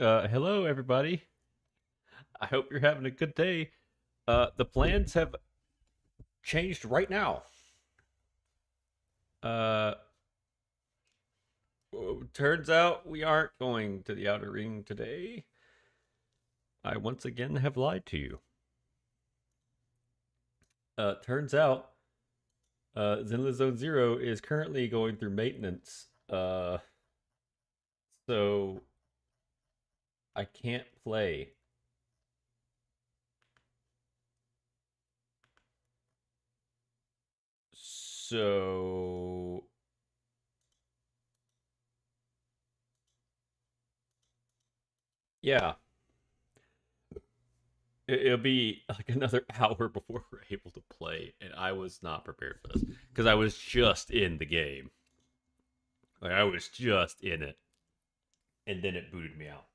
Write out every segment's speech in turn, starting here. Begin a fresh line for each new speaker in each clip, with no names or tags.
Hello everybody. I hope you're having a good day. The plans have changed right now. Uh, Turns out we aren't going to the Outer Ring today. I once again have lied to you. Turns out, Zenless Zone Zero is currently going through maintenance. So I can't play. So yeah, it'll be like another hour before we're able to play, and I was not prepared for this because I was just in the game. Like I was just in it, and then it booted me out.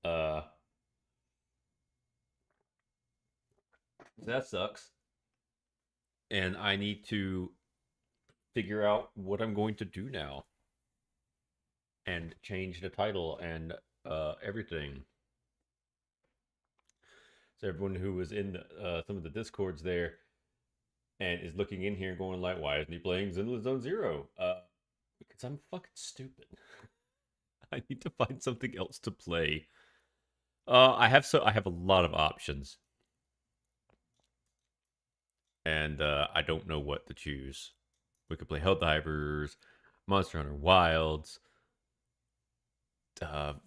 Uh, that sucks, and I need to figure out what I'm going to do now and change the title and everything. So everyone who was in some of the discords there and is looking in here going like, "Why isn't he playing Zenless Zone Zero?" Because I'm fucking stupid. I need to find something else to play. I have a lot of options, and I don't know what to choose. We could play Helldivers, Monster Hunter Wilds,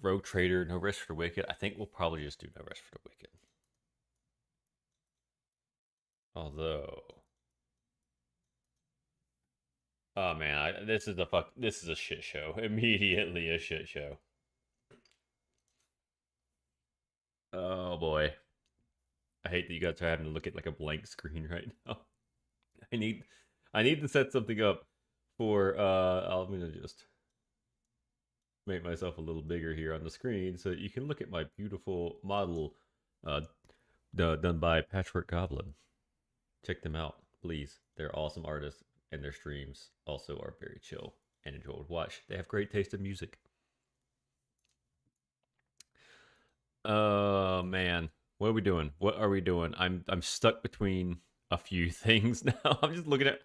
Rogue Trader, No Rest for the Wicked. I think we'll probably just do No Rest for the Wicked. Although, oh man, this is a shit show. Immediately a shit show. Oh boy. I hate that you guys are having to look at like a blank screen right now. I need I need to set something up for I'm gonna just make myself a little bigger here on the screen so that you can look at my beautiful model uh done by Patchwork Goblin. Check them out, please. They're awesome artists and their streams also are very chill and enjoyable to watch. They have great taste in music. Man. What are we doing? What are we doing? I'm stuck between a few things now. I'm just looking at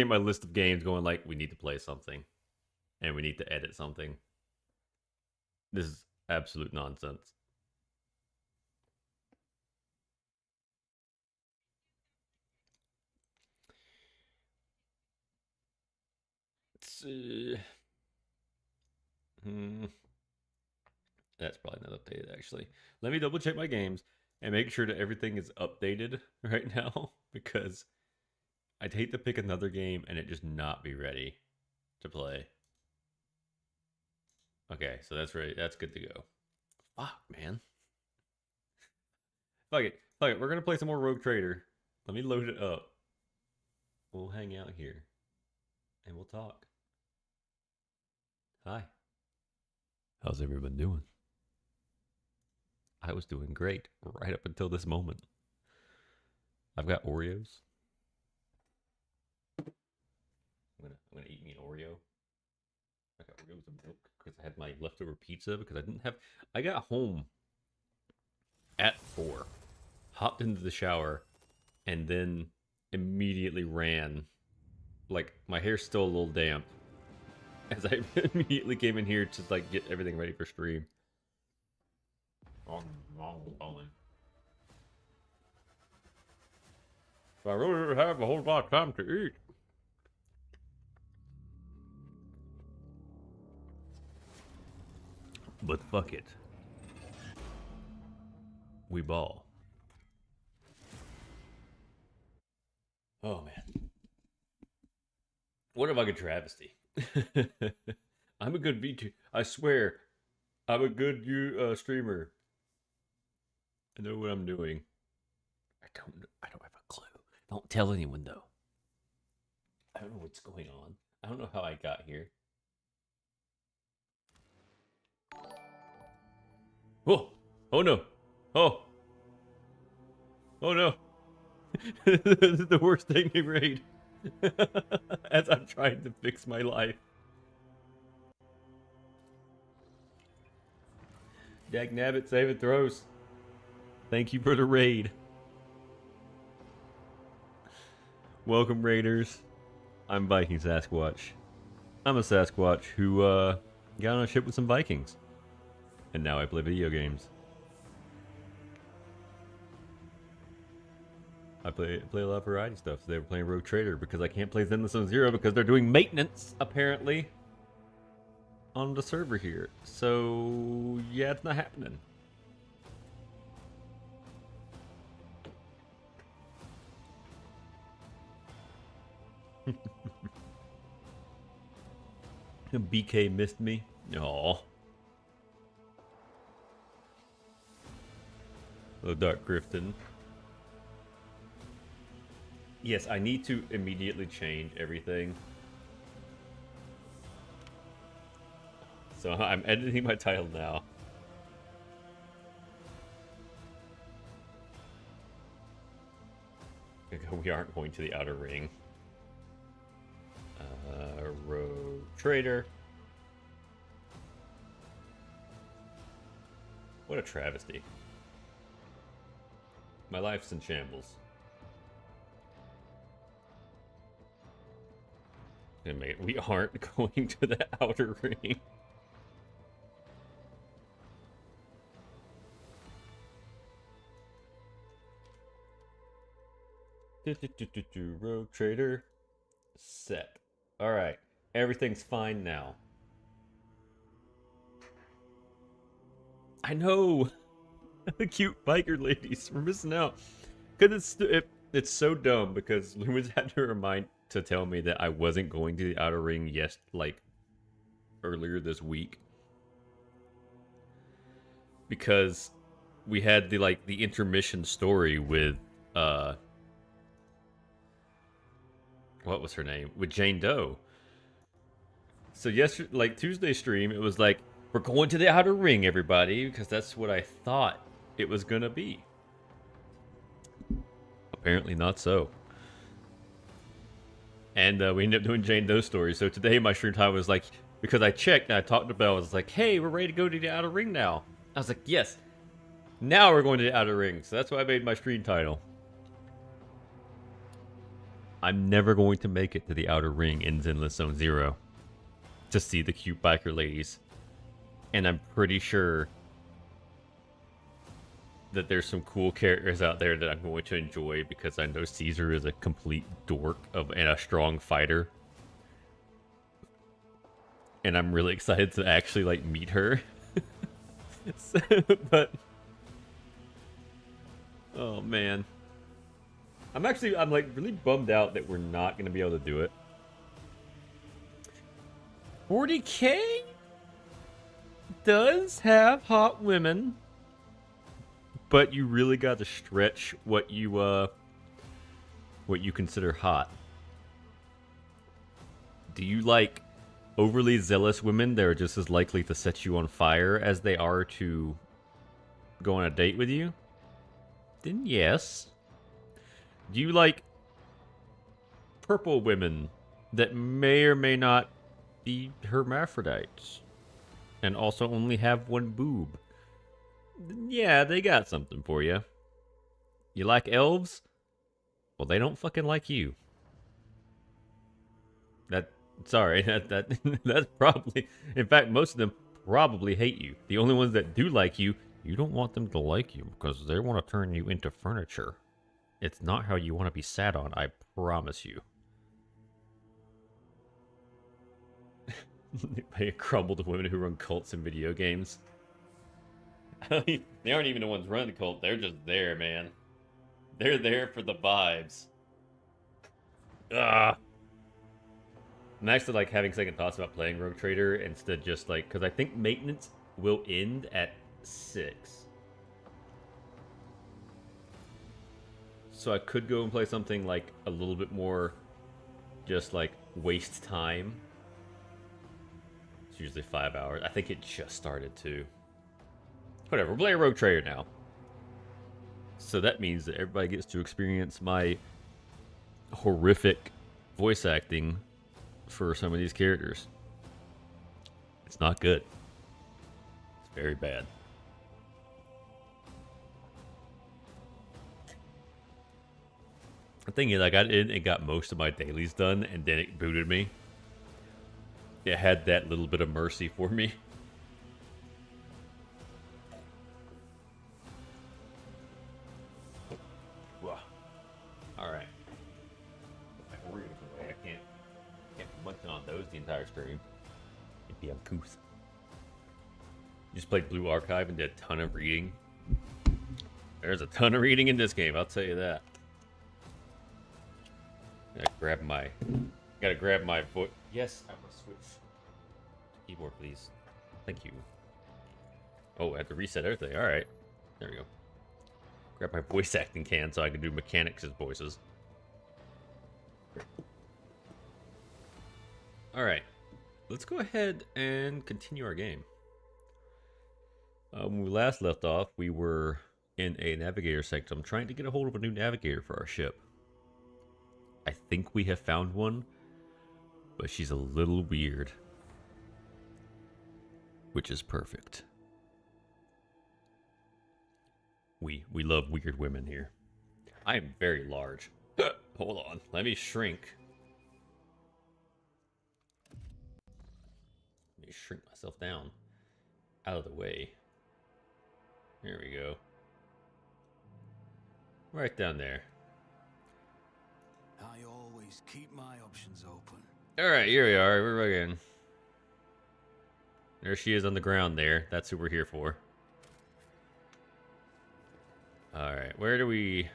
my list of games going like we need to play something and we need to edit something. This is absolute nonsense. It's, hmm, that's probably not updated actually. Let me double check my games and make sure that everything is updated right now because I'd hate to pick another game and it just not be ready to play. Okay, so that's ready. That's good to go. Fuck, man. Fuck it. Fuck it. We're gonna play some more Rogue Trader. Let me load it up. We'll hang out here and we'll talk. Hi. How's everyone doing? I was doing great right up until this moment. I've got Oreos. I'm gonna eat me an Oreo. I got Oreos and milk because I had my leftover pizza because I didn't have. I got home at 4, hopped into the shower, and then immediately ran. Like my hair's still a little damp, as I immediately came in here to like get everything ready for stream. I really don't have a whole lot of time to eat. But fuck it. We ball. Oh man. What a fucking travesty. I'm a good VT. I swear, I'm a good streamer. I know what I'm doing. I don't have a clue. Don't tell anyone though. I don't know what's going on. I don't know how I got here. Oh, oh no. Oh, oh no. This is the worst thing to read. As I'm trying to fix my life. Dag nabbit, save and throws. Thank you for the raid. Welcome, raiders. I'm Viking Sasquatch. I'm a Sasquatch who got on a ship with some Vikings. And now I play video games. I play a lot of variety stuff. So they were playing Rogue Trader because I can't play Zenless Zone Zero because they're doing maintenance, apparently, on the server here. So, yeah, it's not happening. BK missed me. Aww. Hello, Dark Grifton. Yes, I need to immediately change everything. So I'm editing my title now. We aren't going to the Outer Ring. Rogue Trader. What a travesty. My life's in shambles. We aren't going to the Outer Ring. Rogue Trader. Set. Alright. Everything's fine now. I know! The cute biker ladies. We're missing out. Because it's so dumb because Lumens had to tell me that I wasn't going to the Outer Ring earlier this week. Because we had the intermission story with what was her name? With Jane Doe. So yesterday, Tuesday stream, it was like, we're going to the Outer Ring, everybody, because that's what I thought it was gonna be. Apparently not so. And we ended up doing Jane Doe stories. So today my stream time was like, because I checked and I talked to Belle, I was like, hey, we're ready to go to the Outer Ring now. I was like, yes. Now we're going to the Outer Ring. So that's why I made my stream title. I'm never going to make it to the Outer Ring in Zenless Zone Zero to see the cute biker ladies. And I'm pretty sure that there's some cool characters out there that I'm going to enjoy because I know Caesar is a complete dork and a strong fighter. And I'm really excited to actually meet her. But oh man. I'm really bummed out that we're not going to be able to do it. 40K does have hot women, but you really got to stretch what you consider hot. Do you like overly zealous women that are just as likely to set you on fire as they are to go on a date with you? Then yes. Do you like purple women that may or may not be hermaphrodites and also only have one boob? Yeah, they got something for you. You like elves? Well, they don't fucking like you. Sorry, that's probably... In fact, most of them probably hate you. The only ones that do like you, you don't want them to like you because they want to turn you into furniture. It's not how you want to be sat on, I promise you. They crumble to women who run cults in video games. They aren't even the ones running the cult, they're just there, man. They're there for the vibes. Ah. I'm actually having second thoughts about playing Rogue Trader instead just because I think maintenance will end at 6. So I could go and play something a little bit more just waste time. It's usually 5 hours. I think it just started too. Whatever, we're playing Rogue Trader now. So that means that everybody gets to experience my horrific voice acting for some of these characters. It's not good. It's very bad. The thing is, I got in and got most of my dailies done, and then it booted me. It had that little bit of mercy for me. Alright. I can't be munching on those the entire stream. It'd be uncouth. Just played Blue Archive and did a ton of reading. There's a ton of reading in this game, I'll tell you that. Gotta grab my foot. Yes, I must switch keyboard, please. Thank you. Oh, I had to reset everything. Alright. There we go. Grab my voice acting can so I can do mechanics' voices. Alright. Let's go ahead and continue our game. When we last left off, we were in a navigator sanctum trying to get a hold of a new navigator for our ship. I think we have found one, but she's a little weird. Which is perfect. We love weird women here. I am very large. Hold on, let me shrink. Let me shrink myself down. Out of the way. There we go. Right down there.
I always keep my options open.
Alright, here we are. We're again. There she is on the ground there. That's who we're here for. Alright, what are we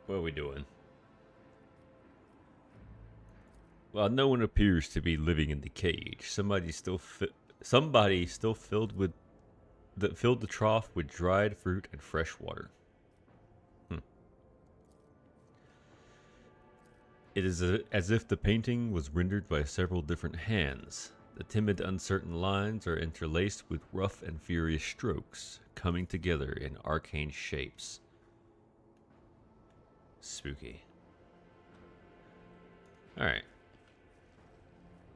doing? Well, no one appears to be living in the cage. Somebody still filled the trough with dried fruit and fresh water. It is as if the painting was rendered by several different hands. The timid, uncertain lines are interlaced with rough and furious strokes, coming together in arcane shapes. Spooky. Alright.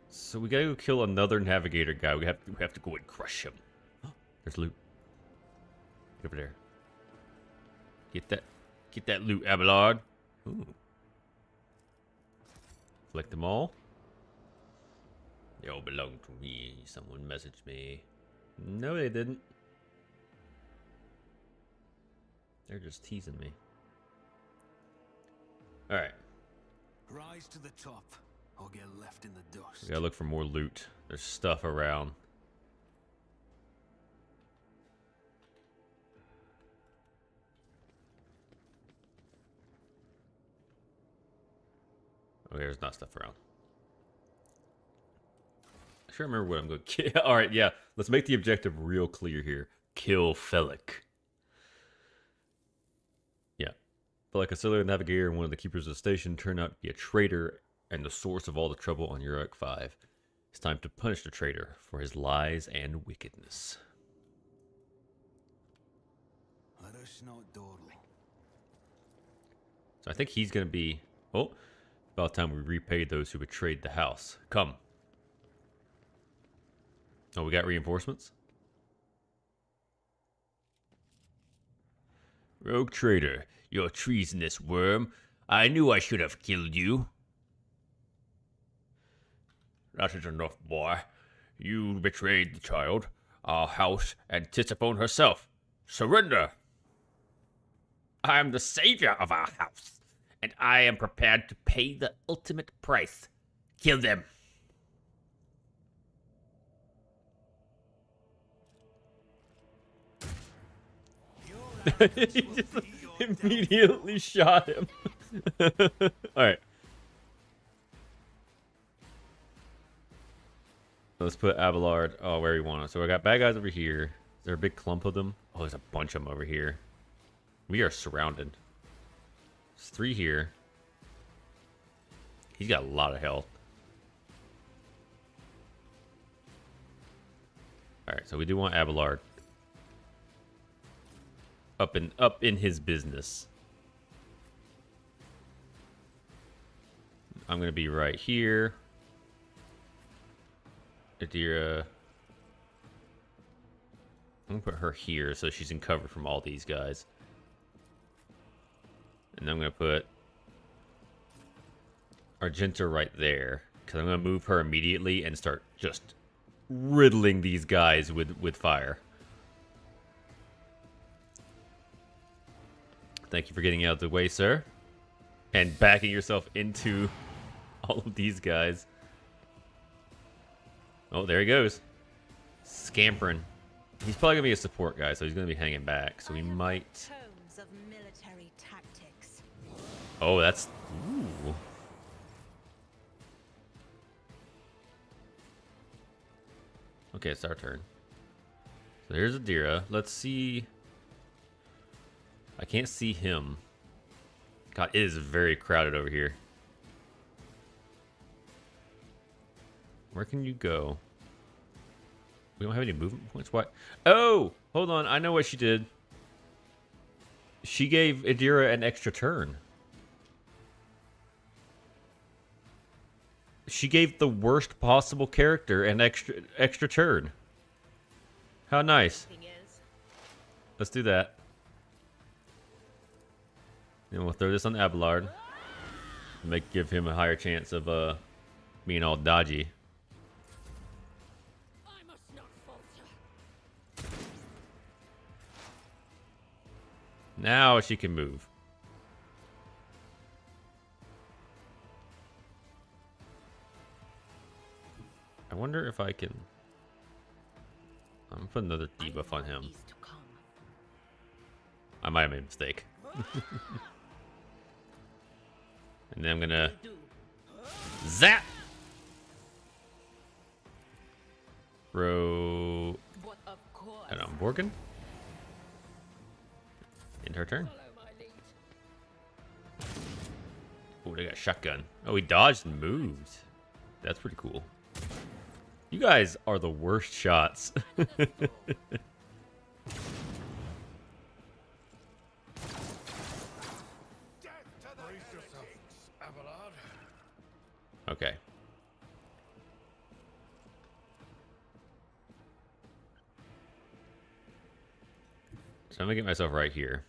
So we gotta go kill another navigator guy. We have to go and crush him. There's loot. Get over there. Get that loot, Abelard. Ooh. Collect them all. They all belong to me. Someone messaged me. No, they didn't. They're just teasing me. Alright.
Rise to the top or get left in the dust.
We gotta look for more loot. There's stuff around. Okay, there's not stuff around. I sure remember what I'm going to kill. Alright, yeah. Let's make the objective real clear here. Kill Felix. Yeah. Felix, a cellular navigator and one of the keepers of the station, turned out to be a traitor and the source of all the trouble on Uruk 5. It's time to punish the traitor for his lies and wickedness.
Let us not dawdle.
So I think he's going to be... Oh, about time we repay those who betrayed the house. Come. Oh, we got reinforcements? Rogue traitor, you treasonous worm. I knew I should have killed you. That is enough, boy. You betrayed the child, our house, and Tisiphone herself. Surrender! I am the savior of our house, and I am prepared to pay the ultimate price. Kill them. He just immediately shot him. Alright. Let's put Abelard where we want him. So we got bad guys over here. Is there a big clump of them? Oh, there's a bunch of them over here. We are surrounded. There's 3 here. He's got a lot of health. Alright, so we do want Abelard up in his business. I'm gonna be right here. Adira. I'm gonna put her here so she's in cover from all these guys. And I'm going to put Argenta right there. Because I'm going to move her immediately and start just riddling these guys with fire. Thank you for getting out of the way, sir. And backing yourself into all of these guys. Oh, there he goes. Scampering. He's probably going to be a support guy, so he's going to be hanging back. So we might...
Tomes of military tactics.
Oh, that's... Ooh. Okay, it's our turn. So here's Adira. Let's see... I can't see him. God, it is very crowded over here. Where can you go? We don't have any movement points. What? Oh! Hold on. I know what she did. She gave Adira an extra turn. She gave the worst possible character an extra turn. How nice. Let's do that. And we'll throw this on Abelard. Give him a higher chance of being all dodgy.
I must not falter.
Now she can move. I wonder if I can... I'm gonna put another debuff on him. I might have made a mistake. And then I'm gonna... Zap! Throw... I don't know, Borgen? In her turn. Oh, they got a shotgun. Oh, he dodged and moved. That's pretty cool. You guys are the worst shots. Okay. So I'm gonna get myself right here.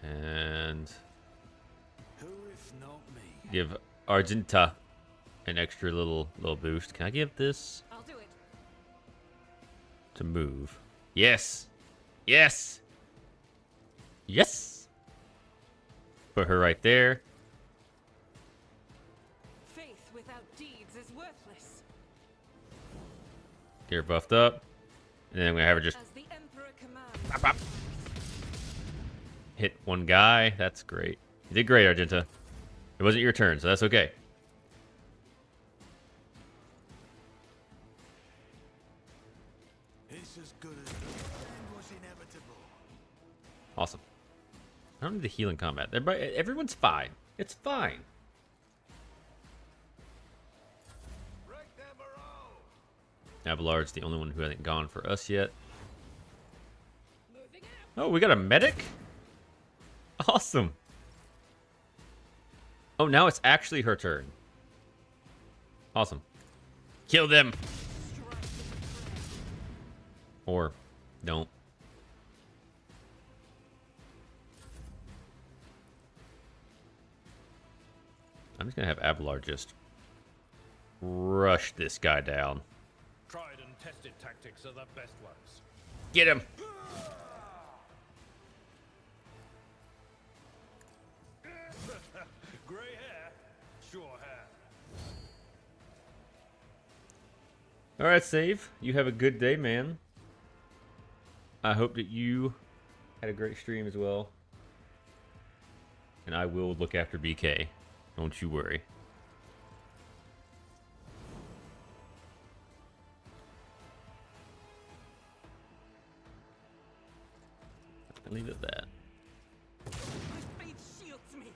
And
Who if not me?
give Argenta an extra little boost. Can I give this
I'll do it.
to move? Yes. Yes. Yes. Put her right there.
Faith without deeds is worthless.
Get her buffed up. And then I'm gonna have her just
As the Emperor commands.
pop, pop. Hit one guy. That's great. You did great, Argenta. It wasn't your turn, so that's okay.
It's as good as the end was inevitable.
Awesome. I don't need the healing combat. Everyone's fine. It's fine.
Break their morale.
Abelard's the only one who hasn't gone for us yet.
Moving out.
Oh, we got a medic? Awesome. Oh, now it's actually her turn. Awesome. Kill them.
Strike with the
Or don't. I'm just going to have Abelard just rush this guy down.
Tried and tested tactics are the best ones.
Get him.
Grey hair, sure hair.
All right, Save. You have a good day, man. I hope that you had a great stream as well. And I will look after BK. Don't you worry. I'll leave it at that.
My faith shields me.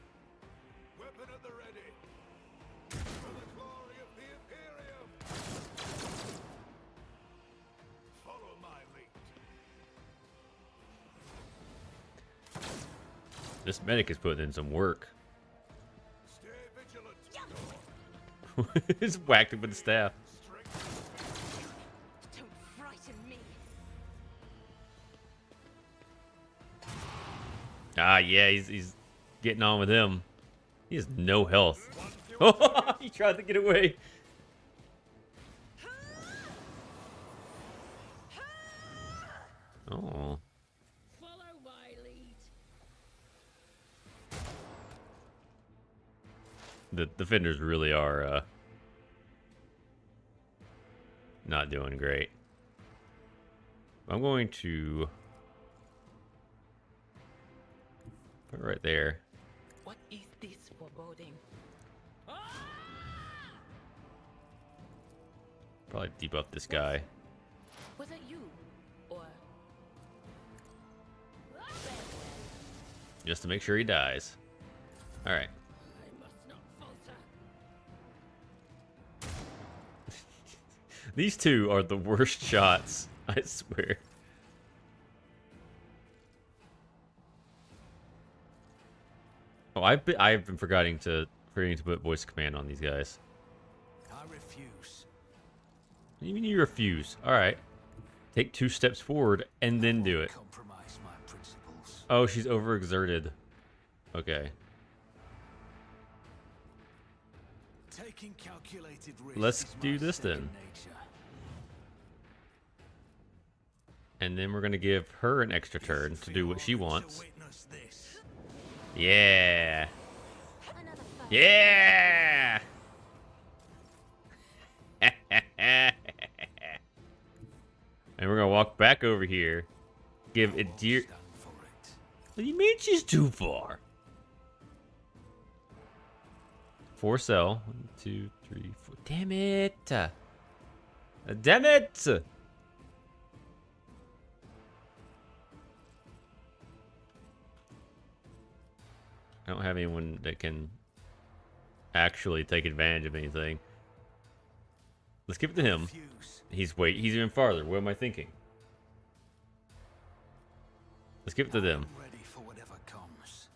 Weapon at the ready. For the glory of the Imperium. Follow my lead.
This medic is putting in some work.
Stay vigilant.
Just whacked him with the staff.
Strength.
Don't frighten
Ah, yeah, he's getting on with him. He has no health. Oh, he tried to get away. Oh.
Follow my lead.
The defenders really are not doing great. I'm going to put it right there.
What is this foreboding?
Probably debuff this guy.
Was it you? Or...
Just to make sure he dies. Alright.
I must not falter.
These two are the worst shots, I swear. Oh, I've been forgetting to put voice command on these guys.
I refuse.
What do you mean you refuse? Alright. Take 2 steps forward and then do it.
Compromise my principles.
Oh, she's overexerted. Okay.
Taking calculated risks.
Let's
is
do
my
this
second
then.
nature.
And then we're gonna give her an extra turn to do what she
Feel honored
wants.
to witness this.
Yeah.
Another fight.
Yeah. And we're gonna walk back over here. Give
I
a
won't
dear.
stand for it.
What do you mean she's too far? 4 cell. 1, 2, 3, 4. Damn it! Damn it! I don't have anyone that can actually take advantage of anything. Let's give it to him.
Refuse.
He's even farther. What am I thinking? Let's give it to them.
I'm ready for whatever comes.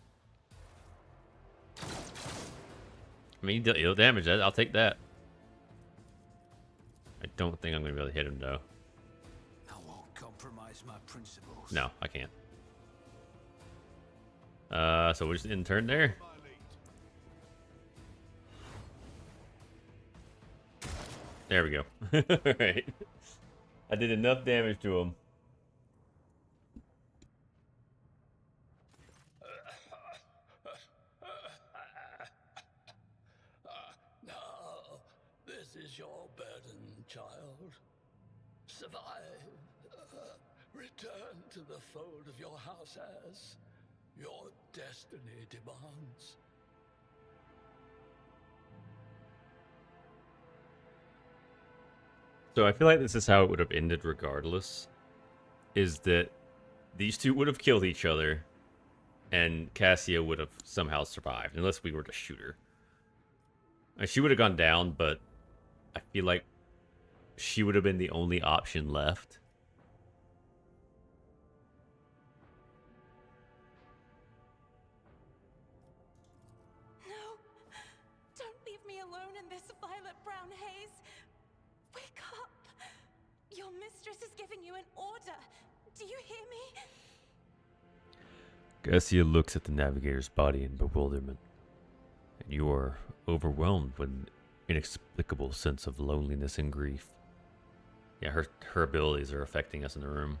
I mean, he'll damage that. I'll take that. I don't think I'm going to be able to hit him, though.
I won't compromise my principles.
No, I can't. So we'll just end turn there.
My lead.
There we go. Alright. I did enough damage to him.
Now, this is your burden, child. Survive. Return to the fold of your house as your destiny demands.
So I feel like this is how it would have ended regardless. Is that these two would have killed each other and Cassia would have somehow survived, unless we were to shoot her. And she would have gone down, but I feel like she would have been the only option left.
No! Don't leave me alone in this violet brown haze! Wake up! Your mistress is giving you an order! Do you hear me?
Cassia looks at the navigator's body in bewilderment, and you are overwhelmed with an inexplicable sense of loneliness and grief. Yeah, her abilities are affecting us in the room.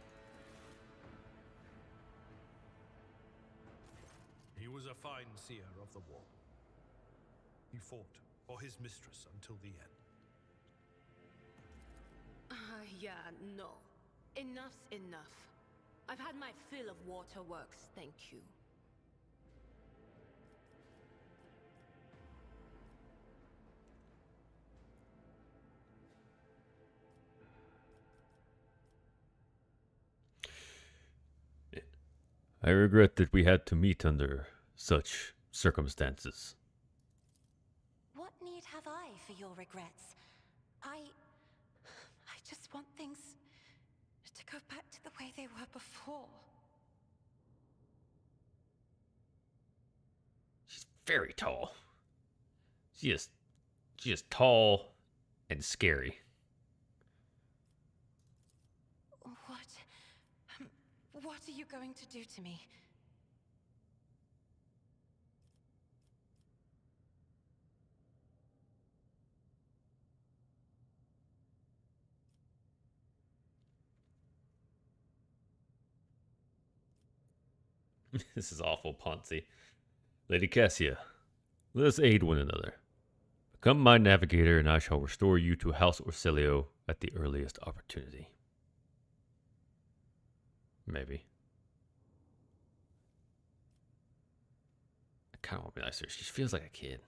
He was a fine seer of the war. He fought for his mistress until the end.
Yeah, no. Enough's enough. I've had my fill of waterworks, thank you.
I regret that we had to meet under such circumstances.
What need have I for your regrets? I just want things to go back to the way they were before.
She's very tall. She is tall and scary.
What are you going to do to me?
This is awful, Ponzi. Lady Cassia, let us aid one another. Become my navigator, and I shall restore you to House Orsilio at the earliest opportunity. Maybe. I kind of want to be nicer. She feels like a kid.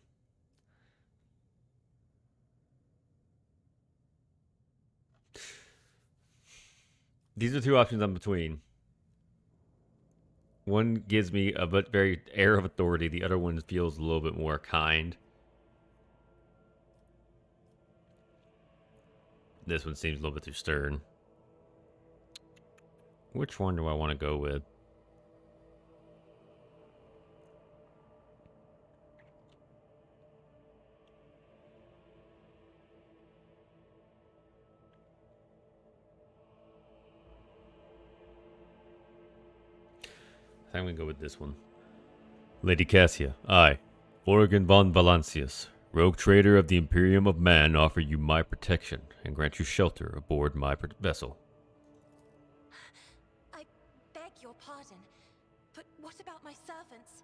These are two options I'm between. One gives me a very air of authority. The other one feels a little bit more kind. This one seems a little bit too stern. Which one do I want to go with? I think I'm going to go with this one. Lady Cassia, I, Oregon von Valancius, rogue trader of the Imperium of Man, offer you my protection and grant you shelter aboard my vessel.
I beg your pardon, but what about my servants?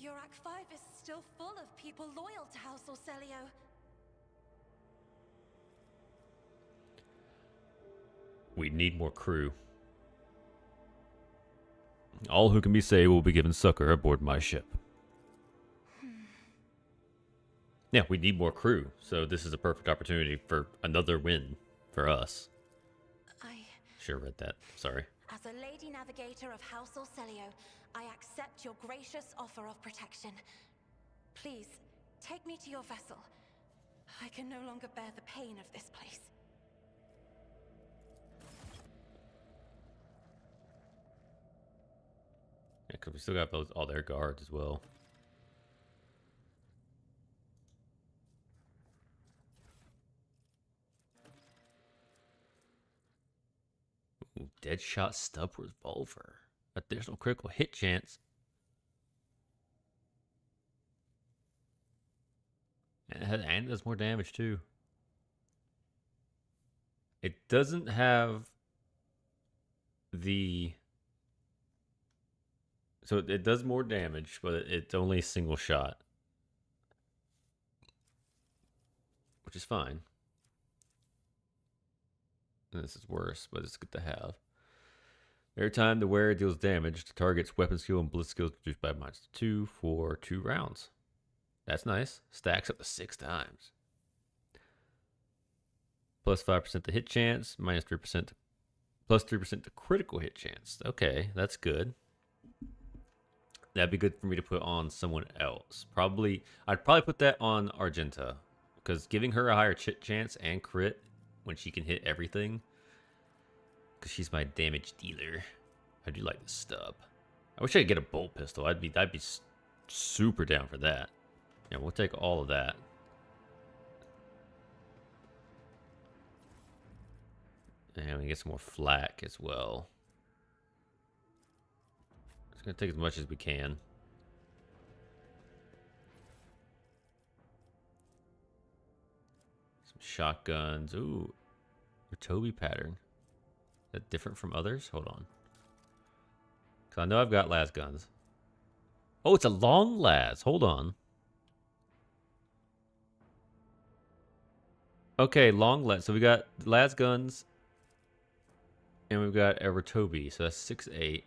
Yurak 5 is still full of people loyal to House Orselio.
We need more crew. All who can be saved will be given succor aboard my ship. Yeah, we need more crew, so this is a perfect opportunity for another win for us. Sure read that. Sorry.
As a lady navigator of House Orselio, I accept your gracious offer of protection. Please, take me to your vessel. I can no longer bear the pain of this place.
Yeah, because we still got all their guards as well. Ooh, Deadshot stub revolver. Additional critical hit chance. And it does more damage too. It doesn't have the... So it does more damage, but it's only a single shot. Which is fine. And this is worse, but it's good to have. Every time the wearer deals damage, the target's weapon skill and blitz skills reduced by -2 for 2 rounds. That's nice. Stacks up to 6 times. Plus 5% to hit chance, -3% plus 3% to critical hit chance. Okay, that's good. That'd be good for me to put on someone else. I'd probably put that on Argenta, because giving her a higher chance and crit when she can hit everything, because she's my damage dealer. I do like the stub. I wish I could get a bolt pistol. I'd be super down for that. Yeah, we'll take all of that. And we get some more flak as well. It's gonna take as much as we can. Some shotguns. Ooh, Toby pattern. Is that different from others? Hold on. Cause I know I've got las guns. Oh, it's a long las. Hold on. Okay, long las. So we got las guns, and we've got Evertobi. So that's 6'8".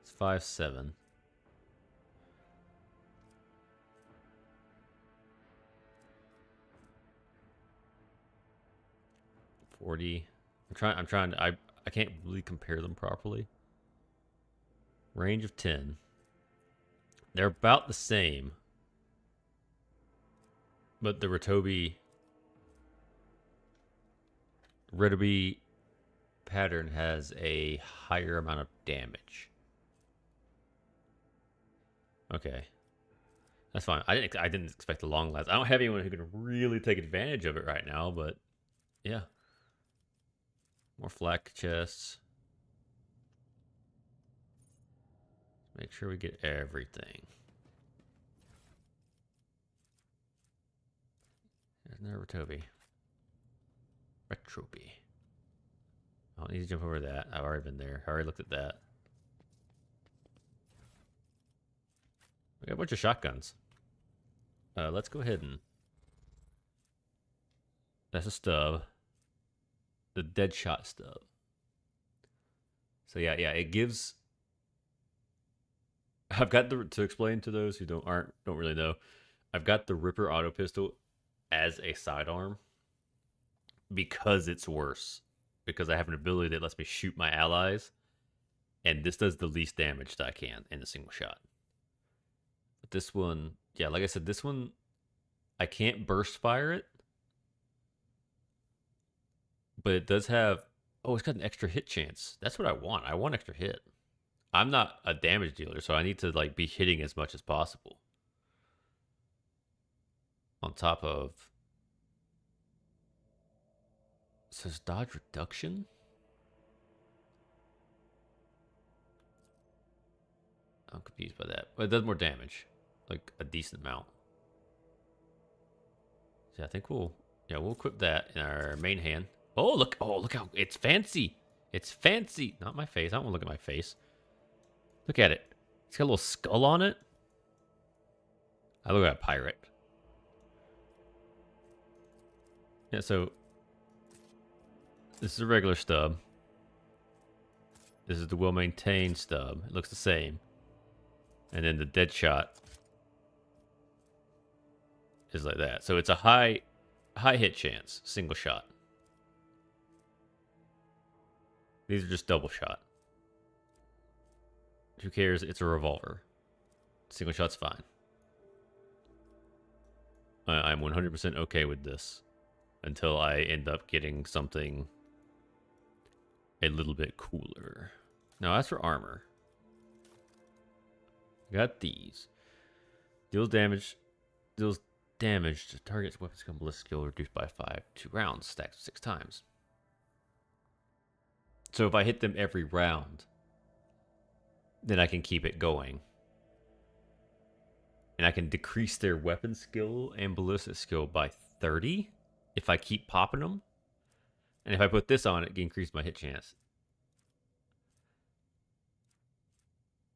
It's 5'7". I'm trying to, I can't really compare them properly. Range of 10. They're about the same. But the Retobi pattern has a higher amount of damage. Okay. That's fine. I didn't expect the long last. I don't have anyone who can really take advantage of it right now, but yeah. More flak chests. Make sure we get everything. There's another Retobi. Retrobi. I don't need to jump over that. I've already been there. I already looked at that. We got a bunch of shotguns. Let's go ahead and... That's a stub. The dead shot stub. So yeah, it gives... I've got the... To explain to those who don't really know, I've got the Ripper auto pistol as a sidearm because it's worse. Because I have an ability that lets me shoot my allies, and this does the least damage that I can in a single shot. But this one, yeah, like I said, this one, I can't burst fire it, but it does have, oh, it's got an extra hit chance. That's what I want. I want extra hit. I'm not a damage dealer, so I need to like be hitting as much as possible. On top of, it says dodge reduction. I'm confused by that, but it does more damage, like a decent amount. So I think we'll equip that in our main hand. Oh look how it's fancy. It's fancy. Not my face. I don't want to look at my face. Look at it. It's got a little skull on it. I look at a pirate. Yeah, so this is a regular stub. This is the well-maintained stub. It looks the same. And then the dead shot is like that. So it's a high hit chance, single shot. These are just double shot. Who cares? It's a revolver. Single shot's fine. I'm 100% okay with this until I end up getting something a little bit cooler. Now, as for armor, got these. Deals damage to target's weapons skill, ballistic skill reduced by 5. 2 rounds, stacked 6 times. So if I hit them every round, then I can keep it going. And I can decrease their weapon skill and ballistic skill by 30 if I keep popping them. And if I put this on, it can increase my hit chance.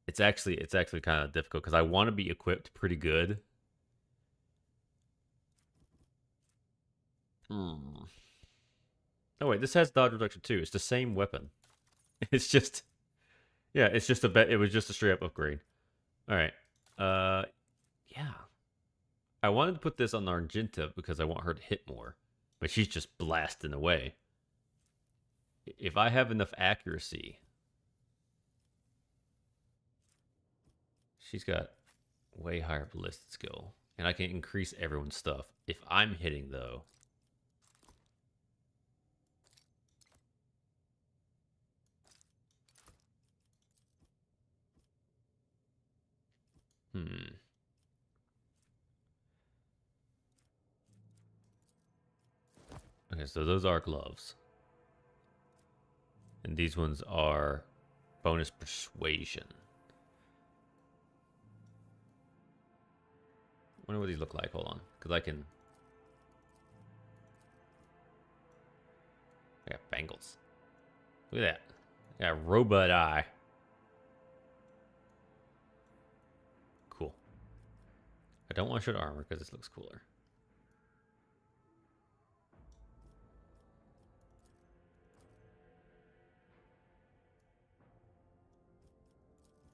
It's actually kind of difficult because I want to be equipped pretty good. Oh wait, this has dodge reduction too. It's the same weapon. It's just, yeah, it's just it was just a straight up upgrade. All right, yeah. I wanted to put this on Argenta because I want her to hit more, but she's just blasting away. If I have enough accuracy, she's got way higher ballistic skill, and I can increase everyone's stuff. If I'm hitting though, okay, so those are gloves. And these ones are bonus persuasion. I wonder what these look like. Hold on. Because I got bangles. Look at that. I got robot eye. Cool. I don't want to show the armor because this looks cooler.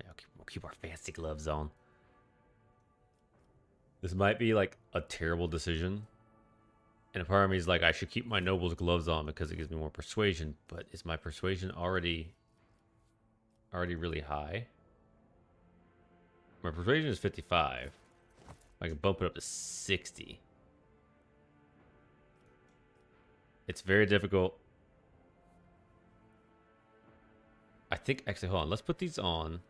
Yeah, we'll keep our fancy gloves on. This might be like a terrible decision. And a part of me is like, I should keep my noble's gloves on because it gives me more persuasion. But is my persuasion already really high? My persuasion is 55. I can bump it up to 60. It's very difficult. I think, actually, hold on. Let's put these on.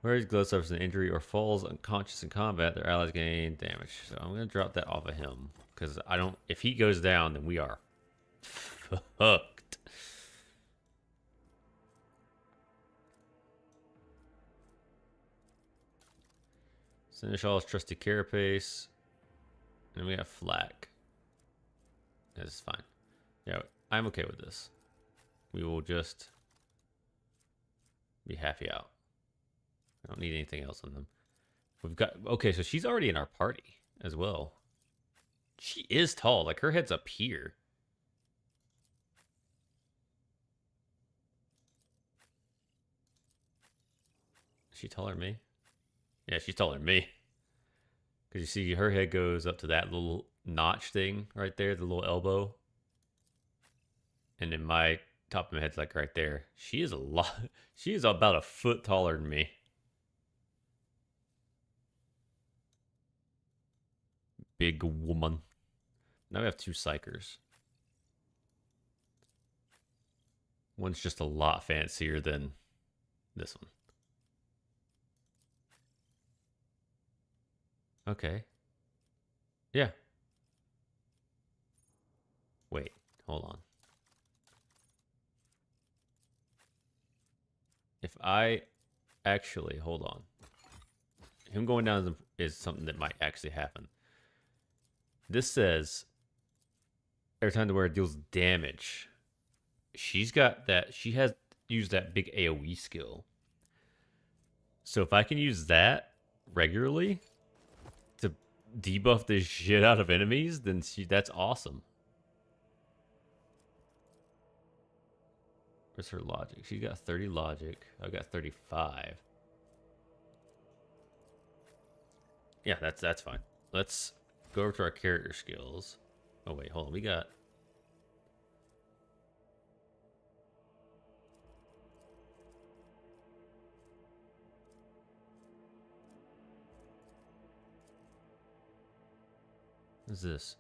Where his glove suffers an injury or falls unconscious in combat, their allies gain damage. So I'm going to drop that off of him. Because I don't... If he goes down, then we are fucked. Senechall's trusty carapace. And then we got flak. This is fine. Yeah, I'm okay with this. We will just be happy out. I don't need anything else on them. We've got... Okay, so she's already in our party as well. She is tall. Like, her head's up here. Is she taller than me? Yeah, she's taller than me. Because you see her head goes up to that little notch thing right there, the little elbow. And then my top of my head's like right there. She is a lot. She is about a foot taller than me. Big woman. Now we have 2 psychers. One's just a lot fancier than this one. Okay. Yeah. Wait, hold on. If I actually, hold on. Him going down is something that might actually happen. This says every time the wearer deals damage. She's got that, she has used that big AoE skill. So if I can use that regularly to debuff the shit out of enemies, then that's awesome. Where's her logic? She's got 30 logic. I've got 35. Yeah, that's fine. Let's go over to our character skills. Oh wait, hold on. We got... What is this?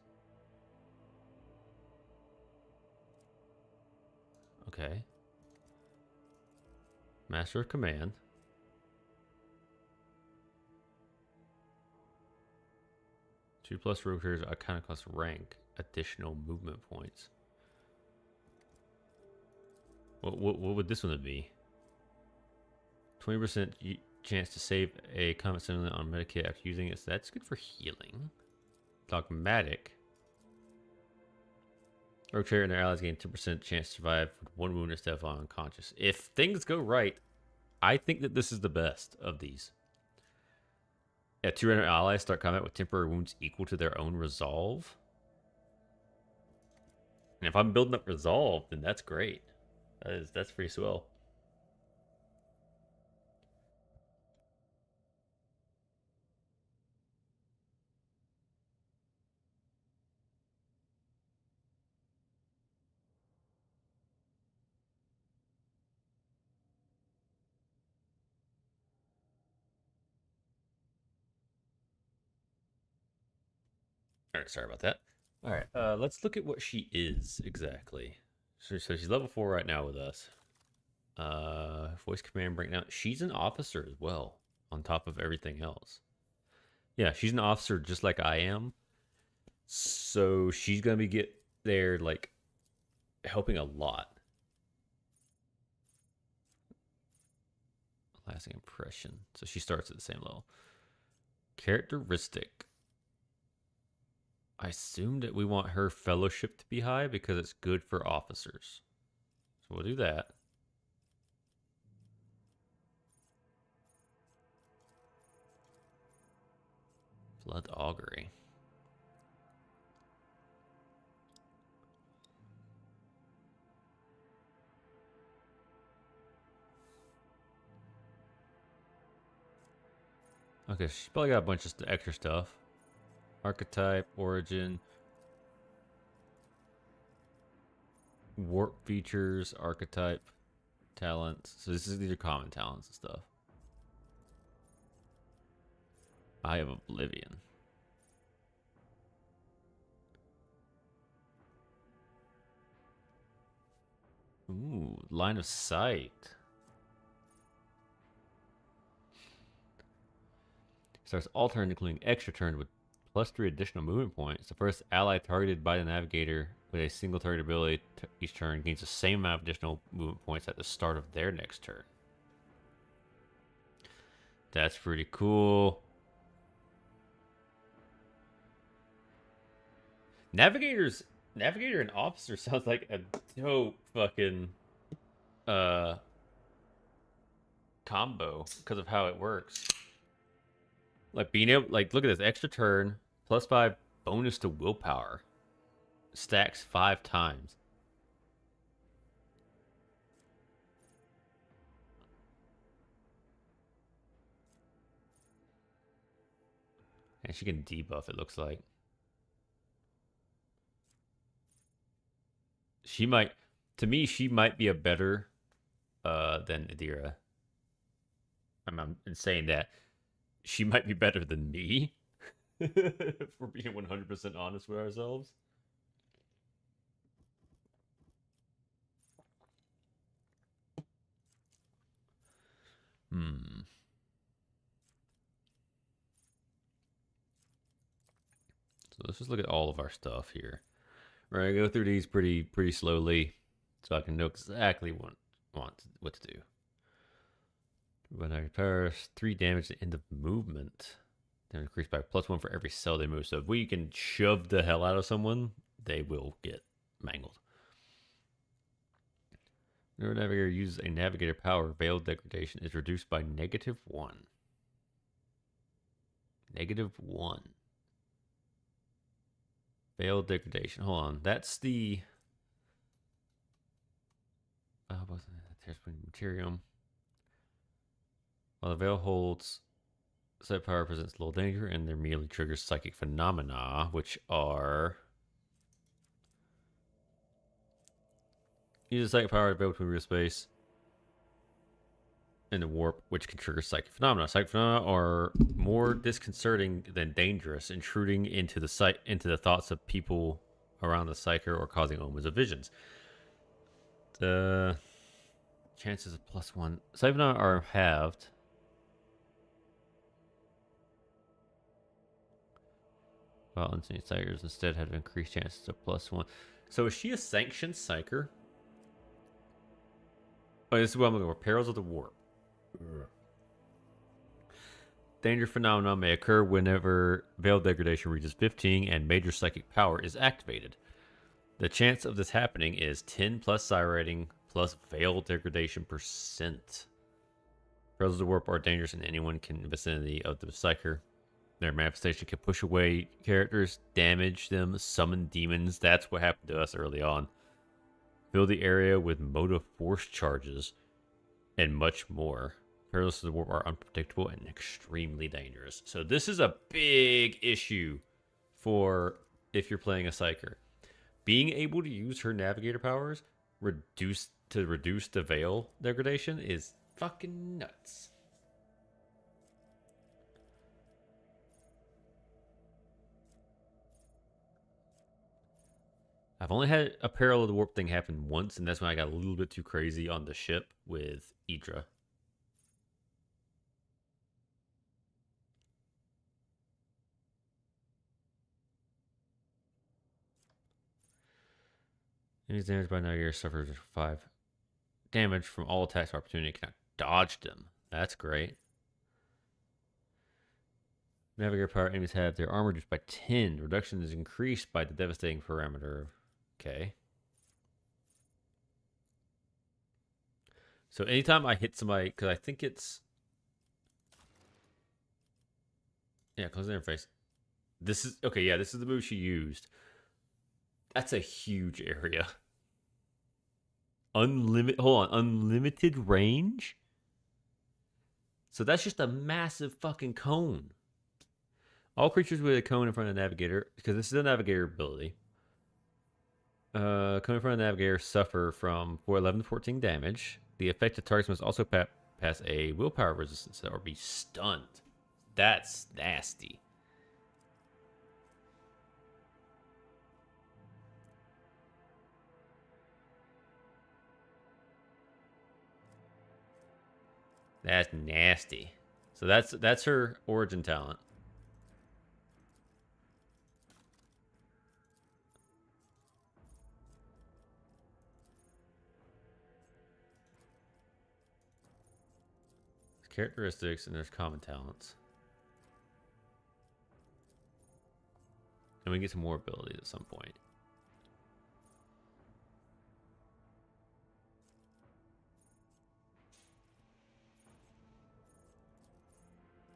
Okay. Master of Command. Two plus rogue traders iconoclast rank. Additional movement points. What would this one be? 20% chance to save a combat stimulant on Medikit after using it. So that's good for healing. Dogmatic. Rogue trader and their allies gain 10% chance to survive with 1 wound instead of unconscious. If things go right, I think that this is the best of these. Yeah, 2 random allies start combat with temporary wounds equal to their own resolve. And if I'm building up resolve, then that's great. That's pretty swell. All right, sorry about that. All right, let's look at what she is exactly. So she's level 4 right now with us. Voice command breakdown. She's an officer as well, on top of everything else. Yeah, she's an officer just like I am. So she's gonna be there like helping a lot. Lasting impression. So she starts at the same level. Characteristic. I assume that we want her fellowship to be high because it's good for officers. So we'll do that. Blood augury. Okay, she's probably got a bunch of extra stuff. Archetype, origin, warp features, archetype, talents. So these are common talents and stuff. Eye of Oblivion. Ooh, line of sight. Starts all turn, including extra turn with +3 additional movement points. The first ally targeted by the navigator with a single target ability each turn gains the same amount of additional movement points at the start of their next turn. That's pretty cool. Navigator and officer sounds like a dope fucking combo because of how it works. Like being able, like, look at this extra turn, +5 bonus to willpower, stacks 5 times. And she can debuff, it looks like. She might, to me, she might be a better than Adira. I'm saying that. She might be better than me. If we're being 100% honest with ourselves. So let's just look at all of our stuff here. We're gonna go through these pretty slowly, so I can know exactly what to do. When I Paris, 3 damage at the end of movement. They're increased by +1 for every cell they move. So if we can shove the hell out of someone, they will get mangled. Whenever a navigator uses a navigator power, veiled degradation is reduced by -1. -1. Veiled degradation. Hold on. That's the Materium. While the veil holds, site power presents little danger, and their merely triggers psychic phenomena, which are use psychic power to veil between real space and the warp, which can trigger psychic phenomena. Psychic phenomena are more disconcerting than dangerous, intruding into the thoughts of people around the psyker or causing omens of visions. The chances of +1 psychic phenomena are halved. While insane psychers instead have increased chances of +1. So is she a sanctioned psyker? Oh, this is what I'm looking for. Perils of the Warp. Danger phenomena may occur whenever veil degradation reaches 15 and major psychic power is activated. The chance of this happening is 10 plus psi rating plus veil degradation %. Perils of the Warp are dangerous and anyone in the vicinity of the psyker. Their manifestation can push away characters, damage them, summon demons. That's what happened to us early on. Fill the area with motive force charges, and much more. Perils of the Warp are unpredictable and extremely dangerous. So this is a big issue for if you're playing a Psyker. Being able to use her Navigator powers reduce the veil degradation is fucking nuts. I've only had a Peril of the Warp thing happen once, and that's when I got a little bit too crazy on the ship with Idra. Enemies damaged by Navigator suffers 5 damage from all attacks of opportunity. Cannot dodge them. That's great. Navigator power enemies have their armor reduced by 10. Reduction is increased by the devastating parameter. Okay. So anytime I hit somebody, because I think it's... Yeah, close the interface. This is... Okay, yeah, this is the move she used. That's a huge area. Hold on. Unlimited range? So that's just a massive fucking cone. All creatures with a cone in front of the Navigator, because this is a Navigator ability. Cone in front of the Navigator suffer from 11 to 14 damage. The affected targets must also pass a willpower resistance or be stunned. That's nasty. That's nasty. So that's her origin talent. There's characteristics and there's common talents. And we get some more abilities at some point.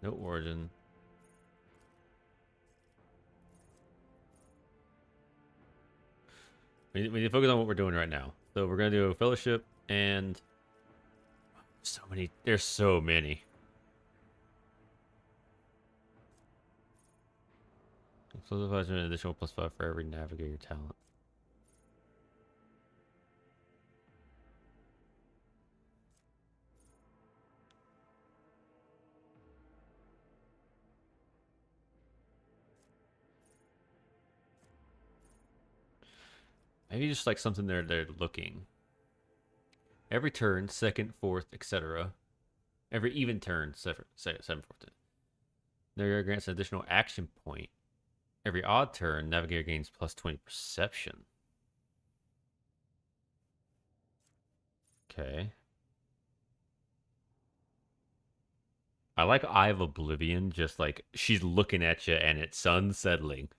No origin. We need to focus on what we're doing right now. So we're gonna do a fellowship and so many. There's so many. Plus an additional +5 for every navigator talent. Maybe just like something they're looking. Every turn, second, fourth, etc. Every even turn, seven, fourth. Navigator grants an additional action point. Every odd turn, Navigator gains +20 perception. Okay. I like Eye of Oblivion, just like she's looking at you and it's sun settling.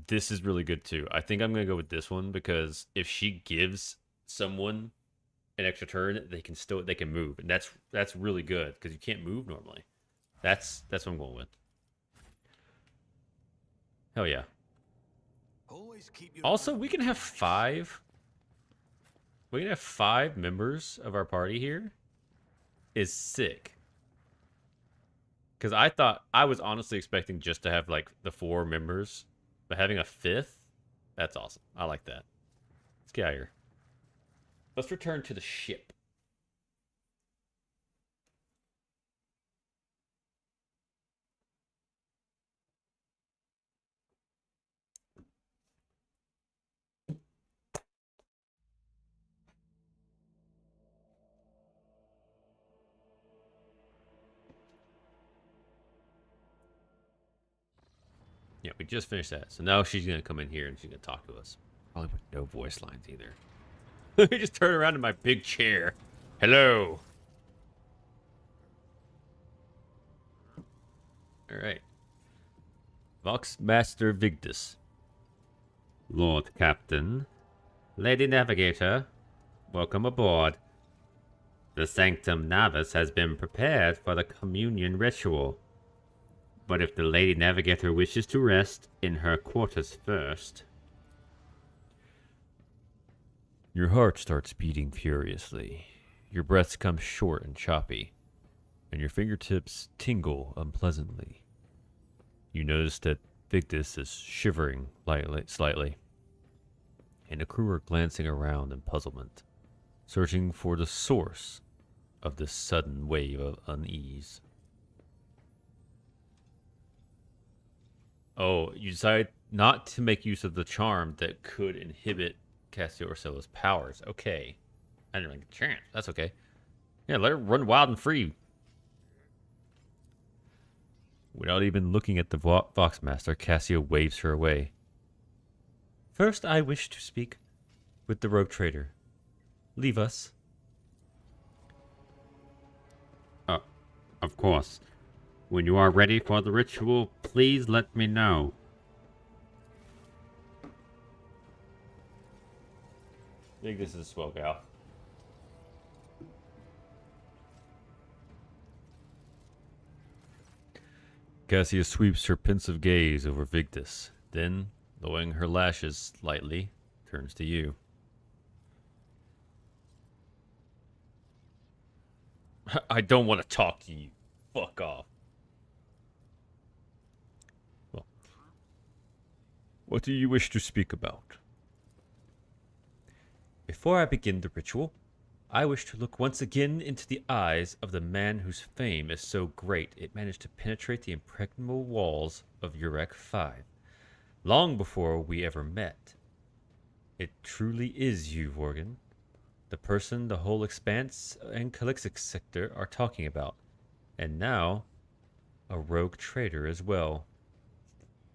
This is really good too. I think I'm going to go with this one because if she gives someone an extra turn, they can move, and that's really good because you can't move normally. That's what I'm going with. Hell yeah. Also, we can have 5. We can have 5 members of our party here. Is sick. Because I was honestly expecting just to have like the 4 members, but having a 5th, that's awesome. I like that. Let's get out of here. Let's return to the ship. Yeah, we just finished that. So now she's going to come in here and she's going to talk to us. Probably with no voice lines either. Let me just turn around in my big chair. Hello. All right. Voxmaster Vigdis. Lord Captain. Lady Navigator. Welcome aboard. The Sanctum Navis has been prepared for the communion ritual. But if the Lady Navigator wishes to rest in her quarters first... Your heart starts beating furiously. Your breaths come short and choppy, and your fingertips tingle unpleasantly. You notice that Vigdis is shivering slightly, and the crew are glancing around in puzzlement, searching for the source of this sudden wave of unease. Oh, you decide not to make use of the charm that could inhibit Cassia Orsella's powers. Okay. I didn't like the chance. That's okay. Yeah, let her run wild and free. Without even looking at the Voxmaster, Cassia waves her away. First, I wish to speak with the rogue trader. Leave us. Of course. When you are ready for the ritual, please let me know. I think this is a swell gal. Cassia sweeps her pensive gaze over Vigdis, then, lowering her lashes slightly, turns to you. I don't want to talk to you. Fuck off. Well, what do you wish to speak about? Before I begin the ritual, I wish to look once again into the eyes of the man whose fame is so great it managed to penetrate the impregnable walls of Urek 5, long before we ever met. It truly is you, Vorgan, the person the whole Expanse and Calixix sector are talking about, and now a rogue trader as well.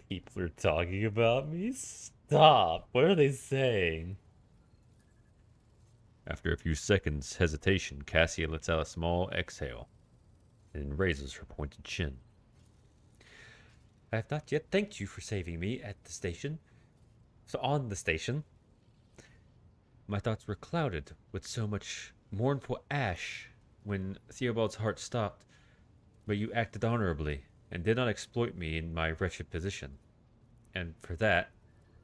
People are talking about me? Stop! What are they saying? After a few seconds' hesitation, Cassia lets out a small exhale and raises her pointed chin. I have not yet thanked you for saving me at the station. So on the station. My thoughts were clouded with so much mournful ash when Theobald's heart stopped, but you acted honorably and did not exploit me in my wretched position. And for that,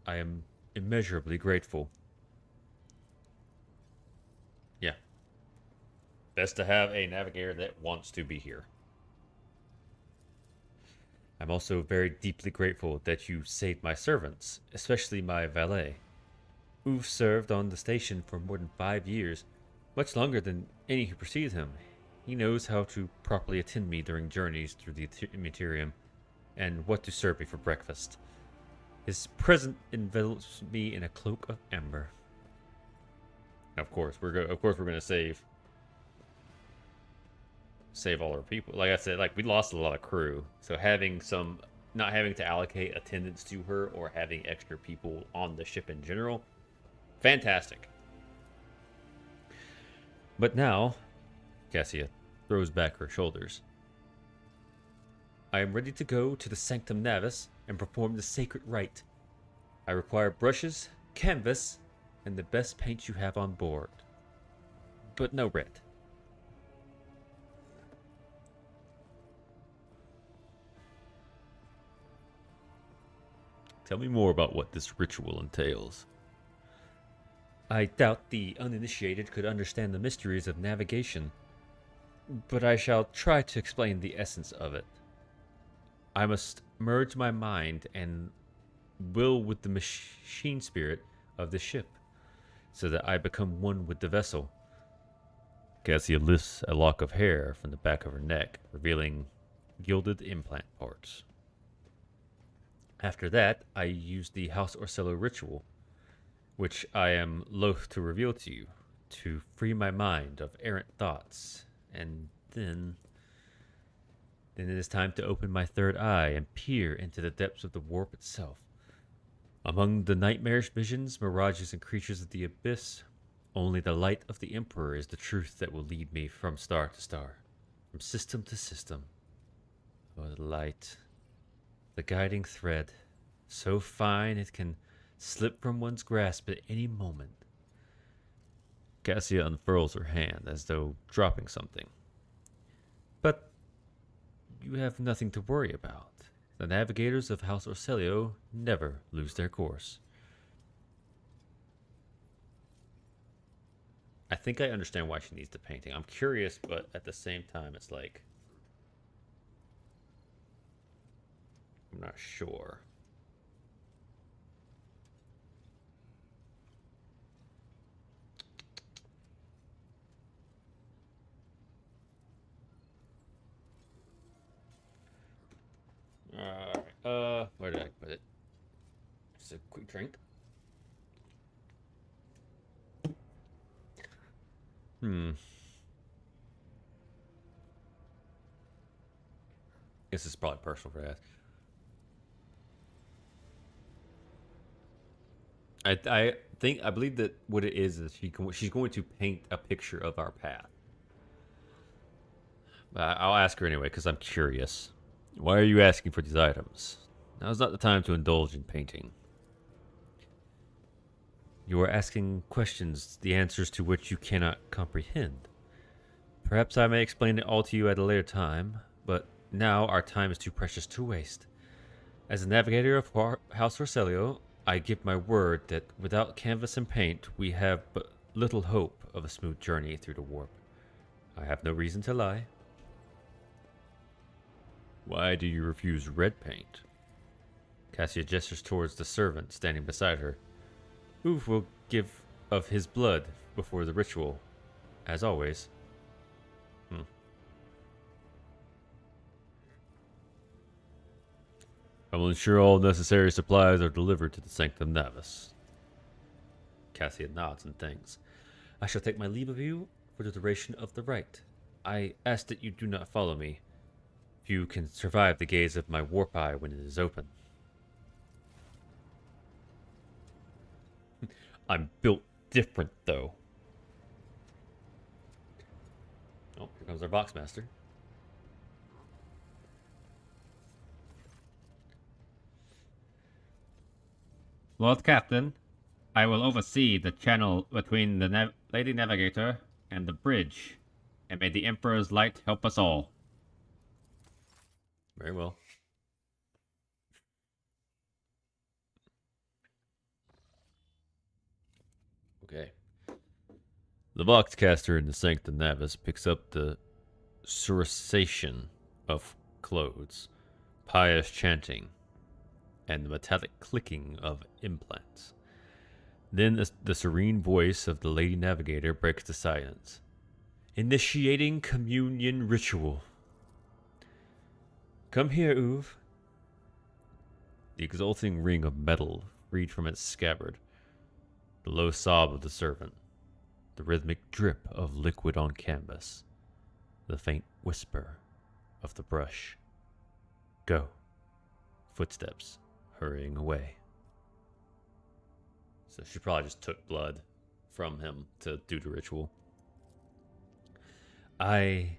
I am immeasurably grateful. Yeah. Best to have a navigator that wants to be here. I'm also very deeply grateful that you saved my servants, especially my valet. Uve served on the station for more than 5 years, much longer than any who preceded him. He knows how to properly attend me during journeys through the Materium, and what to serve me for breakfast. His presence envelops me in a cloak of amber. Of course, we're gonna save all our people. Like I said, like we lost a lot of crew, so not having to allocate attendance to her or having extra people on the ship in general, fantastic. But now, Cassia throws back her shoulders. I am ready to go to the Sanctum Navis and perform the sacred rite. I require brushes, canvas, and the best paint you have on board. But no red. Tell me more about what this ritual entails. I doubt the uninitiated could understand the mysteries of navigation, but I shall try to explain the essence of it. I must merge my mind and will with the machine spirit of the ship, so that I become one with the vessel. Cassia lifts a lock of hair from the back of her neck, revealing gilded implant parts. After that, I use the House Orsello ritual, which I am loath to reveal to you, to free my mind of errant thoughts, and then it is time to open my third eye and peer into the depths of the warp itself. Among the nightmarish visions, mirages, and creatures of the abyss, only the light of the Emperor is the truth that will lead me from star to star, from system to system. Oh, the light, the guiding thread, so fine it can slip from one's grasp at any moment. Cassia unfurls her hand as though dropping something. But you have nothing to worry about. The navigators of House Orsello never lose their course. I think I understand why she needs the painting. I'm curious, but at the same time, it's like, I'm not sure. Alright, where did I put it? Just a quick drink. This is probably personal for that. I believe that what it is she's going to paint a picture of our path. I'll ask her anyway because I'm curious. Why are you asking for these items? Now's not the time to indulge in painting. You are asking questions, the answers to which you cannot comprehend. Perhaps I may explain it all to you at a later time, but now our time is too precious to waste. As a navigator of House Orsello, I give my word that without canvas and paint, we have but little hope of a smooth journey through the warp. I have no reason to lie. Why do you refuse red paint? Cassia gestures towards the servant standing beside her. Uve will give of his blood before the ritual, as always. I will ensure all necessary supplies are delivered to the Sanctum Navis. Cassia nods and thanks. I shall take my leave of you for the duration of the rite. I ask that you do not follow me. You can survive the gaze of my warp eye when it is open. I'm built different, though. Oh, here comes our Boxmaster.
Lord Captain, I will oversee the channel between the Lady Navigator and the bridge. And may the Emperor's light help us all.
Very well. Okay. The Voxcaster in the Sancta Navis picks up the sursation of clothes, pious chanting, and the metallic clicking of implants. Then the serene voice of the Lady Navigator breaks the silence. Initiating communion ritual. Come here, Uve. The exulting ring of metal freed from its scabbard. The low sob of the servant. The rhythmic drip of liquid on canvas. The faint whisper of the brush. Go. Footsteps hurrying away. So she probably just took blood from him to do the ritual. I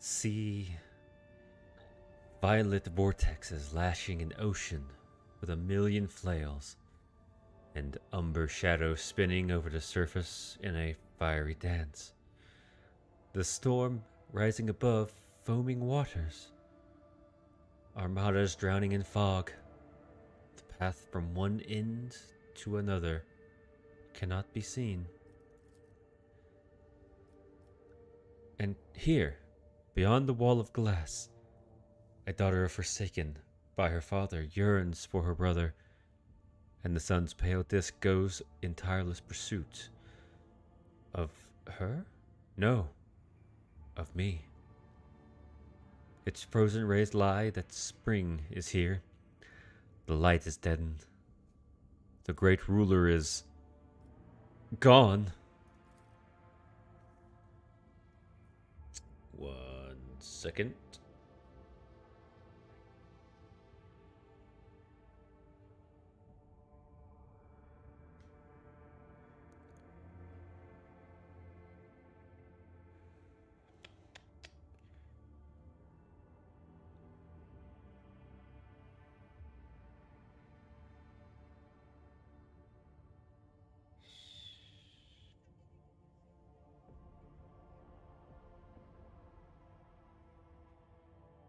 see violet vortexes lashing an ocean with a million flails, and umber shadows spinning over the surface in a fiery dance. The storm rising above foaming waters. Armadas drowning in fog. The path from one end to another cannot be seen. And here, beyond the wall of glass, a daughter forsaken by her father yearns for her brother, and the sun's pale disk goes in tireless pursuit of her? No, of me. Its frozen rays lie that spring is here. The light is deadened. The great ruler is gone. 1 second.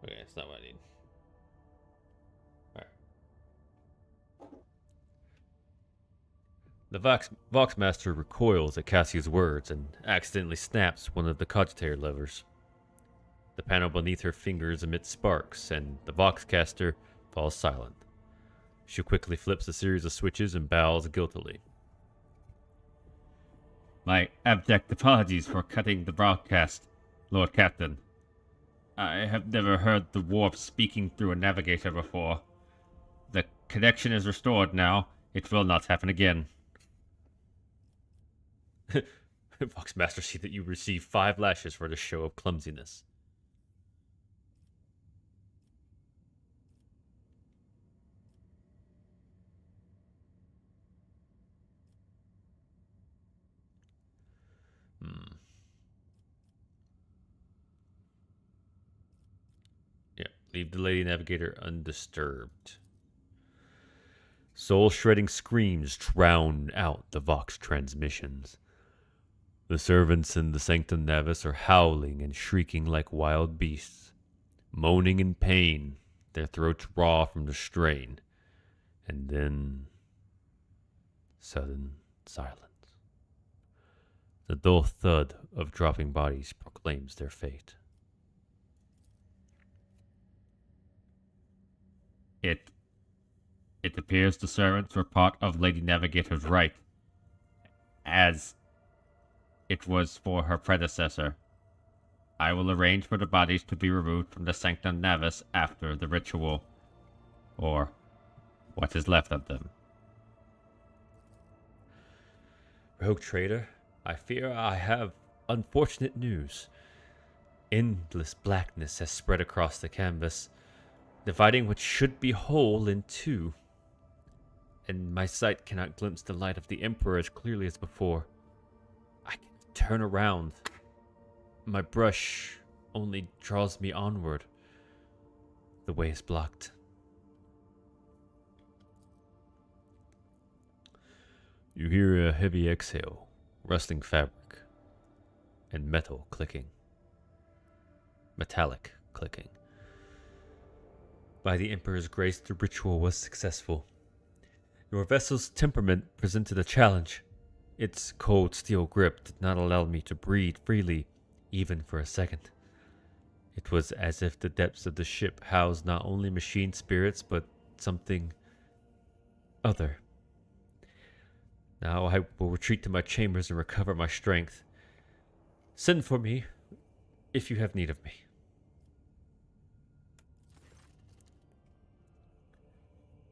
Okay, that's not what I need. Alright. The Voxmaster recoils at Cassia's words and accidentally snaps one of the cogitator levers. The panel beneath her fingers emits sparks, and the Voxcaster falls silent. She quickly flips a series of switches and bows guiltily.
My abject apologies for cutting the broadcast, Lord Captain. I have never heard the warp speaking through a navigator before. The connection is restored now. It will not happen again.
Voxmaster, see that you receive 5 lashes for this show of clumsiness. Yeah, leave the Lady Navigator undisturbed. Soul-shredding screams drown out the Vox transmissions. The servants in the Sanctum Navis are howling and shrieking like wild beasts, moaning in pain, their throats raw from the strain. And then, sudden silence. The dull thud of dropping bodies proclaims their fate.
It appears the servants were part of Lady Navigator's right, as it was for her predecessor. I will arrange for the bodies to be removed from the Sanctum Navis after the ritual, or what is left of them.
Rogue Trader, I fear I have unfortunate news. Endless blackness has spread across the canvas, dividing what should be whole in two. And my sight cannot glimpse the light of the Emperor as clearly as before. I can turn around. My brush only draws me onward. The way is blocked. You hear a heavy exhale, rustling fabric. and metal clicking. Metallic clicking. By the Emperor's grace, the ritual was successful. Your vessel's temperament presented a challenge. Its cold steel grip did not allow me to breathe freely, even for a second. It was as if the depths of the ship housed not only machine spirits, but something other. Now I will retreat to my chambers and recover my strength. Send for me if you have need of me.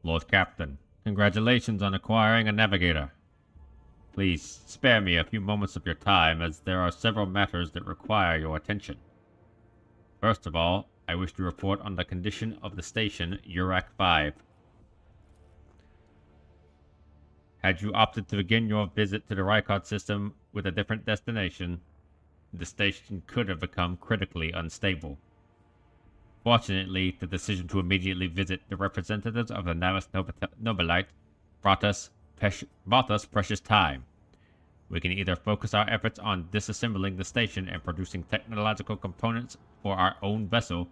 Lord Captain, congratulations on acquiring a navigator. Please spare me a few moments of your time, as there are several matters that require your attention. First of all, I wish to report on the condition of the station Urak 5. Had you opted to begin your visit to the Rykard system with a different destination, the station could have become critically unstable. Fortunately, the decision to immediately visit the representatives of the Navis Nobilite bought us precious time. We can either focus our efforts on disassembling the station and producing technological components for our own vessel,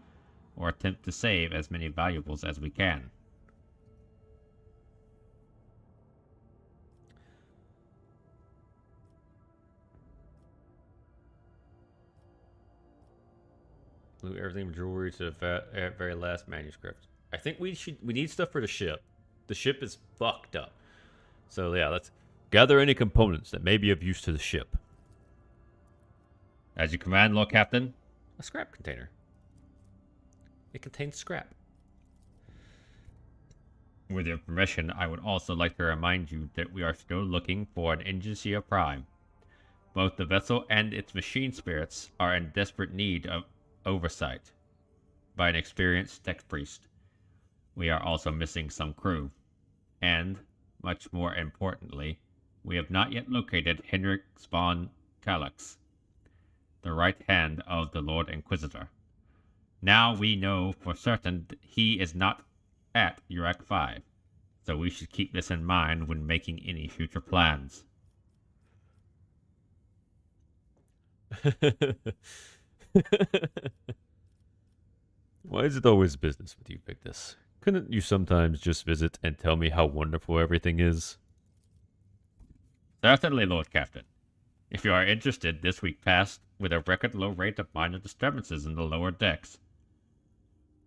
or attempt to save as many valuables as we can.
Glue everything from jewelry to the very last manuscript. I think we need stuff for the ship. The ship is fucked up. So yeah, let's gather any components that may be of use to the ship.
As you command, Lord Captain.
A scrap container. It contains scrap.
With your permission, I would also like to remind you that we are still looking for an Engineer Prime. Both the vessel and its machine spirits are in desperate need of oversight by an experienced tech priest. We are also missing some crew. And, much more importantly, we have not yet located Henrik von Kallax, the right hand of the Lord Inquisitor. Now we know for certain that he is not at Urak 5, so we should keep this in mind when making any future plans.
Why is it always business with you, Victus? Couldn't you sometimes just visit and tell me how wonderful everything is?
Certainly, Lord Captain. If you are interested, this week passed with a record low rate of minor disturbances in the lower decks.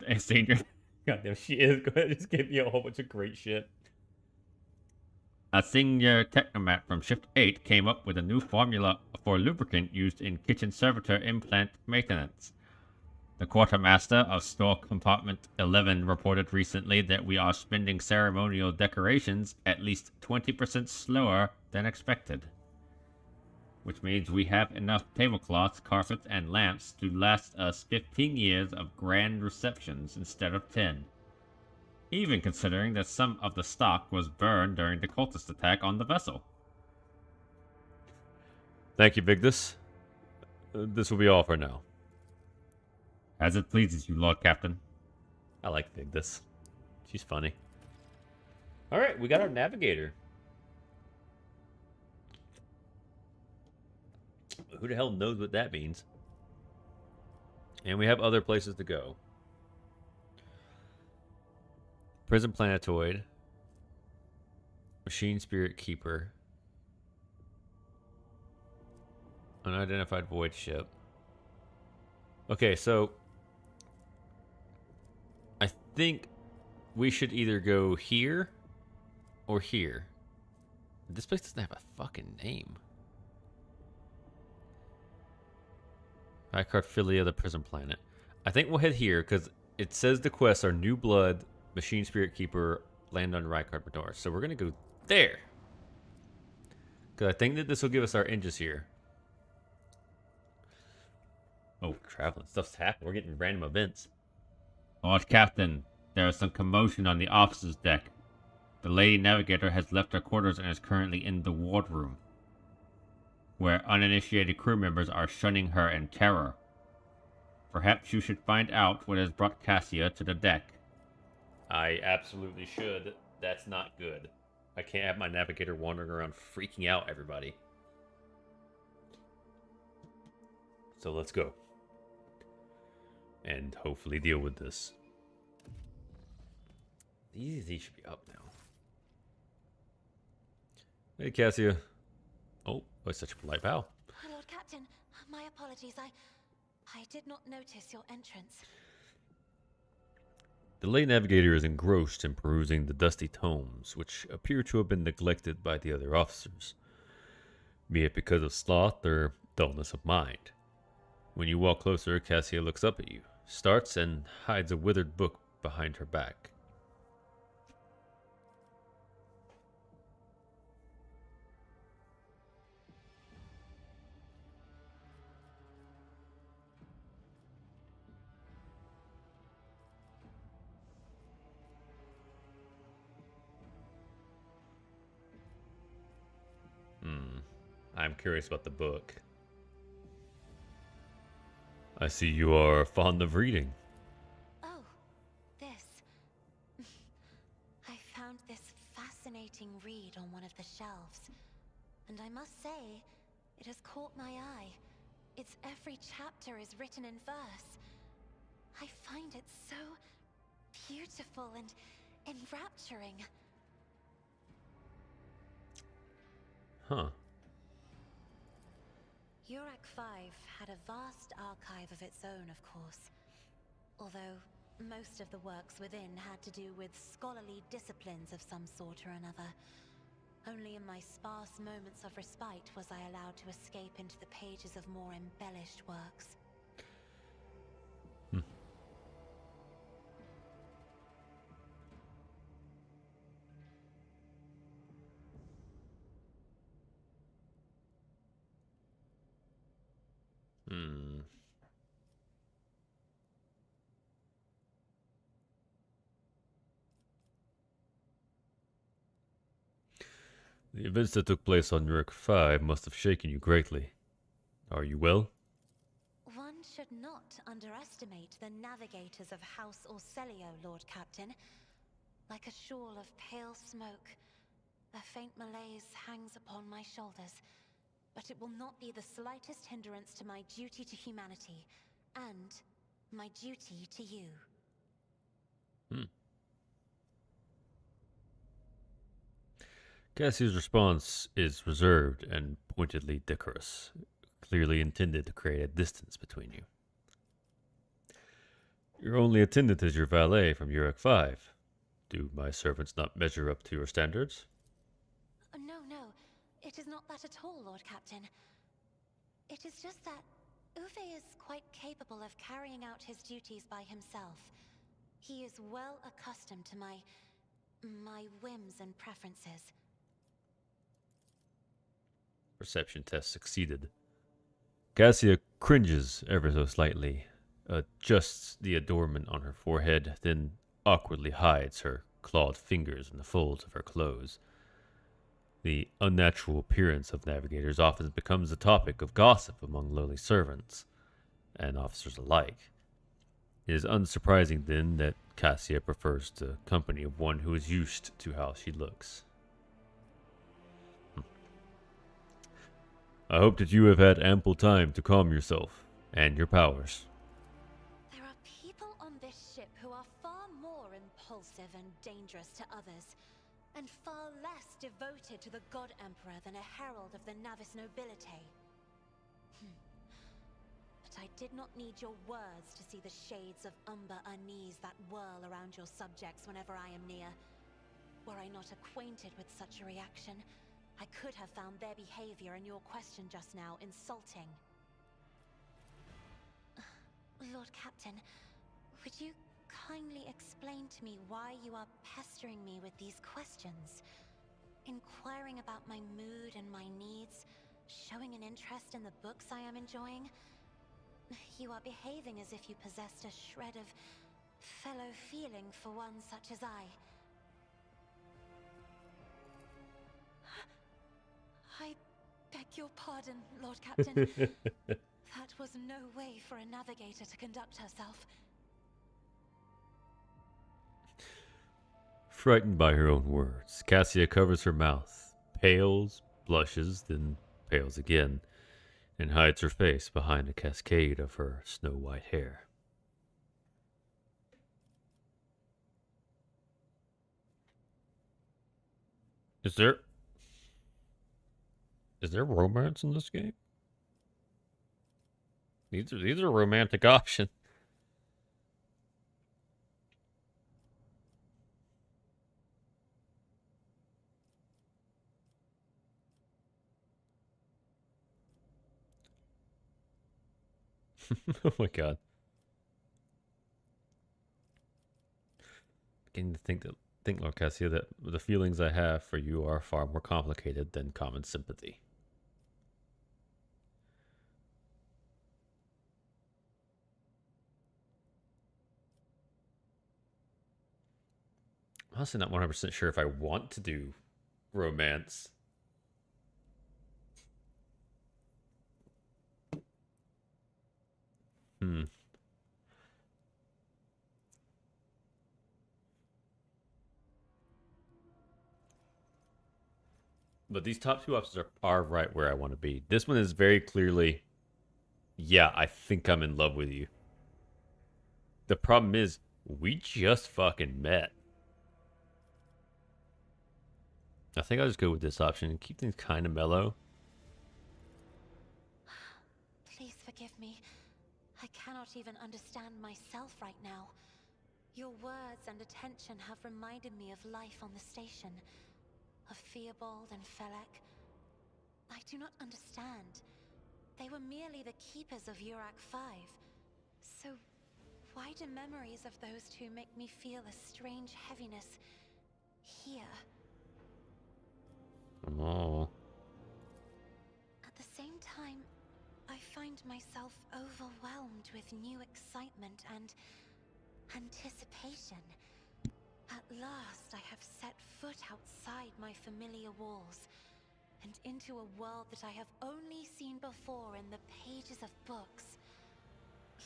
A senior...
Goddamn, she is. Go ahead and just give me a whole bunch of great shit.
A senior technomat from Shift 8 came up with a new formula for lubricant used in kitchen servitor implant maintenance. The quartermaster of store compartment 11 reported recently that we are spending ceremonial decorations at least 20% slower than expected. Which means we have enough tablecloths, carpets, and lamps to last us 15 years of grand receptions instead of 10. Even considering that some of the stock was burned during the cultist attack on the vessel.
Thank you, Victus. This will be all for now.
As it pleases you, Lord Captain.
I like Victus. She's funny. Alright, we got our navigator. Who the hell knows what that means? And we have other places to go. Prison Planetoid. Machine Spirit Keeper. Unidentified Void Ship. Okay, so I think we should either go here or here. This place doesn't have a fucking name. Rykard Philia, the prison planet. I think we'll head here because it says the quests are New Blood, Machine Spirit Keeper, land on Rykard Mador. So we're going to go there. Because I think that this will give us our engines here. Oh, traveling stuff's happening. We're getting random events.
Lord Captain, there is some commotion on the officer's deck. The Lady Navigator has left her quarters and is currently in the wardroom, where uninitiated crew members are shunning her in terror. Perhaps you should find out what has brought Cassia to the deck.
I absolutely should. That's not good. I can't have my navigator wandering around freaking out everybody. So let's go. And hopefully deal with this. These should be up now. Hey, Cassia. Oh, such a polite bow.
Lord Captain, my apologies. I did not notice your entrance.
The lay navigator is engrossed in perusing the dusty tomes, which appear to have been neglected by the other officers, be it because of sloth or dullness of mind. When you walk closer, Cassia looks up at you, starts, and hides a withered book behind her back. I'm curious about the book. I see you are fond of reading.
Oh, this. I found this fascinating read on one of the shelves, and I must say, it has caught my eye. Its every chapter is written in verse. I find it so beautiful and enrapturing.
Huh.
Uruk 5 had a vast archive of its own, of course. Although most of the works within had to do with scholarly disciplines of some sort or another. Only in my sparse moments of respite was I allowed to escape into the pages of more embellished works.
The events that took place on Uruk 5 must have shaken you greatly. Are you well?
One should not underestimate the navigators of House Orselio, Lord Captain. Like a shawl of pale smoke, a faint malaise hangs upon my shoulders, but it will not be the slightest hindrance to my duty to humanity, and my duty to you.
Cassie's response is reserved and pointedly decorous, clearly intended to create a distance between you. Your only attendant is your valet from Uruk 5. Do my servants not measure up to your standards?
No, it is not that at all, Lord Captain. It is just that Uwe is quite capable of carrying out his duties by himself. He is well accustomed to my whims and preferences.
Perception test succeeded. Cassia cringes ever so slightly, adjusts the adornment on her forehead, then awkwardly hides her clawed fingers in the folds of her clothes. The unnatural appearance of navigators often becomes a topic of gossip among lowly servants and officers alike. It is unsurprising, then, that Cassia prefers the company of one who is used to how she looks. I hope that you have had ample time to calm yourself and your powers.
There are people on this ship who are far more impulsive and dangerous to others, and far less devoted to the God Emperor than a herald of the Navis nobility. But I did not need your words to see the shades of umber unease that whirl around your subjects whenever I am near. Were I not acquainted with such a reaction, I could have found their behavior and your question just now insulting. Lord Captain, would you kindly explain to me why you are pestering me with these questions? Inquiring about my mood and my needs, showing an interest in the books I am enjoying? You are behaving as if you possessed a shred of fellow feeling for one such as I. I beg your pardon, Lord Captain. That was no way for a navigator to conduct herself.
Frightened by her own words, Cassia covers her mouth, pales, blushes, then pales again, and hides her face behind a cascade of her snow-white hair. Is there romance in this game? These are romantic options. Oh my god. Beginning to think, Lord Cassia, that the feelings I have for you are far more complicated than common sympathy. I'm honestly not 100% sure if I want to do romance. But these top two options are right where I want to be. This one is very clearly, yeah, I think I'm in love with you. The problem is, we just fucking met. I think I'll just go with this option and keep things kind of mellow.
Please forgive me. I cannot even understand myself right now. Your words and attention have reminded me of life on the station. Of Theobald and Felek. I do not understand. They were merely the keepers of Urak 5. So, why do memories of those two make me feel a strange heaviness here?
Oh.
At the same time, I find myself overwhelmed with new excitement and anticipation. At last, I have set foot outside my familiar walls, and into a world that I have only seen before in the pages of books.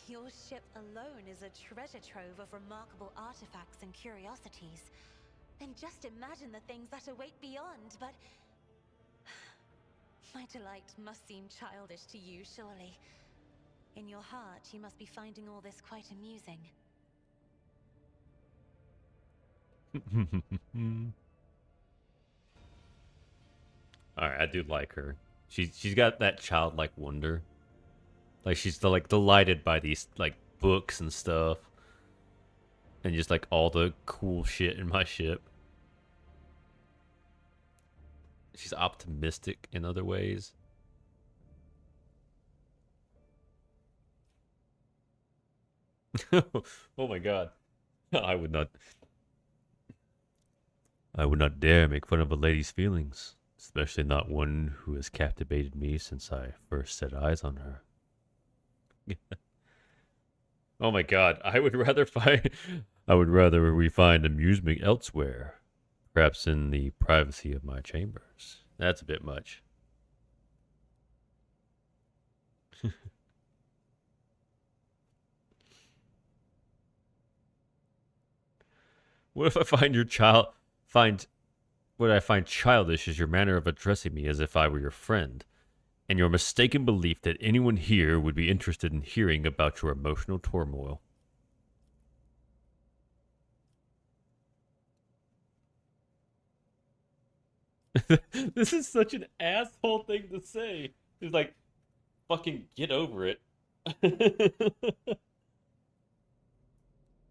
Your ship alone is a treasure trove of remarkable artifacts and curiosities. And just imagine the things that await beyond, but... my delight must seem childish to you, surely. In your heart, you must be finding all this quite amusing.
Alright, I do like her. She's got that childlike wonder. Like she's delighted by these like books and stuff. And just like all the cool shit in my ship. She's optimistic in other ways. Oh my god. I would not dare make fun of a lady's feelings, especially not one who has captivated me since I first set eyes on her. Oh my god, I would rather we find amusement elsewhere, perhaps in the privacy of my chambers. That's a bit much. What if I what I find childish is your manner of addressing me as if I were your friend, and your mistaken belief that anyone here would be interested in hearing about your emotional turmoil. This is such an asshole thing to say. It's like, fucking get over it.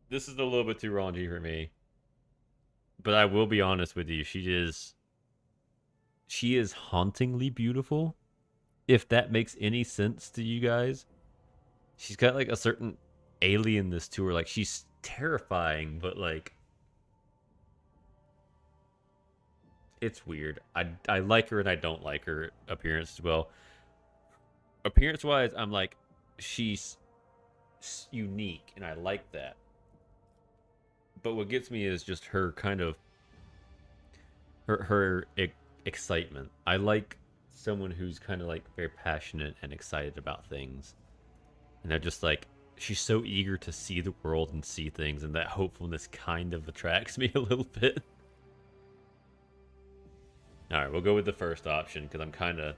This is a little bit too raunchy for me. But I will be honest with you, she is hauntingly beautiful. If that makes any sense to you guys. She's got like a certain alienness to her. Like she's terrifying, but like it's weird. I like her and I don't like her appearance as well. Appearance wise, I'm like, she's unique and I like that. But what gets me is just her kind of her excitement. I like someone who's kind of like very passionate and excited about things. And they're just like, she's so eager to see the world and see things, and that hopefulness kind of attracts me a little bit. Alright, we'll go with the first option, because I'm kind of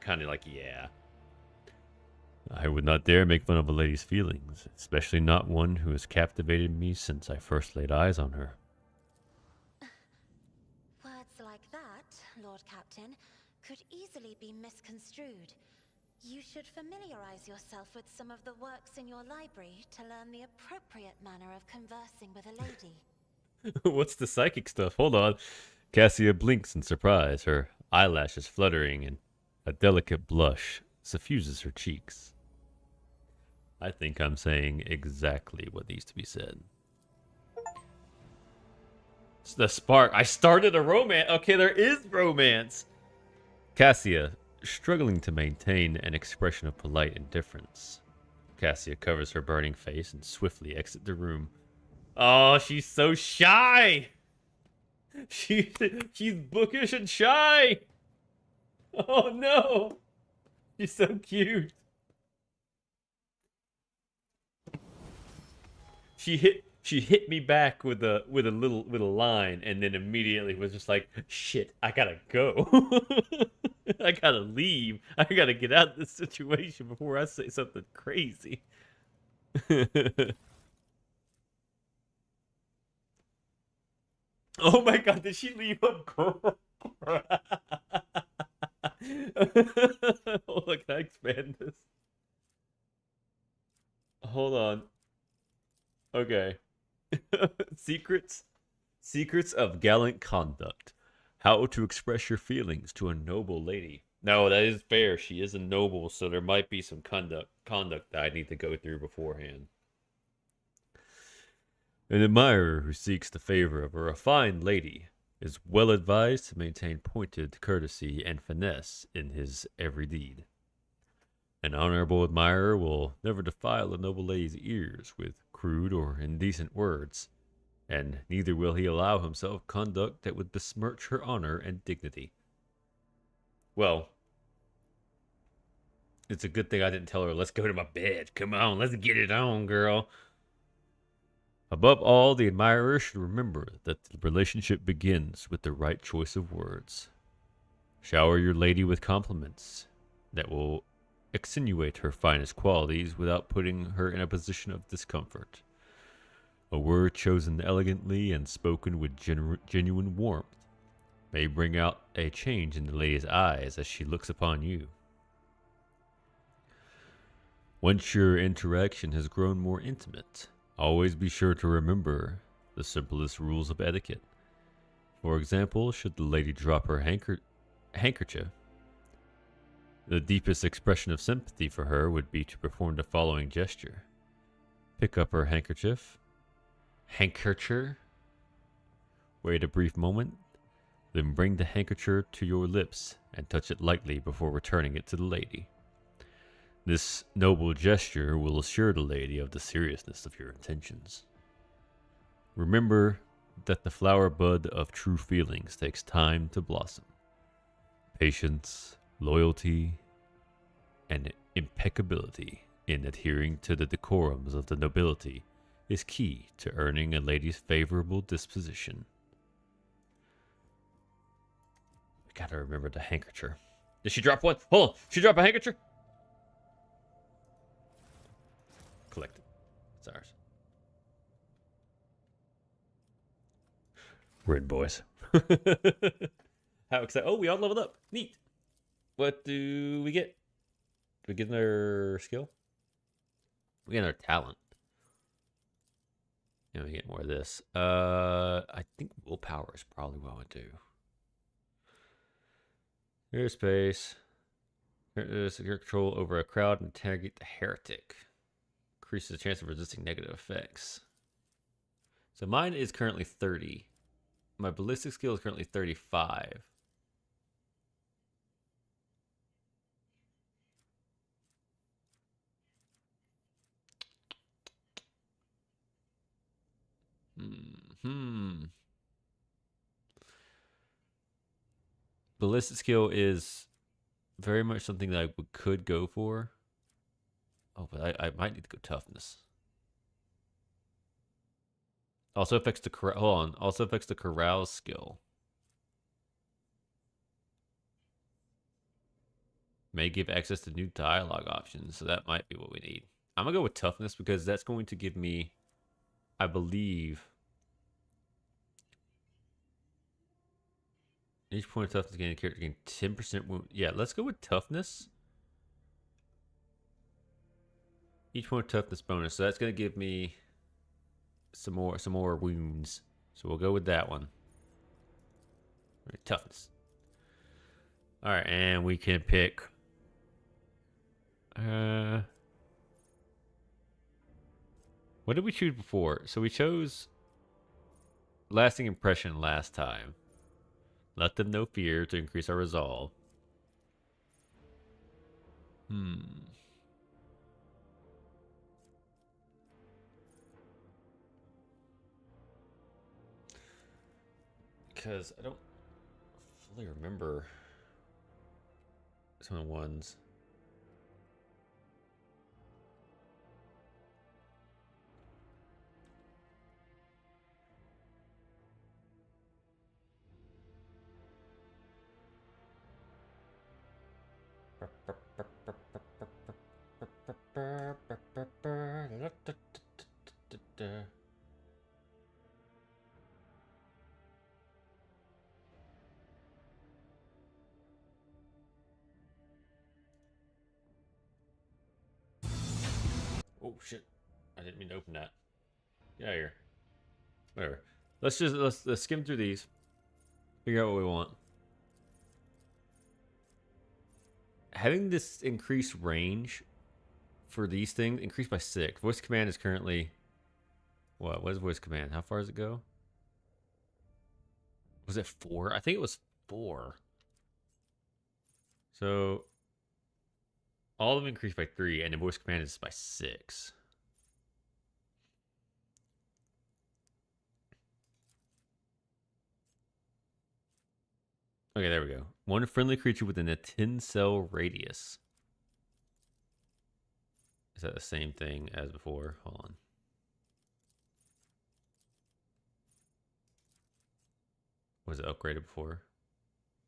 like, yeah. I would not dare make fun of a lady's feelings, especially not one who has captivated me since I first laid eyes on her.
Words like that, Lord Captain, could easily be misconstrued. You should familiarize yourself with some of the works in your library to learn the appropriate manner of conversing with a lady.
What's the psychic stuff? Hold on. Cassia blinks in surprise, her eyelashes fluttering, and a delicate blush suffuses her cheeks. I think I'm saying exactly what needs to be said. It's the spark. I started a romance. Okay, there is romance. Cassia, struggling to maintain an expression of polite indifference. Cassia covers her burning face and swiftly exits the room. Oh, she's so shy. She's bookish and shy. Oh no. She's so cute. She hit me back with a little line, and then immediately was just like, shit, I gotta go. I gotta leave. I gotta get out of this situation before I say something crazy. Oh my god, did she leave a girl? Hold on, can I expand this? Hold on. Okay. Secrets of gallant conduct. How to express your feelings to a noble lady. No, that is fair. She is a noble, so there might be some conduct that I need to go through beforehand. An admirer who seeks the favor of a refined lady is well advised to maintain pointed courtesy and finesse in his every deed. An honorable admirer will never defile a noble lady's ears with crude or indecent words, and neither will he allow himself conduct that would besmirch her honor and dignity. Well, it's a good thing I didn't tell her, let's go to my bed. Come on, let's get it on, girl. Above all, the admirer should remember that the relationship begins with the right choice of words. Shower your lady with compliments that will extenuate her finest qualities without putting her in a position of discomfort. A word chosen elegantly and spoken with genuine warmth may bring out a change in the lady's eyes as she looks upon you. Once your interaction has grown more intimate, always be sure to remember the simplest rules of etiquette. For example, should the lady drop her handkerchief, the deepest expression of sympathy for her would be to perform the following gesture. Pick up her handkerchief. Wait a brief moment, then bring the handkerchief to your lips and touch it lightly before returning it to the lady. This noble gesture will assure the lady of the seriousness of your intentions. Remember that the flower bud of true feelings takes time to blossom. Patience, loyalty, and impeccability in adhering to the decorums of the nobility is key to earning a lady's favorable disposition. We gotta remember the handkerchief. Did she drop one? Hold on. She dropped a handkerchief? Collect it. It's ours. We're in, boys. How excited. Oh, we all leveled up. Neat. What do we get? Do we get another skill? We get another talent. Yeah, we get more of this. I think willpower is probably what I would do. Here's space. Here's secure control over a crowd and interrogate the heretic. Increases the chance of resisting negative effects. So mine is currently 30. My ballistic skill is currently 35. Ballistic skill is very much something that I could go for. Oh, but I might need to go toughness. Also affects the Also affects the carouse skill. May give access to new dialogue options, so that might be what we need. I'm gonna go with toughness because that's going to give me, I believe, each point of toughness gain character gain 10% wound. Yeah, let's go with toughness. Each point of toughness bonus, so that's gonna give me some more wounds. So we'll go with that one. Right, toughness. All right, and we can pick. What did we choose before? So we chose lasting impression last time. Let them know fear to increase our resolve. Because I don't fully remember some of the ones. Oh shit! I didn't mean to open that. Get out of here. Whatever. Let's skim through these. Figure out what we want. Having this increased range for these things increased by 6. Voice command is currently what? What is voice command? How far does it go? Was it 4? I think it was 4. So all of them increased by 3, and the voice command is by 6. Okay, there we go. One friendly creature within a 10-cell radius. Is that the same thing as before? Hold on. Was it upgraded before?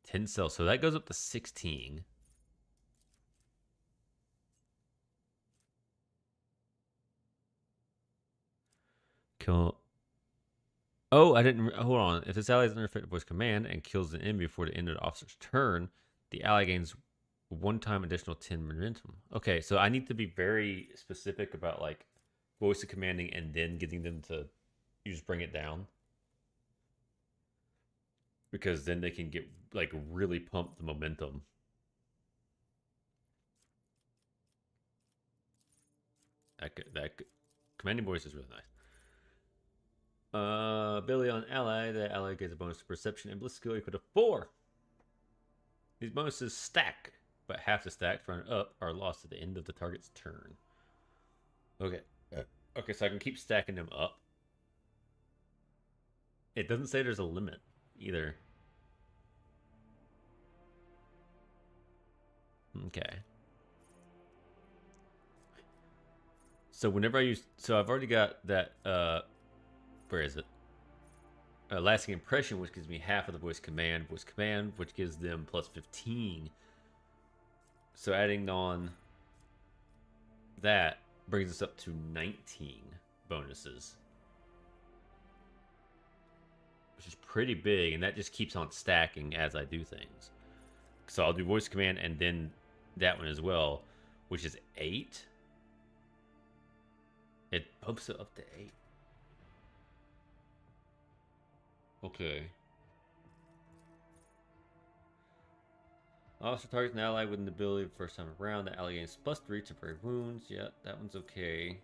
10 cells. So that goes up to 16. Kill. Oh, I didn't. Hold on. If this ally is under effective voice command and kills an enemy before the end of the officer's turn, the ally gains 1 time additional 10 momentum. Okay, so I need to be very specific about like voice of commanding and then getting them to you just bring it down. Because then they can get like really pump the momentum. That commanding voice is really nice. Ability on ally. The ally gets a bonus to perception and bliss skill equal to 4. These bonuses stack, but half the stacks run up are lost at the end of the target's turn. Okay. Okay, so I can keep stacking them up. It doesn't say there's a limit either. Okay. So whenever I use, so I've already got that, where is it? Lasting impression, which gives me half of the voice command, which gives them plus 15. So adding on that brings us up to 19 bonuses, which is pretty big, and that just keeps on stacking as I do things. So I'll do voice command and then that one as well, which is 8. It bumps it up to 8. Okay. Officer targets an ally with an ability the first time around. The ally gains +3 temporary wounds. Yeah, that one's okay.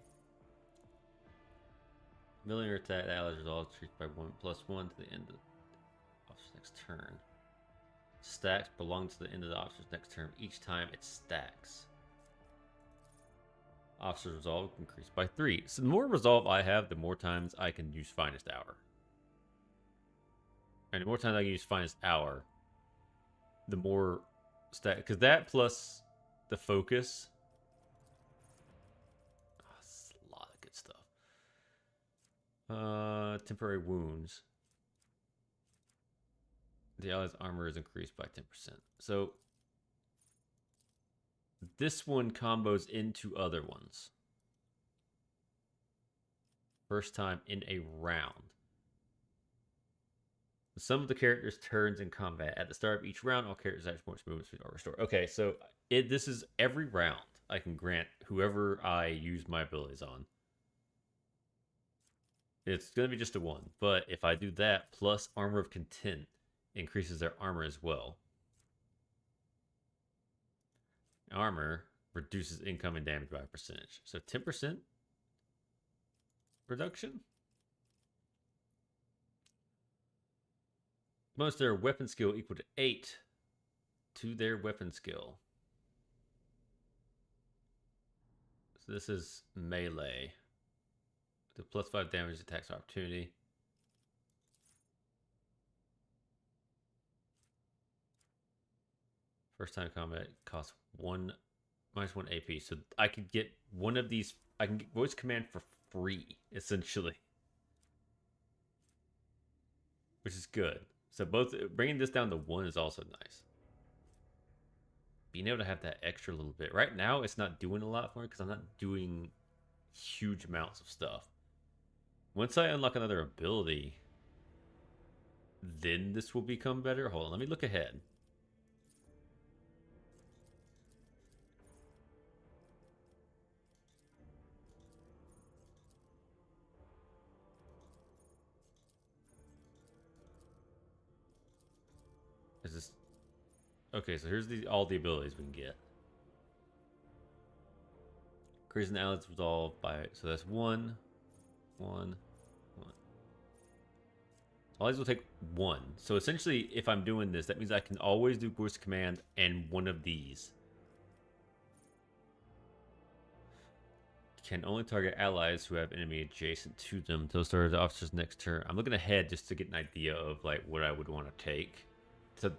Millionaire attack. The ally's resolve increased by 1+1 to the end of the officer's next turn. Stacks belong to the end of the officer's next turn. Each time it stacks. Officer's resolve increased by 3. So the more resolve I have, the more times I can use Finest Hour. And the more times I can use Finest Hour, the more stack. Because that plus the focus. Oh, that's a lot of good stuff. Temporary wounds. The ally's armor is increased by 10%. So This one combos into other ones. First time in a round. Some of the characters' turns in combat. At the start of each round, all characters' action points, movement speed are restored. Okay, so this is every round I can grant whoever I use my abilities on. It's going to be just a 1. But if I do that, plus Armor of Content increases their armor as well. Armor reduces incoming damage by a percentage. So 10% reduction? Most of their weapon skill equal to 8 to their weapon skill. So this is melee. The plus 5 damage attacks opportunity. First time combat costs -1 AP. So I could get one of these. I can get voice command for free, essentially, which is good. So both bringing this down to 1 is also nice. Being able to have that extra little bit. Right now, it's not doing a lot for me because I'm not doing huge amounts of stuff. Once I unlock another ability, then this will become better. Hold on, let me look ahead. Is this okay? So here's all the abilities we can get. Increasing allies resolve by, so that's 1, 1, 1. All these will take 1. So essentially, if I'm doing this, that means I can always do voice command and one of these. Can only target allies who have enemy adjacent to them. Those start the officer's next turn. I'm looking ahead just to get an idea of like what I would want to take. So,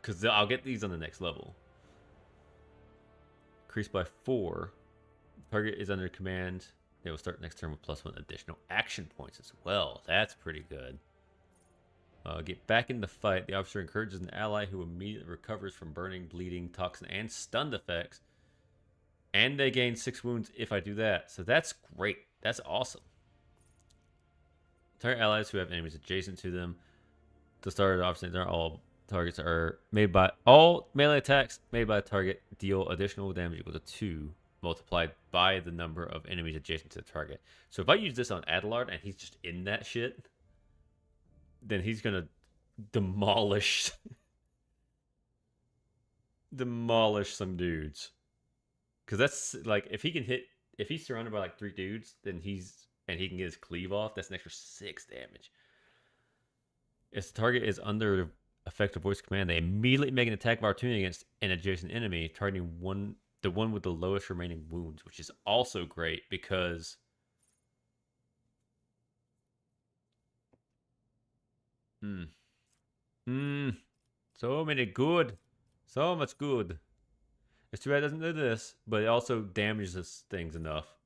because I'll get these on the next level. Increased by 4. Target is under command. They will start next turn with +1 additional action points as well. That's pretty good. Get back in the fight. The officer encourages an ally who immediately recovers from burning, bleeding, toxin, and stunned effects. And they gain 6 wounds if I do that. So that's great. That's awesome. Target allies who have enemies adjacent to them. The start of the officer, all targets are made by all melee attacks made by a target deal additional damage equal to 2 multiplied by the number of enemies adjacent to the target. So if I use this on Adelard and he's just in that shit, then he's gonna demolish some dudes. Because that's like, if he's surrounded by like 3 dudes, then he can get his cleave off. That's an extra 6 damage. If the target is under effective voice command, they immediately make an attack of opportunity against an adjacent enemy, targeting the one with the lowest remaining wounds, which is also great because so much good. It's too bad it doesn't do this, but it also damages things enough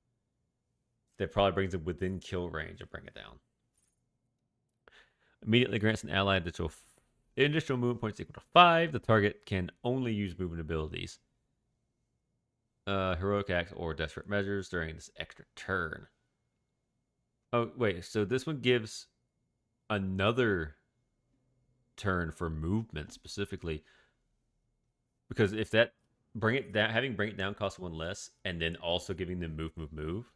that probably brings it within kill range and bring it down. Immediately grants an ally additional movement points equal to 5. The target can only use movement abilities, heroic acts, or desperate measures during this extra turn. Oh, wait. So this one gives another turn for movement specifically. Because if that bring it down costs 1 less, and then also giving them move.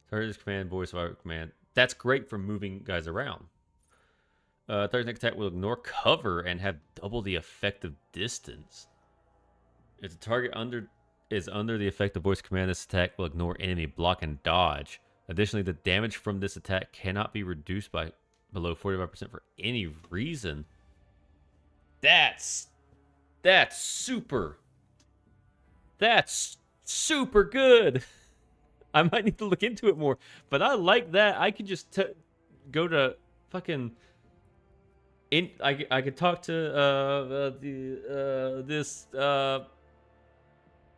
Target's command, voice of command. That's great for moving guys around. Target's next attack will ignore cover and have double the effective distance. If the target is under the effect of voice command, this attack will ignore enemy block and dodge. Additionally, the damage from this attack cannot be reduced by below 45% for any reason. That's super good. I might need to look into it more, but I like that. I could just go to fucking I could talk to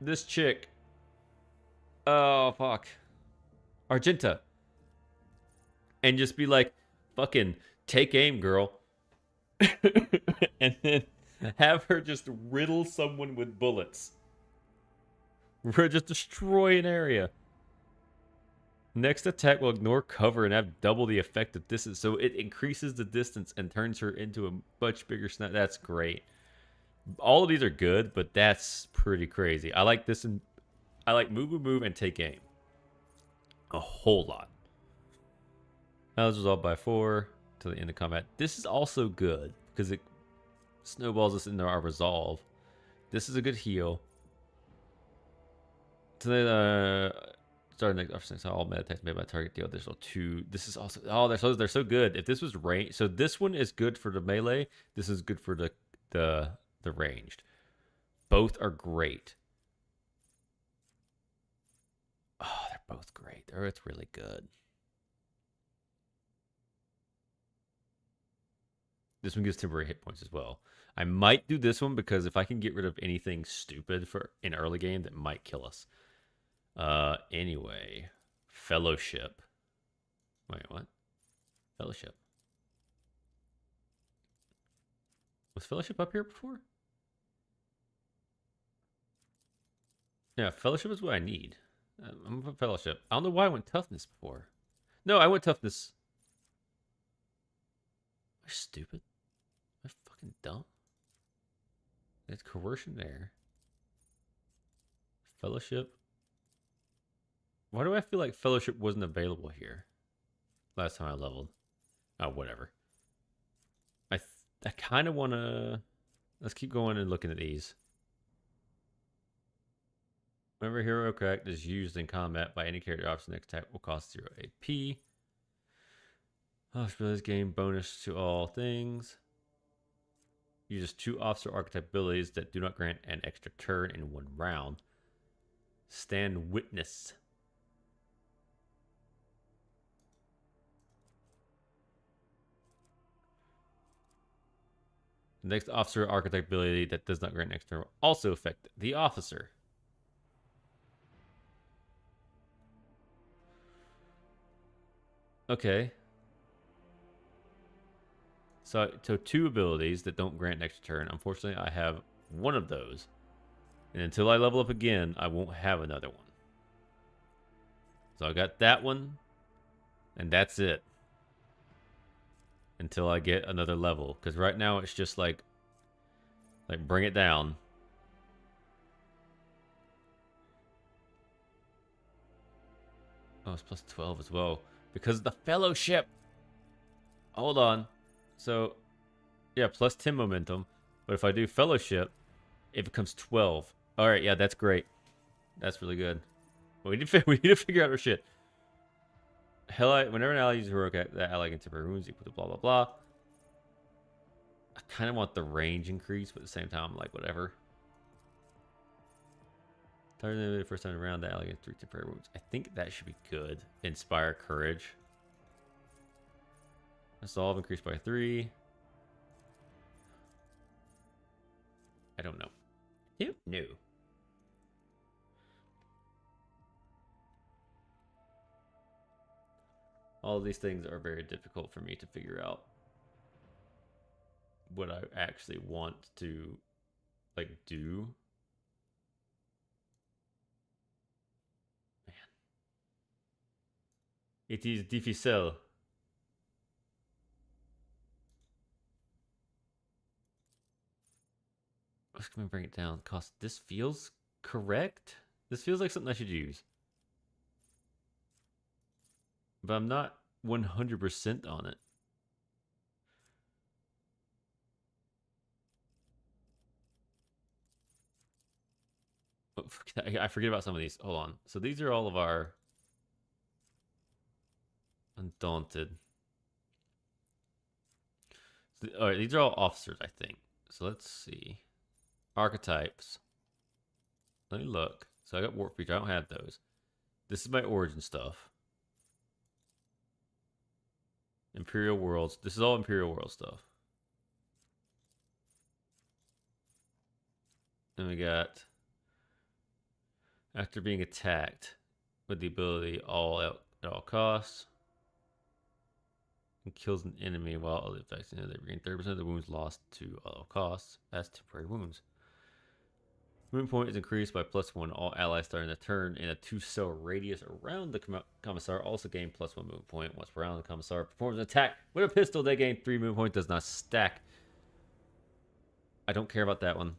this chick. Oh fuck, Argenta, and just be like, fucking take aim, girl. And then Have her just riddle someone with bullets. Just destroy an area. Next attack will ignore cover and have double the effective distance, so it increases the distance and turns her into a much bigger snap. That's great. All of these are good, but that's pretty crazy. I like this, and I like move, and take aim a whole lot. Battles resolved by 4 till the end of combat. This is also good because it snowballs us into our resolve. This is a good heal. So then, starting next option, so all meta attacks made by target deal additional 2. This is also they're so good. If this was range, so this one is good for the melee. This is good for the ranged. Both are great. Oh, they're both great. It's really good. This one gives temporary hit points as well. I might do this one because if I can get rid of anything stupid for an early game that might kill us. Anyway, Fellowship. Wait, what? Fellowship. Was Fellowship up here before? Yeah, Fellowship is what I need. I'm gonna put Fellowship. I don't know why I went Toughness before. No, I went Toughness. Am I stupid? Am I fucking dumb? There's Coercion there. Fellowship. Why do I feel like Fellowship wasn't available here last time I leveled? Oh, whatever. I kind of want to... Let's keep going and looking at these. Whenever Heroic Act is used in combat by any character option, next attack will cost 0 AP. Officer gain bonus to all things. Uses 2 officer archetype abilities that do not grant an extra turn in 1 round. Stand Witness. The next officer archetype ability that does not grant an extra turn will also affect the officer. Okay. So 2 abilities that don't grant an extra turn. Unfortunately, I have one of those. And until I level up again, I won't have another one. So I got that one. And that's it. Until I get another level. Because right now it's just like bring it down. Oh, it's plus 12 as well. Because of the Fellowship. Hold on. So, yeah, plus 10 momentum. But if I do Fellowship, it becomes 12. All right, yeah, that's great. That's really good. But we need to figure out our shit. Whenever an ally uses heroic act, that ally can temporary wounds equal to blah, blah, blah. I kind of want the range increase, but at the same time, I'm like, whatever. Target the first time around, that ally gets 3 temporary wounds. I think that should be good. Inspire Courage. Resolve increased by 3. I don't know. Who knew? All of these things are very difficult for me to figure out what I actually want to do. Man. It is difficile. Let's come and bring it down. Cost. This feels correct. This feels like something I should use. But I'm not 100% on it. Oh, I forget about some of these. Hold on. So these are all of our Undaunted. So, all right, these are all officers, I think. So let's see. Archetypes. Let me look. So I got Warp Feature. I don't have those. This is my origin stuff. Imperial Worlds. This is all Imperial World stuff. Then we got after being attacked with the ability at all costs. and kills an enemy while other effects, they regain 30% of the wounds lost to all costs as temporary wounds. Movement point is increased by +1. All allies starting the turn in a 2-cell radius around the Commissar also gain +1 movement point. Once per round, the Commissar performs an attack with a pistol. They gain 3 movement point. Does not stack. I don't care about that one.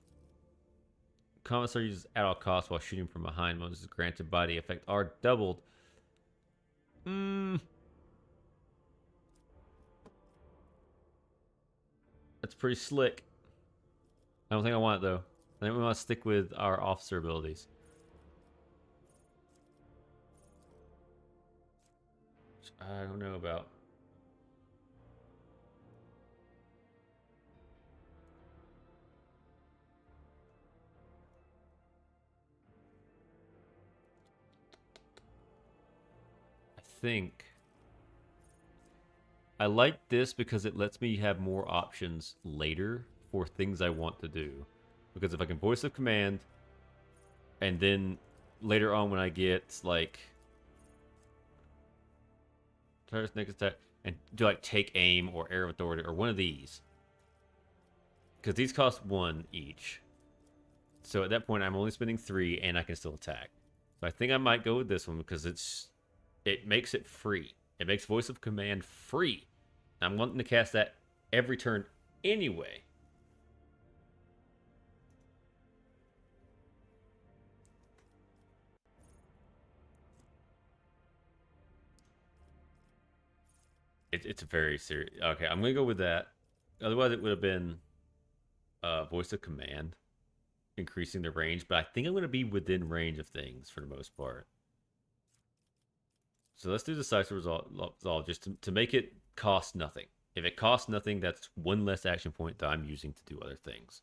Commissar uses at all costs while shooting from behind. Bonuses granted by the effect are doubled. That's pretty slick. I don't think I want it though. I think we want to stick with our officer abilities. Which I don't know about. I think I like this because it lets me have more options later for things I want to do. Because if I can voice of command, and then later on when I get like next attack and do like take aim or air of authority or one of these, because these cost 1 each. So at that point I'm only spending 3 and I can still attack. So I think I might go with this one because it makes it free. It makes voice of command free. I'm wanting to cast that every turn anyway. It's very serious. Okay, I'm gonna go with that. Otherwise, it would have been voice of command, increasing the range. But I think I'm gonna be within range of things for the most part. So let's do decisive resolve just to make it cost nothing. If it costs nothing, that's 1 less action point that I'm using to do other things.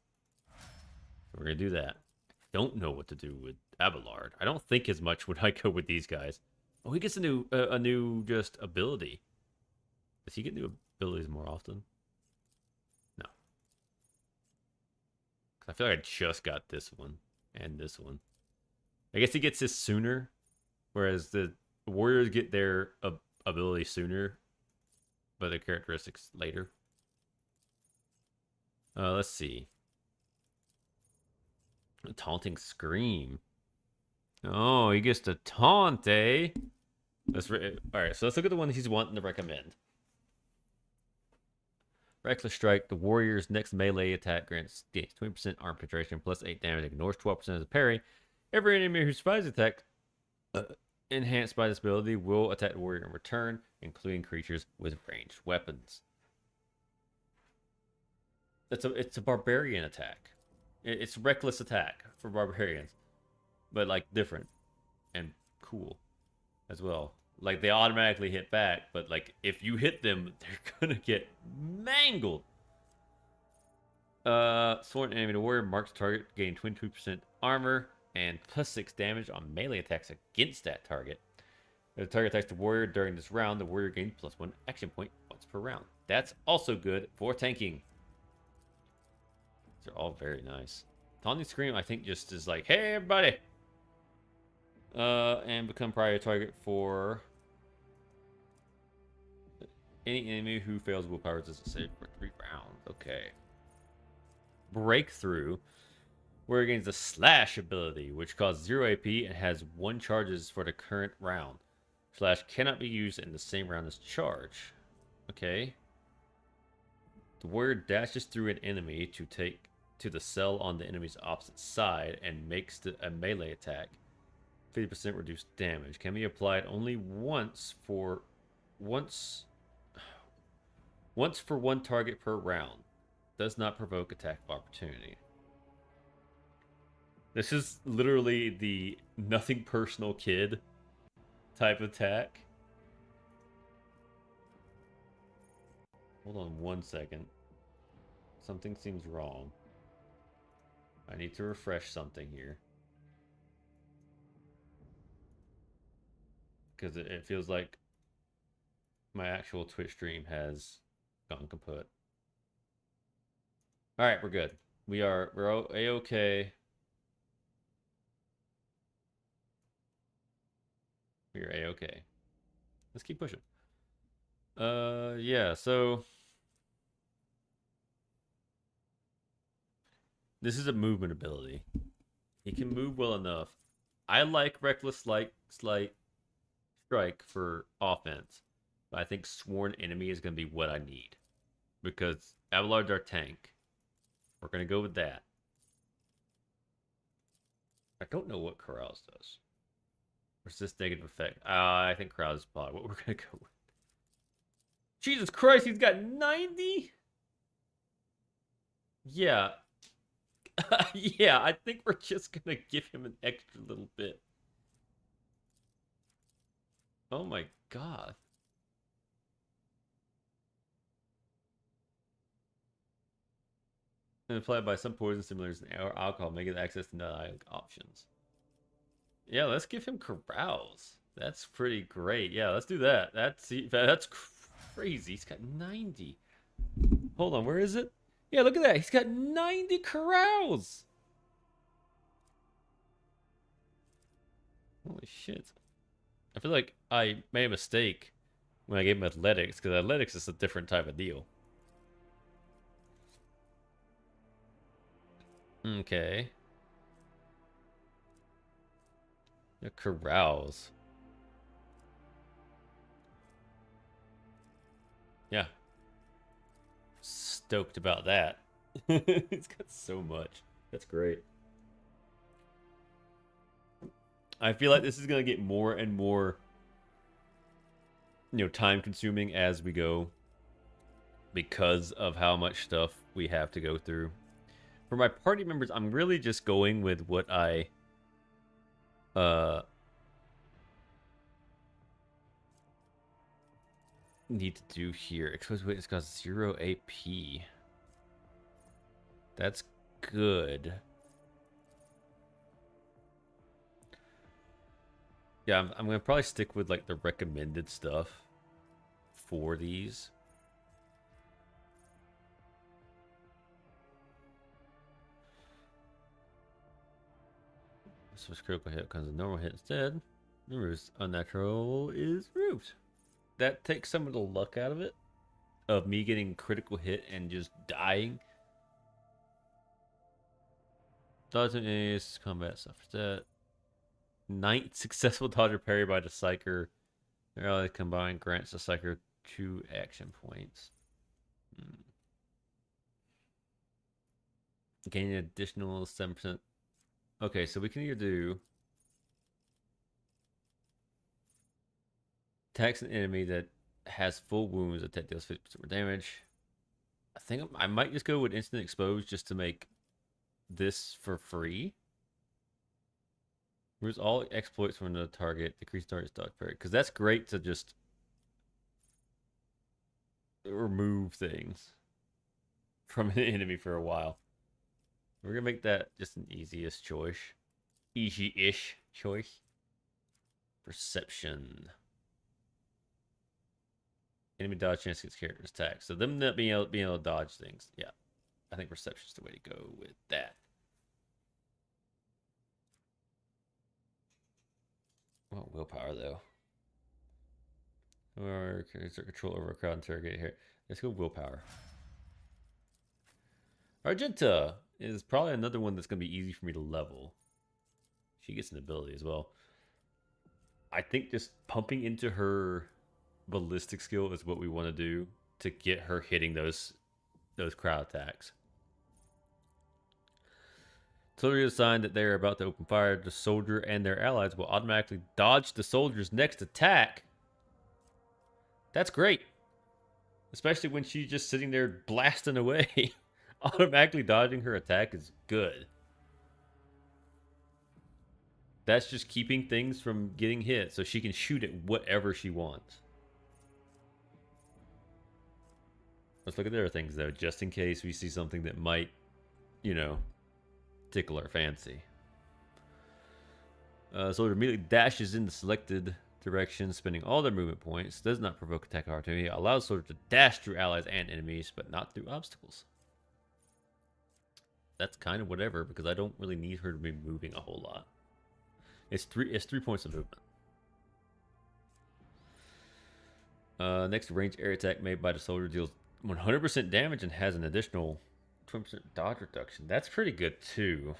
So we're gonna do that. I don't know what to do with Abelard. I don't think as much when I go with these guys. Oh, he gets a new just ability. Does he get new abilities more often? No. I feel like I just got this one and this one. I guess he gets this sooner, whereas the warriors get their ability sooner, but their characteristics later. Let's see. A taunting scream. Oh, he gets to taunt, eh? Alright, so let's look at the one he's wanting to recommend. Reckless Strike. The warrior's next melee attack gains 20% arm penetration plus 8 damage. Ignores 12% as a parry. Every enemy who survives the attack enhanced by this ability will attack the warrior in return, including creatures with ranged weapons. It's a barbarian attack. It's reckless attack for barbarians, but like different and cool as well. Like they automatically hit back, but like if you hit them, they're gonna get mangled. Sworn enemy to warrior marks target, gain 22% armor and plus 6 damage on melee attacks against that target. If the target attacks the warrior during this round, the warrior gains +1 action point once per round. That's also good for tanking. These are all very nice. Taunting Scream, I think, just is like, hey everybody! And become prior target for any enemy who fails willpower resistance save for 3 rounds. Okay. Breakthrough. Warrior gains the Slash ability, which costs 0 AP and has 1 charges for the current round. Slash cannot be used in the same round as charge. Okay. The warrior dashes through an enemy to take to the cell on the enemy's opposite side and makes a melee attack. 50% reduced damage. Can be applied only once for 1 target per round. Does not provoke attack of opportunity. This is literally the nothing personal kid type attack. Hold on 1 second. Something seems wrong. I need to refresh something here. Because it feels like my actual Twitch stream has gone kaput. Alright, we're good. We're A-okay. We're A-okay. Let's keep pushing. Yeah, so this is a movement ability. He can move well enough. I like Reckless Slight Strike for offense, but I think Sworn Enemy is going to be what I need. Because Abelard's our tank. We're going to go with that. I don't know what Carouse does. Resist negative effect. I think Carouse is probably what we're going to go with. Jesus Christ, he's got 90? Yeah. Yeah, I think we're just going to give him an extra little bit. Oh my god. And applied by some poison simulators or alcohol, making access to non-alcoholic options. Yeah, let's give him Carouse. That's pretty great. Yeah, let's do that. That's crazy. He's got 90. Hold on, where is it? Yeah, look at that. He's got 90 Carouse. Holy shit. I feel like I made a mistake when I gave him athletics, because athletics is a different type of deal. Okay. Yeah, Carouse. Yeah. Stoked about that. He's got so much. That's great. I feel like this is going to get more and more, time consuming as we go, because of how much stuff we have to go through. For my party members, I'm really just going with what I need to do here. Exposed weight has got 0 AP. That's good. Yeah, I'm gonna probably stick with like the recommended stuff for these. Switch critical hit comes a normal hit instead. Remember, unnatural is root. That takes some of the luck out of it, of me getting critical hit and just dying. Dodging is combat suffers that. 9th successful dodge or parry by the Psyker. Rally combined grants the Psyker 2 action points. Gain an additional 7%. Okay, so we can either do attacks an enemy that has full wounds, attack deals 50% more damage. I think I might just go with instant expose just to make this for free. Removes all exploits from the target, decrease target's dodge parry. Because that's great to just remove things from an enemy for a while. We're going to make that just an easiest choice. Easy-ish choice. Perception. Enemy dodge chance against character's attack. So them not being able to dodge things. Yeah. I think perception's the way to go with that. Well, willpower though. Or control over a crowd interrogate here. Let's go willpower. Argenta is probably another one that's going to be easy for me to level. She gets an ability as well. I think just pumping into her ballistic skill is what we want to do to get her hitting those crowd attacks. Until you assign that they are about to open fire, the soldier and their allies will automatically dodge the soldier's next attack. That's great. Especially when she's just sitting there blasting away. Automatically dodging her attack is good. That's just keeping things from getting hit so she can shoot at whatever she wants. Let's look at the other things though, just in case we see something that might, tickle our fancy. Soldier immediately dashes in the selected direction, spending all their movement points. Does not provoke attack opportunity. Allows soldier to dash through allies and enemies, but not through obstacles. That's kind of whatever, because I don't really need her to be moving a whole lot. It's 3 points of movement. Next ranged air attack made by the soldier deals 100% damage and has an additional 20% dodge reduction. That's pretty good too.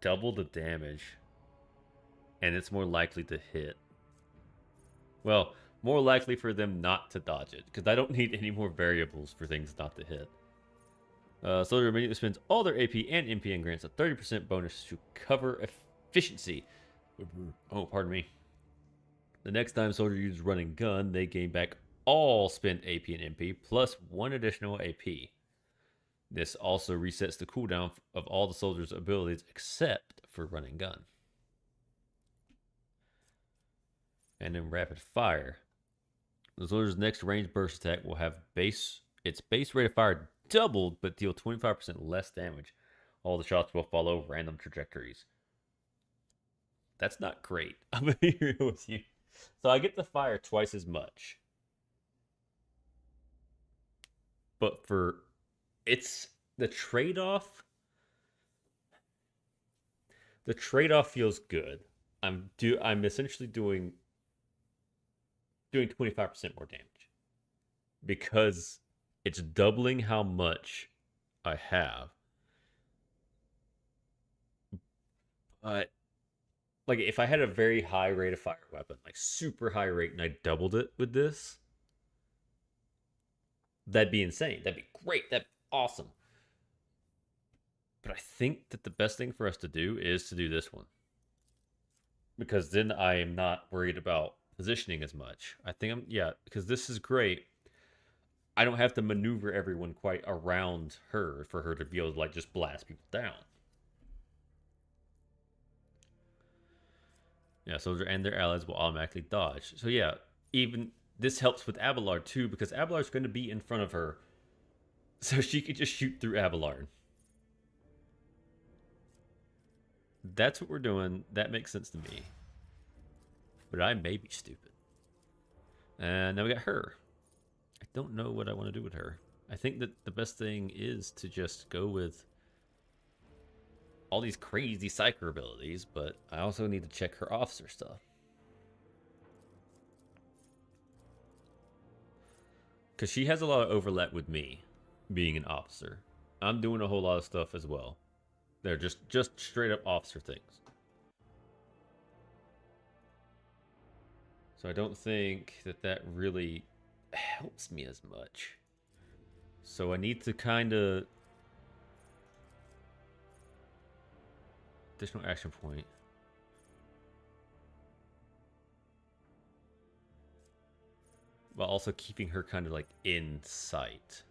Double the damage. And it's more likely to hit. Well, more likely for them not to dodge it, because I don't need any more variables for things not to hit. Soldier immediately spends all their AP and MP and grants a 30% bonus to cover efficiency. Oh, pardon me. The next time soldier uses running gun, they gain back all spent AP and MP plus 1 additional AP. This also resets the cooldown of all the soldier's abilities except for running gun. And then rapid fire. The soldier's next range burst attack will have its base rate of fire doubled, but deal 25% less damage. All the shots will follow random trajectories. That's not great. I'm gonna be real with you. So I get to fire twice as much. But it's the trade-off. The trade-off feels good. I'm essentially doing 25% more damage because it's doubling how much I have. But like if I had a very high rate of fire weapon, like super high rate, and I doubled it with this, that'd be insane. That'd be great. That'd be awesome. But I think that the best thing for us to do is to do this one, because then I am not worried about positioning as much. I think because this is great. I don't have to maneuver everyone quite around her for her to be able to like just blast people down. Yeah, soldier and their allies will automatically dodge. So yeah, even this helps with Abelard too, because Abelard's going to be in front of her, so she could just shoot through Abelard. That's what we're doing. That makes sense to me. But I may be stupid. And now we got her. I don't know what I want to do with her. I think that the best thing is to just go with all these crazy psyker abilities, but I also need to check her officer stuff. Because she has a lot of overlap with me, being an officer. I'm doing a whole lot of stuff as well. They're just straight up officer things. So I don't think that really helps me as much. So I need to kind of... Additional action point. While also keeping her kind of like in sight.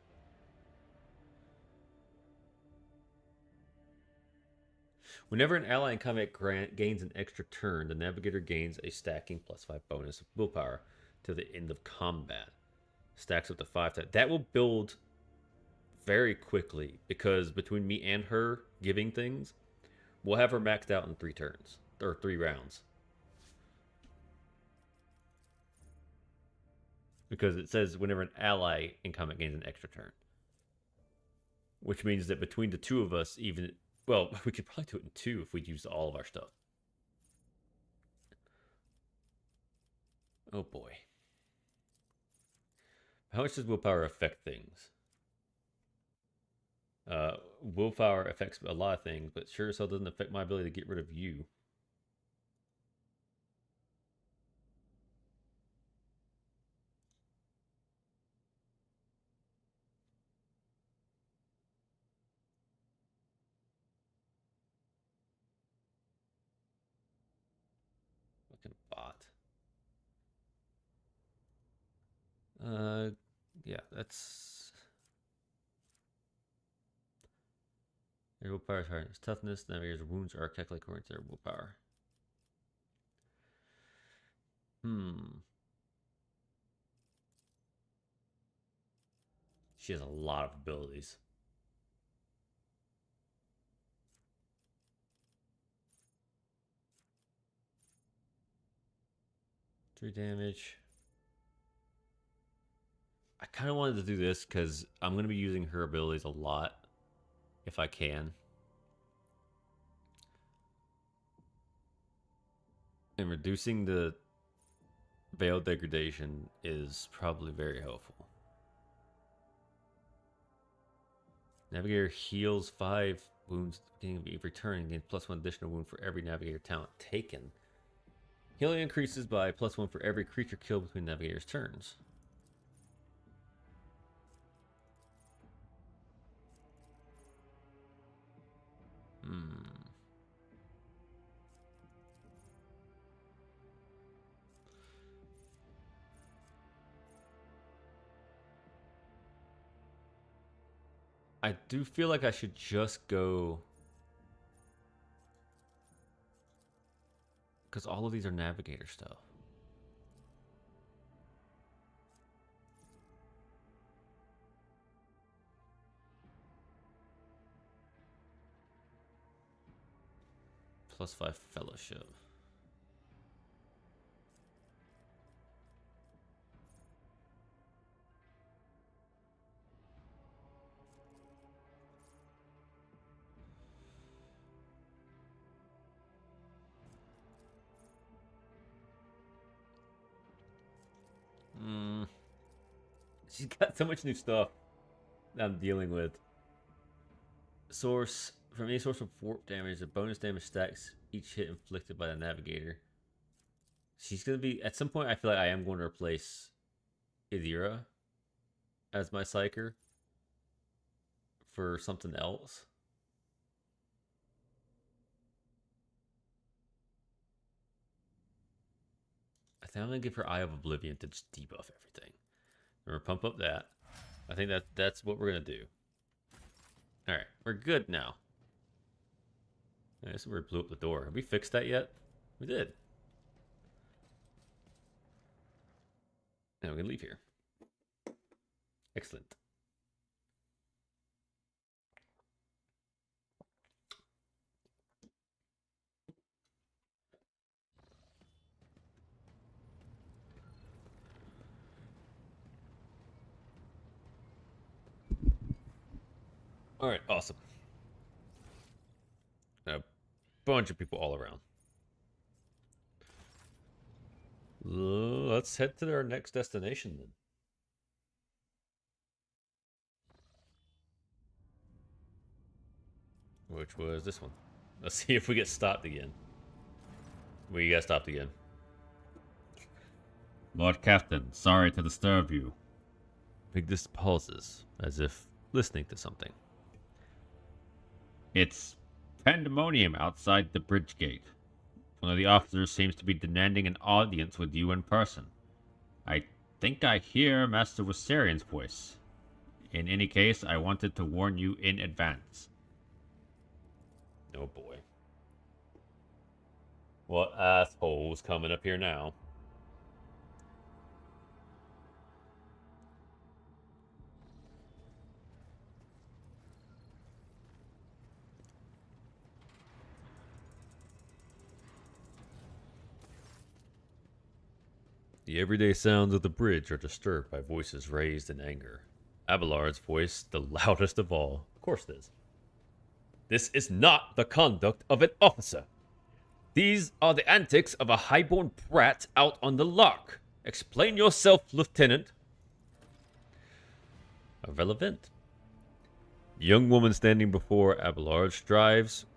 Whenever an ally in combat gains an extra turn, the navigator gains a stacking +5 bonus of willpower to the end of combat. Stacks up to 5 times. That will build very quickly because between me and her giving things, we'll have her maxed out in 3 turns or 3 rounds. Because it says whenever an ally in combat gains an extra turn. Which means that between the two of us, even... Well, we could probably do it in 2 if we'd use all of our stuff. Oh boy. How much does willpower affect things? Willpower affects a lot of things, but sure as hell doesn't affect my ability to get rid of you. Bot. Yeah, that's... Their willpower is higher. Toughness, navigator's wounds are calculated according to their willpower. She has a lot of abilities. Damage. I kind of wanted to do this because I'm going to be using her abilities a lot if I can. And reducing the Veil Degradation is probably very helpful. Navigator heals 5 wounds at the beginning of each return and gains +1 additional wound for every Navigator talent taken. Healing increases by +1 for every creature killed between Navigator's turns. I do feel like I should just go, because all of these are Navigator stuff. +5 Fellowship. She's got so much new stuff that I'm dealing with. Source. From any source of warp damage, the bonus damage stacks each hit inflicted by the Navigator. She's going to be... At some point, I feel like I am going to replace Idira as my Psyker for something else. I think I'm going to give her Eye of Oblivion to just debuff everything. We're gonna pump up that. I think that's what we're gonna do. All right, we're good now. This is where it blew up the door. Have we fixed that yet? We did. Now we can leave here. Excellent. All right, awesome. A bunch of people all around. Let's head to our next destination then. Which was this one. Let's see if we get stopped again. We got stopped again.
Lord Captain, sorry to disturb you.
Vigdis pauses, as if listening to something.
It's pandemonium outside the bridge gate. One of the officers seems to be demanding an audience with you in person. I think I hear Master Viserion's voice. In any case, I wanted to warn you in advance.
Oh boy. What asshole's coming up here now? The everyday sounds of the bridge are disturbed by voices raised in anger. Abelard's voice, the loudest of all. Of course it is. This is not the conduct of an officer. These are the antics of a highborn brat out on the lark. Explain yourself, Lieutenant. Irrelevant. The young woman standing before Abelard strives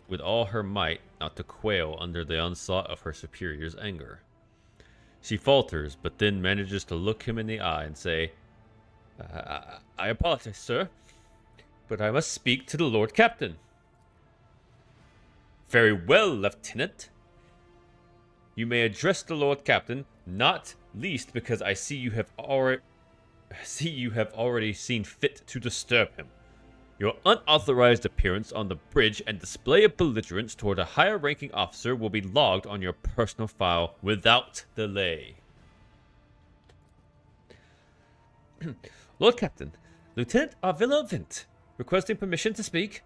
with all her might not to quail under the onslaught of her superior's anger. She falters, but then manages to look him in the eye and say, I apologize, sir, but I must speak to the Lord Captain. Very well, Lieutenant. You may address the Lord Captain, not least because I see you have already seen fit to disturb him. Your unauthorized appearance on the bridge and display of belligerence toward a higher-ranking officer will be logged on your personal file without delay. Lord Captain, Lieutenant Arvilla Vint, requesting permission to speak.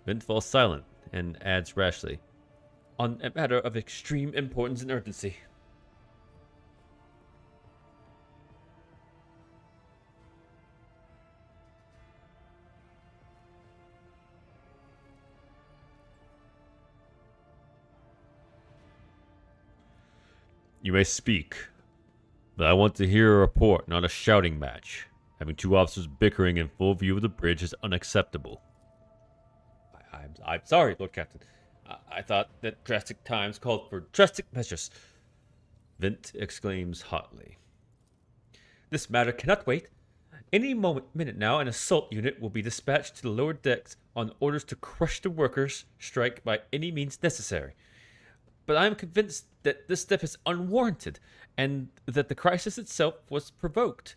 Vint falls silent and adds rashly, on a matter of extreme importance and urgency. You may speak, but I want to hear a report, not a shouting match. Having two officers bickering in full view of the bridge is unacceptable. I'm sorry, Lord Captain. I thought that drastic times called for drastic measures. Vint exclaims hotly. This matter cannot wait. Any minute now, an assault unit will be dispatched to the lower decks on orders to crush the workers' strike by any means necessary. But I am convinced that this step is unwarranted, and that the crisis itself was provoked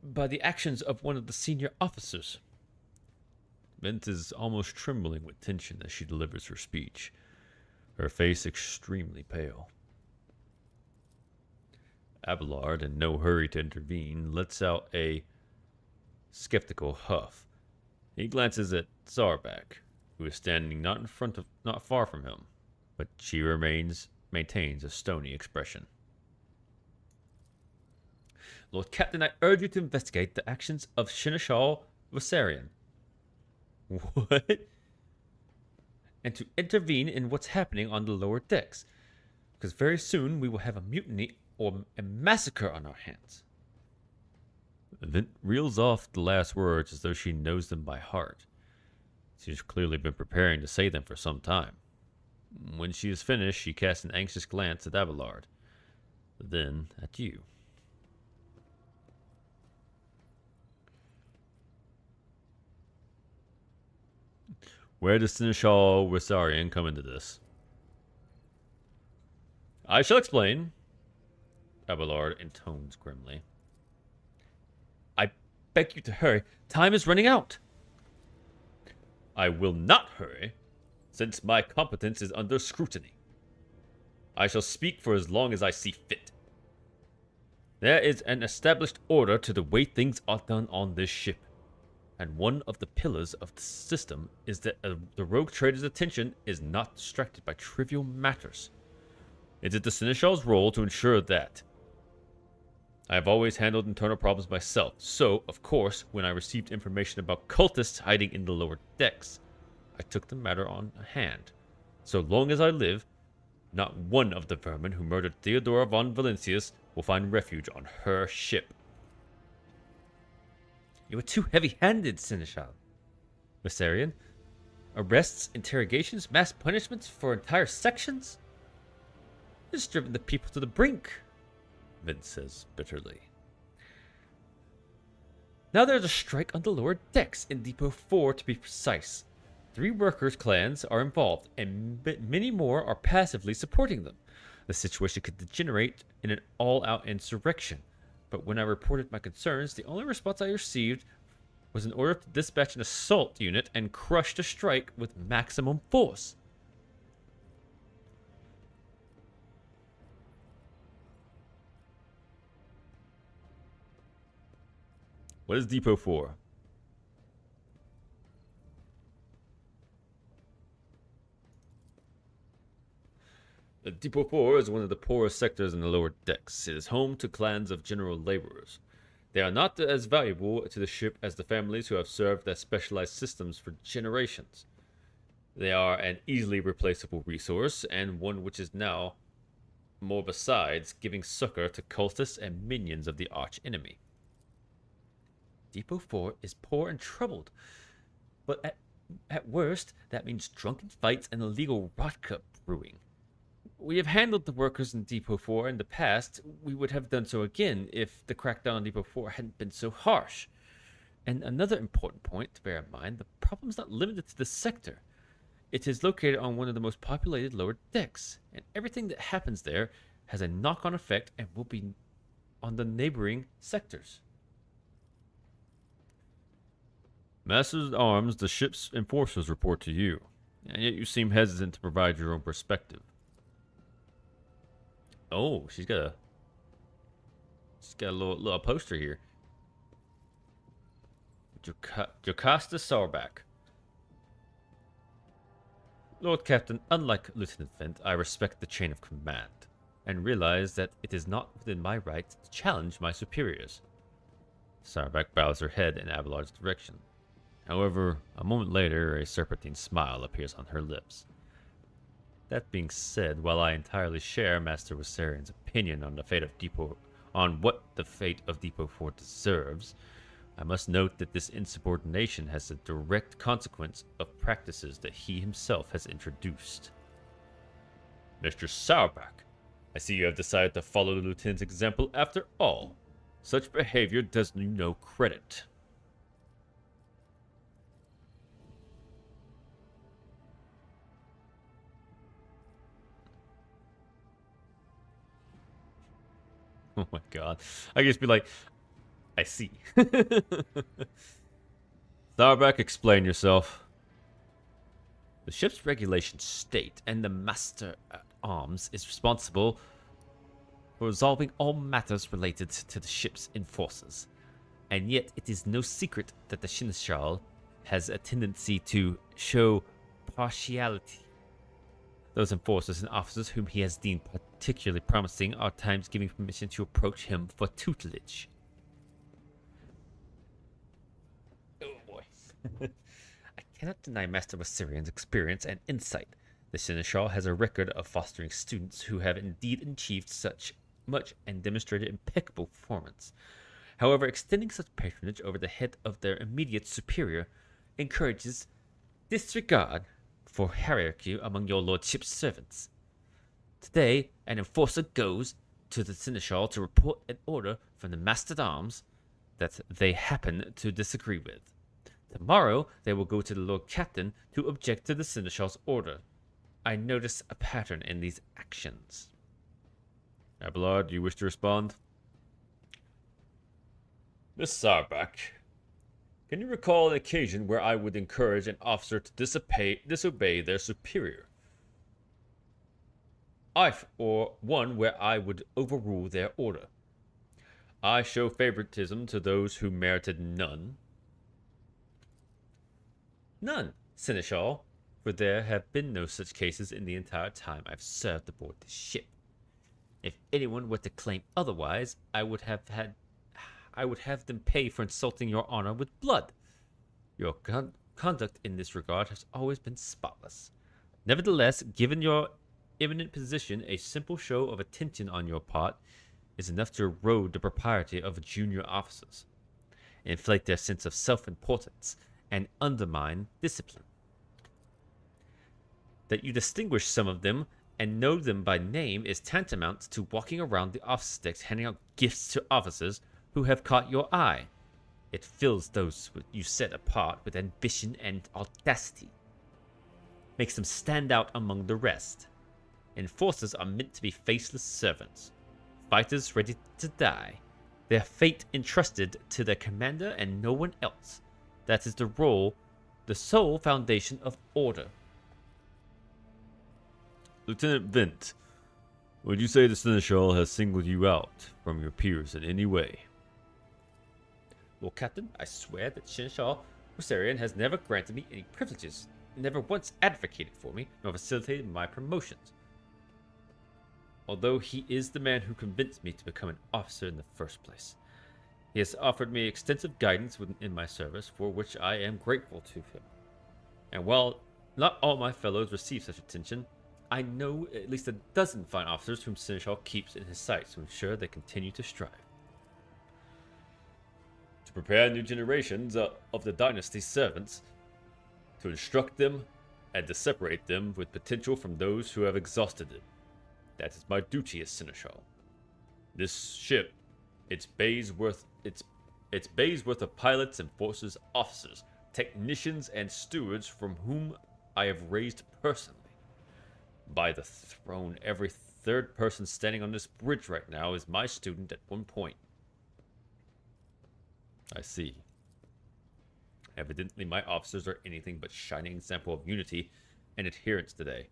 by the actions of one of the senior officers. Vint is almost trembling with tension as she delivers her speech, her face extremely pale. Abelard, in no hurry to intervene, lets out a skeptical huff. He glances at Zarbak, who is standing not far from him, but she maintains a stony expression. Lord Captain, I urge you to investigate the actions of Seneschal Viserion. What? And to intervene in what's happening on the lower decks, because very soon we will have a mutiny or a massacre on our hands. Vint reels off the last words as though she knows them by heart. She's clearly been preparing to say them for some time. When she is finished, she casts an anxious glance at Abelard, then at you. Where does Seneschal Viserion come into this? I shall explain, Abelard intones grimly. I beg you to hurry. Time is running out. I will not hurry, since my competence is under scrutiny. I shall speak for as long as I see fit. There is an established order to the way things are done on this ship, and one of the pillars of the system is that the rogue trader's attention is not distracted by trivial matters. It is the Seneschal's role to ensure that. I have always handled internal problems myself, so, of course, when I received information about cultists hiding in the lower decks, I took the matter on hand. So long as I live, not one of the vermin who murdered Theodora von Valentius will find refuge on her ship. You are too heavy-handed, Seneschal. Viserion? Arrests, interrogations, mass punishments for entire sections? This has driven the people to the brink, Vint says bitterly. Now there's a strike on the lower decks, in Depot 4 to be precise. 3 workers' clans are involved, and many more are passively supporting them. The situation could degenerate in an all-out insurrection. But when I reported my concerns, the only response I received was an order to dispatch an assault unit and crush the strike with maximum force. What is Depot 4? Depot 4 is one of the poorest sectors in the lower decks. It is home to clans of general laborers. They are not as valuable to the ship as the families who have served as specialized systems for generations. They are an easily replaceable resource, and one which is now more besides giving succor to cultists and minions of the arch-enemy. Depot 4 is poor and troubled, but at worst, that means drunken fights and illegal vodka brewing. We have handled the workers in Depot 4 in the past. We would have done so again if the crackdown on Depot 4 hadn't been so harsh. And another important point to bear in mind, the problem is not limited to this sector. It is located on one of the most populated lower decks, and everything that happens there has a knock-on effect and will be on the neighboring sectors. Masters at Arms, the ship's enforcers report to you, and yet you seem hesitant to provide your own perspective. Oh, she's got a little poster here. Jocasta Zarbak. Lord Captain, unlike Lieutenant Vint, I respect the chain of command, and realize that it is not within my right to challenge my superiors. Zarbak bows her head in Abelard's direction. However, a moment later, a serpentine smile appears on her lips. That being said, while I entirely share Master Viserian's opinion on what the fate of Depot 4 deserves, I must note that this insubordination has a direct consequence of practices that he himself has introduced. Mr. Sauerbach, I see you have decided to follow the Lieutenant's example after all. Such behavior does you no credit. Oh my god. I just be like, I see. Sauerbach, explain yourself. The ship's regulations state, and the Master at Arms is responsible for resolving all matters related to the ship's enforcers. And yet, it is no secret that the Seneschal has a tendency to show partiality. Those enforcers and officers whom he has deemed particularly promising are times giving permission to approach him for tutelage. Oh boy. I cannot deny Master Viserian's experience and insight. The Seneschal has a record of fostering students who have indeed achieved such much and demonstrated impeccable performance. However, extending such patronage over the head of their immediate superior encourages disregard for hierarchy among your lordship's servants. Today, an enforcer goes to the Seneschal to report an order from the Master-at-Arms that they happen to disagree with. Tomorrow, they will go to the Lord Captain to object to the Seneschal's order. I notice a pattern in these actions. Abelard, do you wish to respond? Miss Sauerbach, can you recall an occasion where I would encourage an officer to disobey their superior? Or one where I would overrule their order. I show favoritism to those who merited none. None, Seneschal, for there have been no such cases in the entire time I've served aboard this ship. If anyone were to claim otherwise, I would have them pay for insulting your honor with blood. Your conduct in this regard has always been spotless. Nevertheless, given your eminent position, a simple show of attention on your part is enough to erode the propriety of junior officers, inflate their sense of self-importance, and undermine discipline. That you distinguish some of them and know them by name is tantamount to walking around the office decks handing out gifts to officers who have caught your eye. It fills those you set apart with ambition and audacity. Makes them stand out among the rest. Enforcers are meant to be faceless servants. Fighters ready to die. Their fate entrusted to their commander and no one else. That is the sole foundation of order. Lieutenant Vint, would you say the Seneschal has singled you out from your peers in any way? Lord Captain, I swear that Seneschal Viserian has never granted me any privileges, never once advocated for me, nor facilitated my promotions. Although he is the man who convinced me to become an officer in the first place. He has offered me extensive guidance in my service, for which I am grateful to him. And while not all my fellows receive such attention, I know at least a dozen fine officers whom Seneschal keeps in his sights to ensure they continue to strive. To prepare new generations of the dynasty's servants, to instruct them, and to separate them with potential from those who have exhausted it. That is my duty as Seneschal. This ship, its bays worth of pilots and forces officers, technicians, and stewards from whom I have raised personally. By the throne, every third person standing on this bridge right now is my student at one point. I see. Evidently, my officers are anything but shining example of unity and adherence today.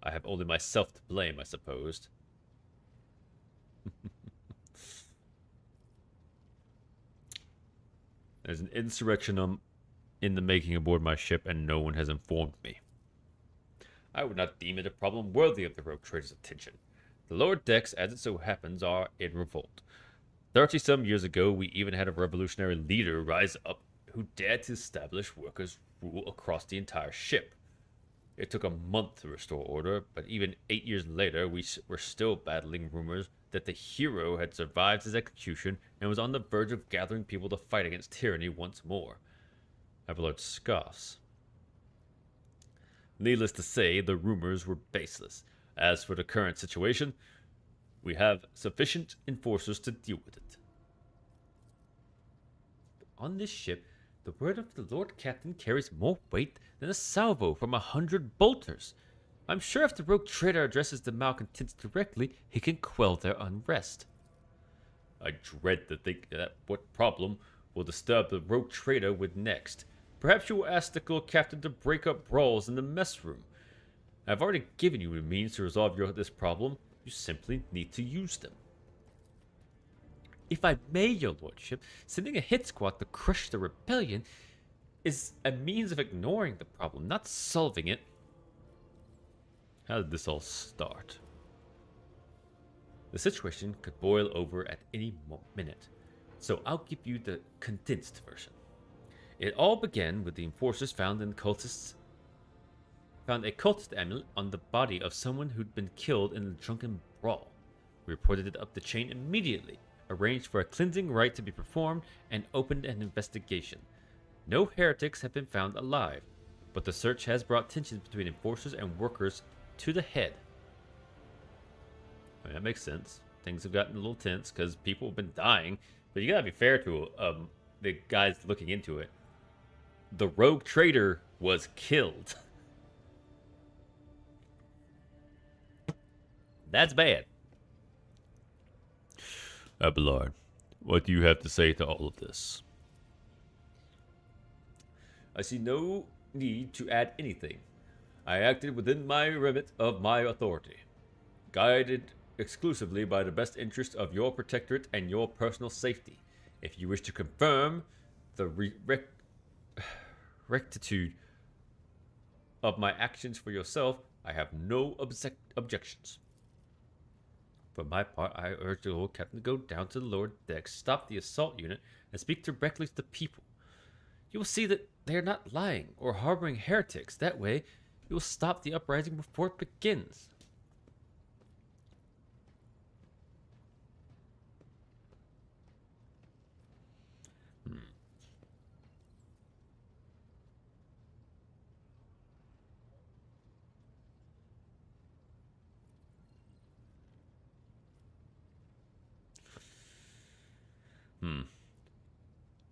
I have only myself to blame, I suppose. There's an insurrection in the making aboard my ship, and no one has informed me. I would not deem it a problem worthy of the rogue trader's attention. The lower decks, as it so happens, are in revolt. 30-some years ago, we even had a revolutionary leader rise up who dared to establish workers' rule across the entire ship. It took a month to restore order, but even 8 years later, were still battling rumors that the hero had survived his execution and was on the verge of gathering people to fight against tyranny once more. Abelard scoffs. Needless to say, the rumors were baseless. As for the current situation, we have sufficient enforcers to deal with it. On this ship, the word of the Lord Captain carries more weight than a salvo from 100 bolters. I'm sure if the rogue trader addresses the malcontents directly, he can quell their unrest. I dread to think that what problem will disturb the rogue trader with next. Perhaps you will ask the Lord Captain to break up brawls in the mess room. I've already given you the means to resolve this problem. You simply need to use them. If I may, your lordship, sending a hit squad to crush the rebellion is a means of ignoring the problem, not solving it. How did this all start? The situation could boil over at any minute, so I'll give you the condensed version. It all began with the enforcers found a cultist amulet on the body of someone who'd been killed in a drunken brawl. We reported it up the chain immediately, arranged for a cleansing rite to be performed, and opened an investigation. No heretics have been found alive, but the search has brought tensions between enforcers and workers to the head. I mean, that makes sense. Things have gotten a little tense because people have been dying, but you gotta be fair to the guys looking into it. The rogue trader was killed. That's bad. Abelard, what do you have to say to all of this? I see no need to add anything. I acted within my remit of my authority, guided exclusively by the best interest of your protectorate and your personal safety. If you wish to confirm the rectitude of my actions for yourself, I have no objections. For my part, I urge the Lord Captain to go down to the lower decks, stop the assault unit, and speak directly to the people. You will see that they are not lying or harboring heretics. That way, you will stop the uprising before it begins.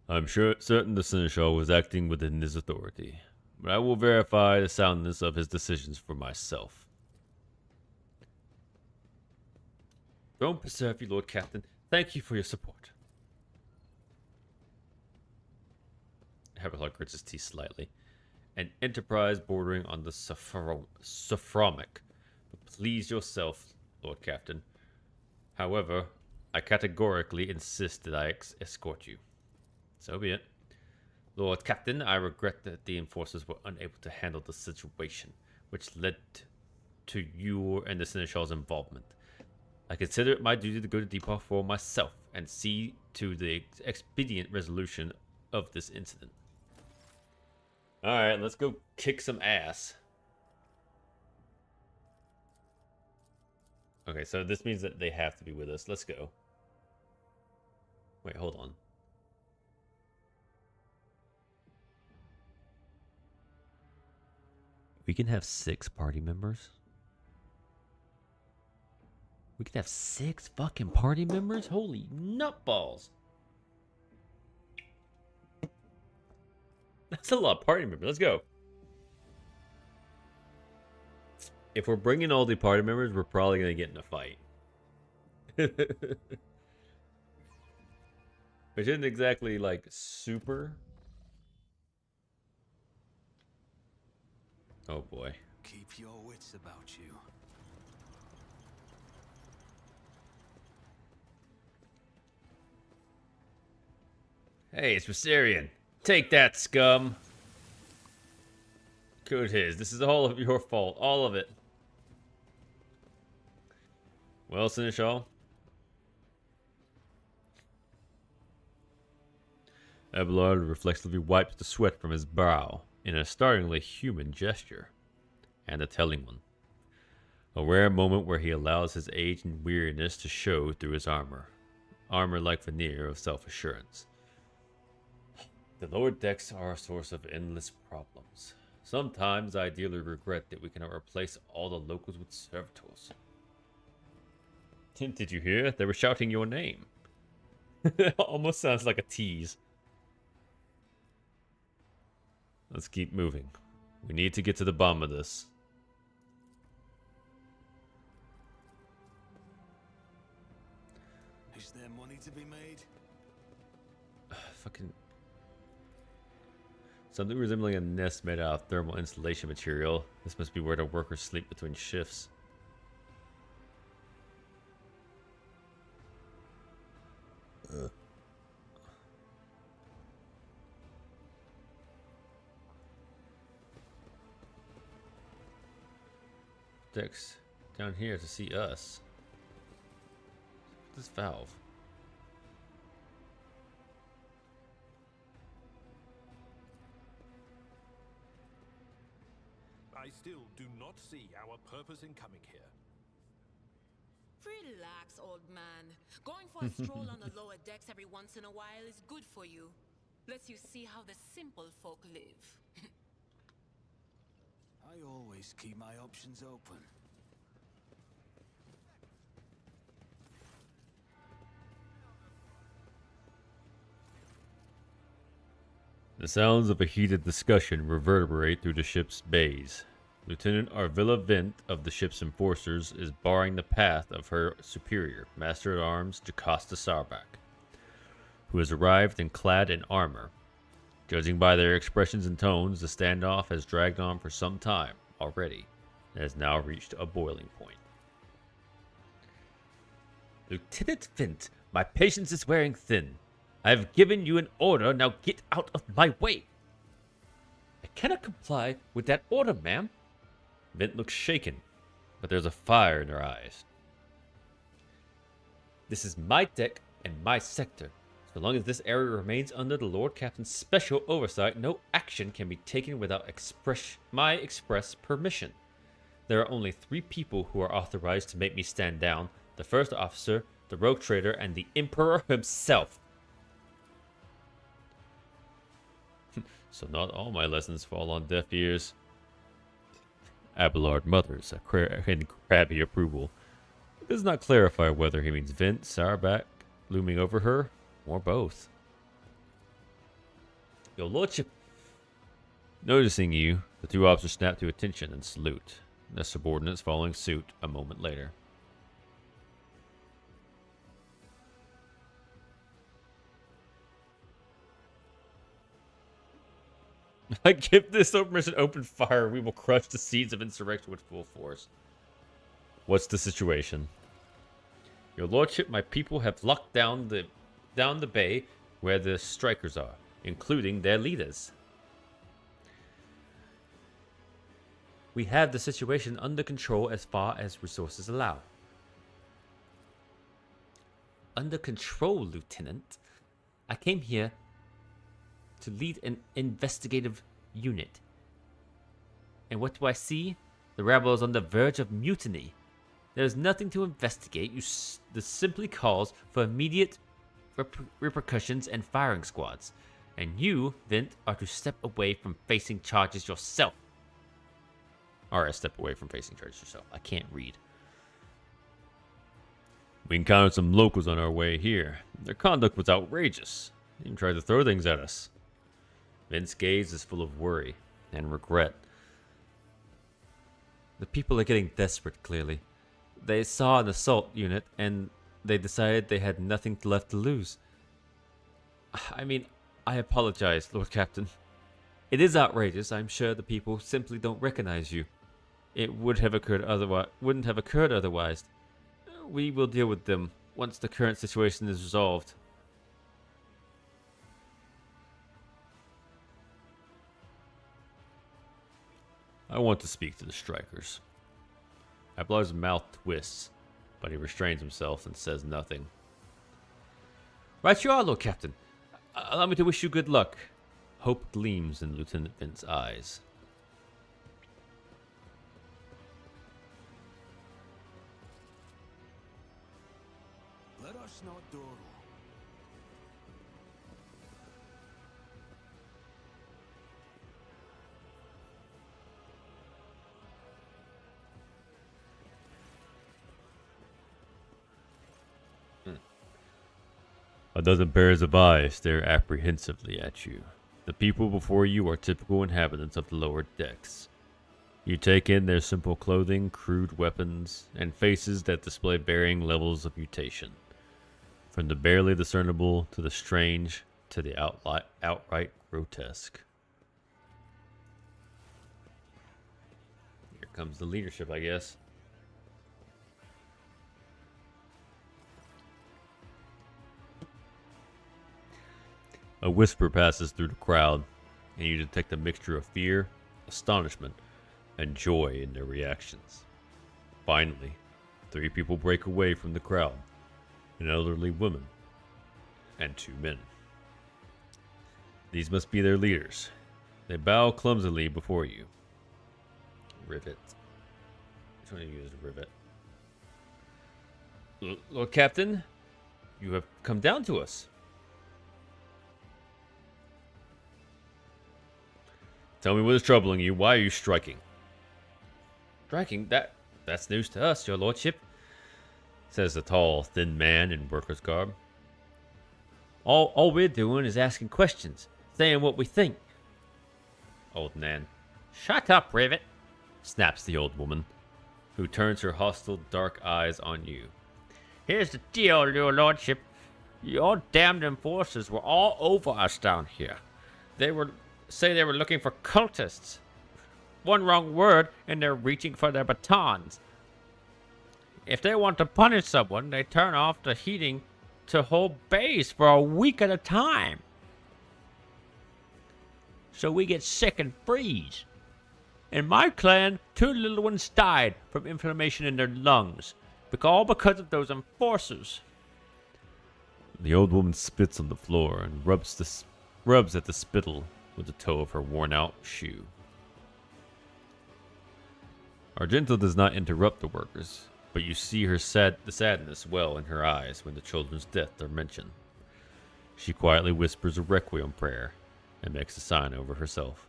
I'm certain the Seneschal was acting within his authority, but I will verify the soundness of his decisions for myself. Don't preserve you, Lord Captain. Thank you for your support. Abelard grits his teeth slightly. An enterprise bordering on the sophromic. But please yourself, Lord Captain. However, I categorically insist that I escort you. So be it. Lord Captain, I regret that the enforcers were unable to handle the situation, which led to your and the Seneschal's involvement. I consider it my duty to go to Depot for myself and see to the expedient resolution of this incident. Alright, let's go kick some ass. Okay, so this means that they have to be with us. Let's go. Wait, hold on. We can have 6 party members? We can have 6 fucking party members? Holy nutballs! That's a lot of party members. Let's go. If we're bringing all the party members, we're probably going to get in a fight. Which isn't exactly, like, super. Oh, boy.
Keep your wits about you.
Hey, it's Viserion. Take that, scum. Good his. This is all of your fault. All of it. Well, Seneschal. Abelard reflexively wiped the sweat from his brow in a startlingly human gesture. and a telling one. A rare moment where he allows his age and weariness to show through his armor. Armor like veneer of self-assurance. The lower decks are a source of endless problems. Sometimes I dearly regret that we cannot replace all the locals with servitors. Did you hear? They were shouting your name. Almost sounds like a tease. Let's keep moving. We need to get to the bottom of this.
Is there money to be made?
Fucking... Something resembling a nest made out of thermal insulation material. This must be where the workers sleep between shifts. Dex down here to see us. This valve.
I still do not see our purpose in coming here.
Relax, old man. Going for a stroll on the lower decks every once in a while is good for you. Lets you see how the simple folk live.
I always keep my options open.
The sounds of a heated discussion reverberate through the ship's bays. Lieutenant Arvilla Vint of the ship's enforcers is barring the path of her superior, Master-at-Arms Jocasta Sarbak, who has arrived and clad in armor. Judging by their expressions and tones, the standoff has dragged on for some time already and has now reached a boiling point. Lieutenant Vint, my patience is wearing thin. I have given you an order, now get out of my way. I cannot comply with that order, ma'am. Vint looks shaken, but there's a fire in her eyes. This is my deck and my sector. So long as this area remains under the Lord Captain's special oversight, no action can be taken without my express permission. There are only 3 people who are authorized to make me stand down: the first officer, the rogue trader, and the Emperor himself. So not all my lessons fall on deaf ears. Abelard mutters in crabby approval. It does not clarify whether he means Vint, Sarbak, looming over her, or both. Your lordship. Noticing you, the 2 officers snap to attention and salute, their subordinates following suit a moment later. I give this mission open fire. We will crush the seeds of insurrection with full force. What's the situation? Your lordship, my people have locked down the bay where the strikers are, including their leaders. We have the situation under control as far as resources allow. Under control, Lieutenant? I came here to lead an investigative unit. And what do I see? The rebel is on the verge of mutiny. There is nothing to investigate. This simply calls for immediate repercussions and firing squads. And you, Vint, are to step away from facing charges yourself. Or step away from facing charges yourself. I can't read. We encountered some locals on our way here. Their conduct was outrageous. They even tried to throw things at us. Vint's gaze is full of worry and regret. The people are getting desperate, clearly. They saw an assault unit and they decided they had nothing left to lose. I mean, I apologize, Lord Captain. It is outrageous. I'm sure the people simply don't recognize you. It wouldn't have occurred otherwise. We will deal with them once the current situation is resolved. I want to speak to the strikers. Ablar's mouth twists, but he restrains himself and says nothing. Right you are, Lord Captain. Allow me to wish you good luck. Hope gleams in Lieutenant Vint's eyes.
not Doro.
A dozen pairs of eyes stare apprehensively at you. The people before you are typical inhabitants of the lower decks. You take in their simple clothing, crude weapons, and faces that display varying levels of mutation. From the barely discernible to the strange to the outright grotesque. Here comes the leadership, I guess. A whisper passes through the crowd, and you detect a mixture of fear, astonishment, and joy in their reactions. Finally, 3 people break away from the crowd, an elderly woman and 2 men. These must be their leaders. They bow clumsily before you. Rivet. Which one of you is Rivet? Lord Captain, you have come down to us. Tell me what is troubling you. Why are you striking? Striking? That's news to us, your lordship, says the tall, thin man in worker's garb. All we're doing is asking questions, saying what we think. Old man. Shut up, Rivet, snaps the old woman, who turns her hostile, dark eyes on you. Here's the deal, your lordship. Your damned enforcers were all over us down here. They were looking for cultists. One wrong word, and they're reaching for their batons. If they want to punish someone, they turn off the heating to hold base for a week at a time. So we get sick and freeze. In my clan, 2 little ones died from inflammation in their lungs, all because of those enforcers. The old woman spits on the floor and rubs at the spittle with the toe of her worn-out shoe. Argento does not interrupt the workers, but you see the sadness well in her eyes when the children's deaths are mentioned. She quietly whispers a requiem prayer and makes a sign over herself.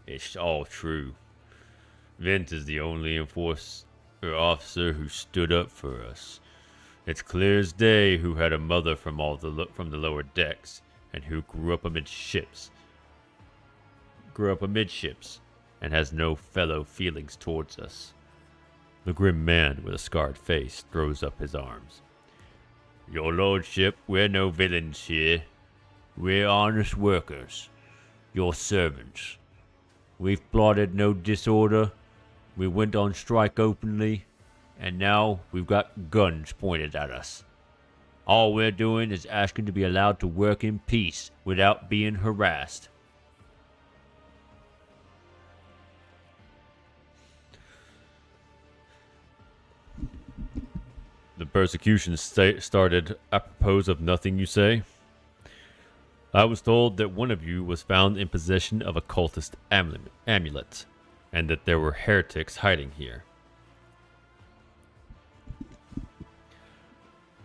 It's all true. Vint is the only officer who stood up for us. It's clear as day who had a mother from the lower decks, and who grew up amidships, and has no fellow feelings towards us. The grim man with a scarred face throws up his arms. Your lordship, we're no villains here. We're honest workers, your servants. We've plotted no disorder. We went on strike openly. And now we've got guns pointed at us. All we're doing is asking to be allowed to work in peace without being harassed. The persecution started apropos of nothing, you say? I was told that one of you was found in possession of a cultist amulet, and that there were heretics hiding here.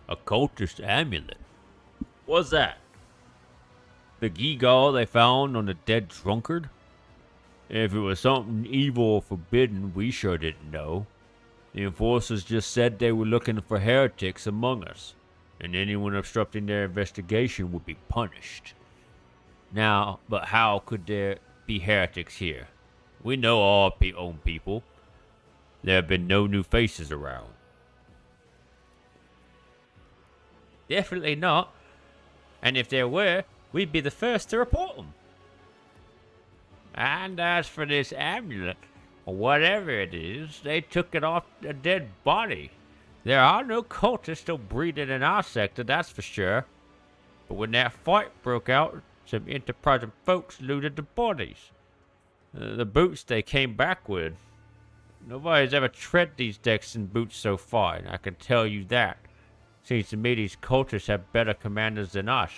A cultist amulet? What's that? The gewgaw they found on the dead drunkard? If it was something evil or forbidden, we sure didn't know. The enforcers just said they were looking for heretics among us, and anyone obstructing their investigation would be punished. Now, but how could there be heretics here? We know our own people. There have been no new faces around. Definitely not. And if there were, we'd be the first to report them. And as for this amulet, or whatever it is, they took it off a dead body. There are no cultists still breeding in our sector, that's for sure. But when that fight broke out, some enterprising folks looted the bodies. The boots they came back with. Nobody's ever tread these decks in boots so far, and I can tell you that. Seems to me these cultists have better commanders than us.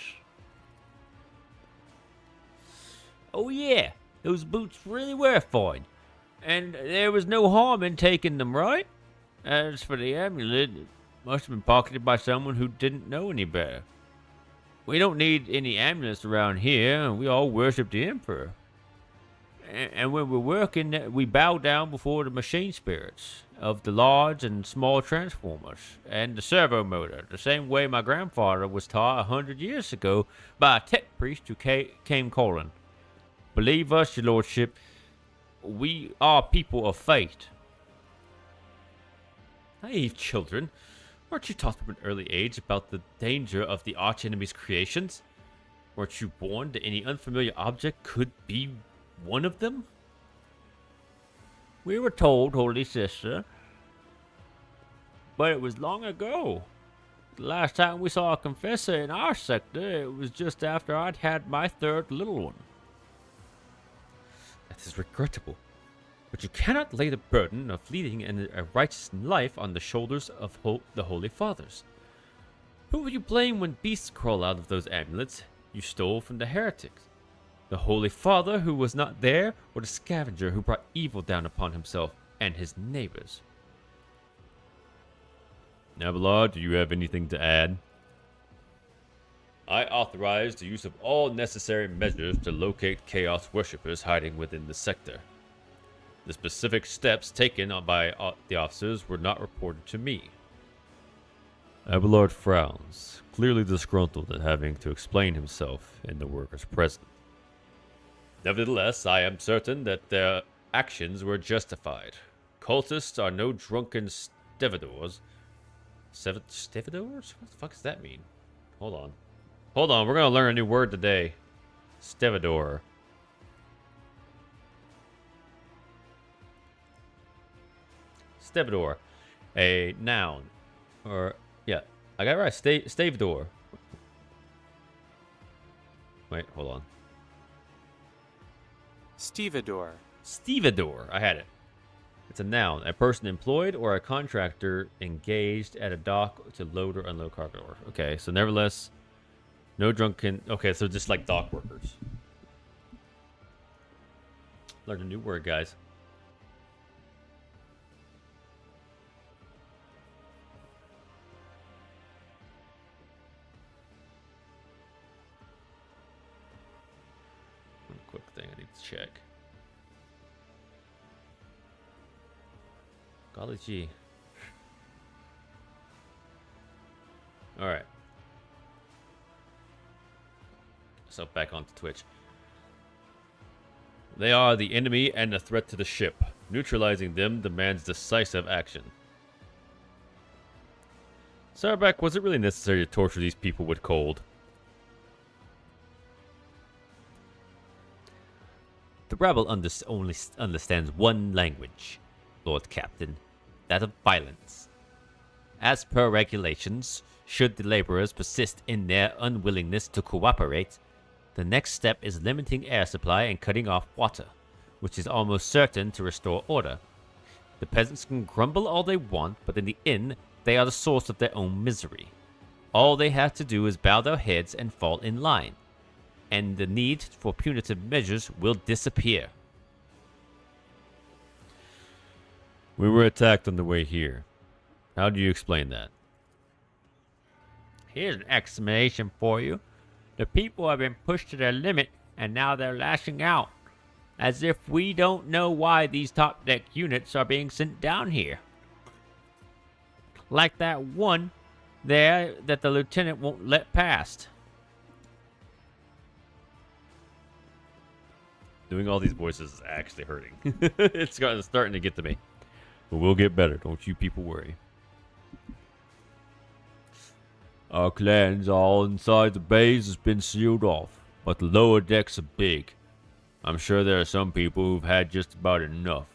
Oh yeah, those boots really were fine. And there was no harm in taking them, right?
As for the amulet, it must have been pocketed by someone who didn't know any better. We don't need any amulets around here. We all worship the Emperor. And when we're working, we bow down before the machine spirits of the large and small transformers and the servo motor, the same way my grandfather was taught 100 years ago by a tech priest who came calling. Believe us, your lordship, we are people of faith.
Naive children. Weren't you taught from an early age about the danger of the archenemy's creations? Weren't you warned that any unfamiliar object could be one of them?
We were told, Holy Sister, but it was long ago. The last time we saw a confessor in our sector, it was just after I'd had my third little one.
That is regrettable. But you cannot lay the burden of leading a righteous life on the shoulders of the Holy Fathers. Who will you blame when beasts crawl out of those amulets you stole from the heretics? The Holy Father who was not there, or the scavenger who brought evil down upon himself and his neighbors? Nabelard, do you have anything to add? I authorize the use of all necessary measures to locate Chaos worshippers hiding within the sector. The specific steps taken by the officers were not reported to me. Abelard frowns, clearly disgruntled at having to explain himself in the workers present. Nevertheless, I am certain that their actions were justified. Cultists are no drunken stevedores. Stevedores? What the fuck does that mean? Hold on. Hold on, we're gonna learn a new word today. Stevedore. Stevedore. A noun. Or, yeah, I got it right. Stevedore. Wait, hold on.
Stevedore.
Stevedore. I had it. It's a noun. A person employed or a contractor engaged at a dock to load or unload cargo. Okay, so nevertheless, no drunken... Okay, so just like dock workers. Learned a new word, guys. One quick thing I need to check. Golly gee. Alright. So back onto Twitch. They are the enemy and a threat to the ship. Neutralizing them demands decisive action. Sarabak, was it really necessary to torture these people with cold? The rabble only understands one language, Lord Captain, that of violence. As per regulations, should the laborers persist in their unwillingness to cooperate, the next step is limiting air supply and cutting off water, which is almost certain to restore order. The peasants can grumble all they want, but in the end, they are the source of their own misery. All they have to do is bow their heads and fall in line, and the need for punitive measures will disappear. We were attacked on the way here. How do you explain that?
Here's an explanation for you. The people have been pushed to their limit, and now they're lashing out. As if we don't know why these top deck units are being sent down here. Like that one there that the lieutenant won't let past.
Doing all these voices is actually hurting. It's starting to get to me. But we'll get better. Don't you people worry. Our clans all inside the bays has been sealed off, but the lower decks are big. I'm sure there are some people who've had just about enough.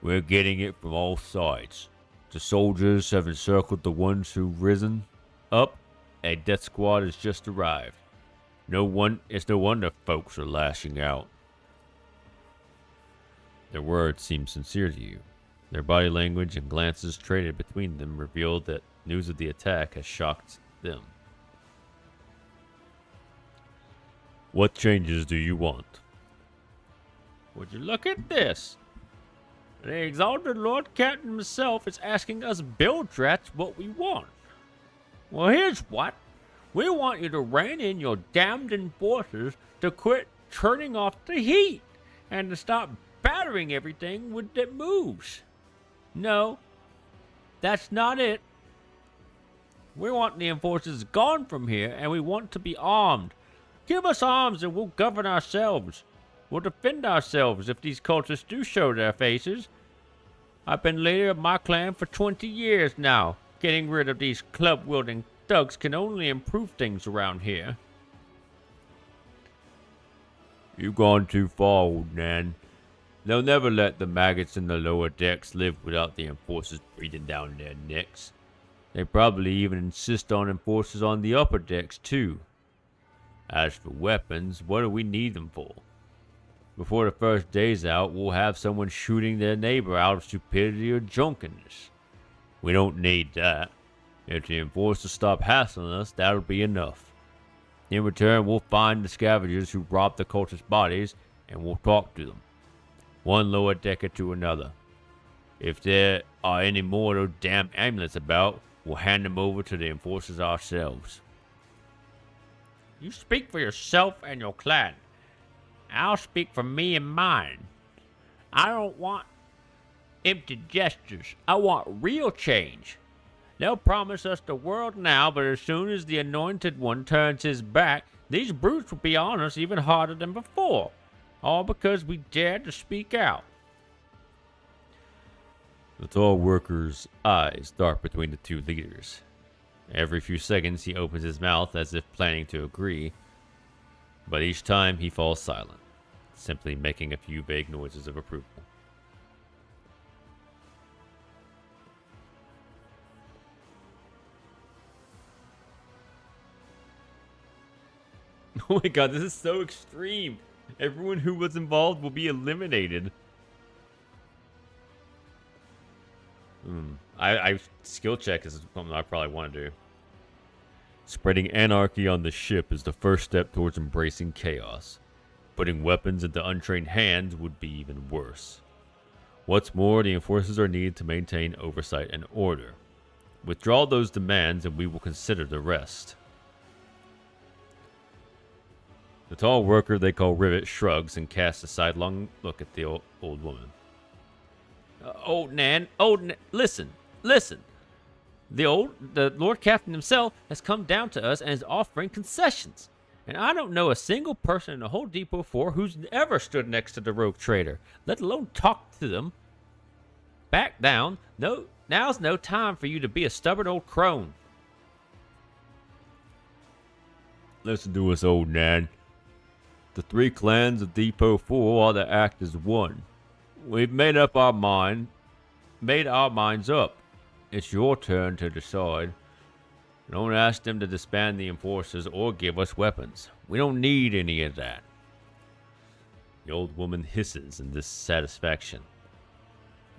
We're getting it from all sides. The soldiers have encircled the ones who've risen up. A death squad has just arrived. It's no wonder folks are lashing out. Their words seem sincere to you. Their body language and glances traded between them revealed that news of the attack has shocked them. What changes do you want?
Would you look at this? The exalted Lord Captain himself is asking us Bildrats what we want. Well, here's what. We want you to rein in your damned enforcers to quit turning off the heat and to stop battering everything that moves. No, that's not it. We want the enforcers gone from here, and we want to be armed. Give us arms and we'll govern ourselves. We'll defend ourselves if these cultists do show their faces. I've been leader of my clan for 20 years now. Getting rid of these club-wielding thugs can only improve things around here. You've gone too far, old Nan. They'll never let the maggots in the lower decks live without the enforcers breathing down their necks. They probably even insist on enforcers on the upper decks, too. As for weapons, what do we need them for? Before the first day's out, we'll have someone shooting their neighbor out of stupidity or drunkenness. We don't need that. If the enforcers stop hassling us, that'll be enough. In return, we'll find the scavengers who robbed the cultist bodies, and we'll talk to them. One lower decker to another. If there are any more of those damn amulets about, we'll hand them over to the enforcers ourselves. You speak for yourself and your clan. I'll speak for me and mine. I don't want empty gestures. I want real change. They'll promise us the world now, but as soon as the Anointed One turns his back, these brutes will be on us even harder than before. All because we dared to speak out. The tall worker's eyes dart between the two leaders. Every few seconds he opens his mouth as if planning to agree, but each time he falls silent, simply making a few vague noises of approval. Oh my god, this is so extreme. Everyone who was involved will be eliminated. I skill check is something I probably want to do. Spreading anarchy on the ship is the first step towards embracing chaos. Putting weapons into untrained hands would be even worse. What's more, the enforcers are needed to maintain oversight and order. Withdraw those demands and we will consider the rest. The tall worker they call Rivet shrugs and casts a sidelong look at the old woman. Old Nan, listen. The Lord Captain himself has come down to us and is offering concessions. And I don't know a single person in the whole Depot 4 who's ever stood next to the rogue trader, let alone talked to them. Back down. No, now's no time for you to be a stubborn old crone. Listen to us, old Nan. The three clans of Depot 4 ought to act as one. We've made our minds up. It's your turn to decide. Don't ask them to disband the enforcers or give us weapons. We don't need any of that. The old woman hisses in dissatisfaction.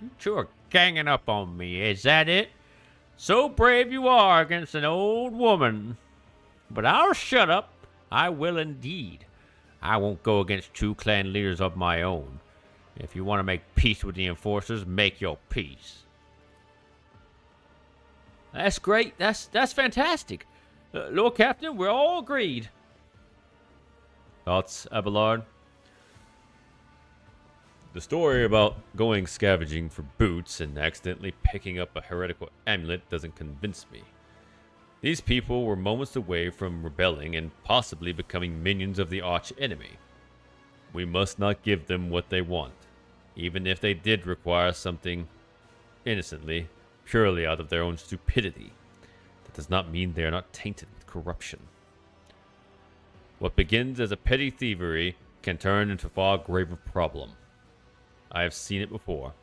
You two are ganging up on me, is that it? So brave you are against an old woman. But I'll shut up. I will indeed. I won't go against two clan leaders of my own. If you want to make peace with the enforcers, make your peace. That's great. That's fantastic. Lord Captain, we're all agreed. Thoughts, Abelard? The story about going scavenging for boots and accidentally picking up a heretical amulet doesn't convince me. These people were moments away from rebelling and possibly becoming minions of the arch enemy. We must not give them what they want, even if they did require something innocently, purely out of their own stupidity. That does not mean they are not tainted with corruption. What begins as a petty thievery can turn into a far graver problem. I have seen it before.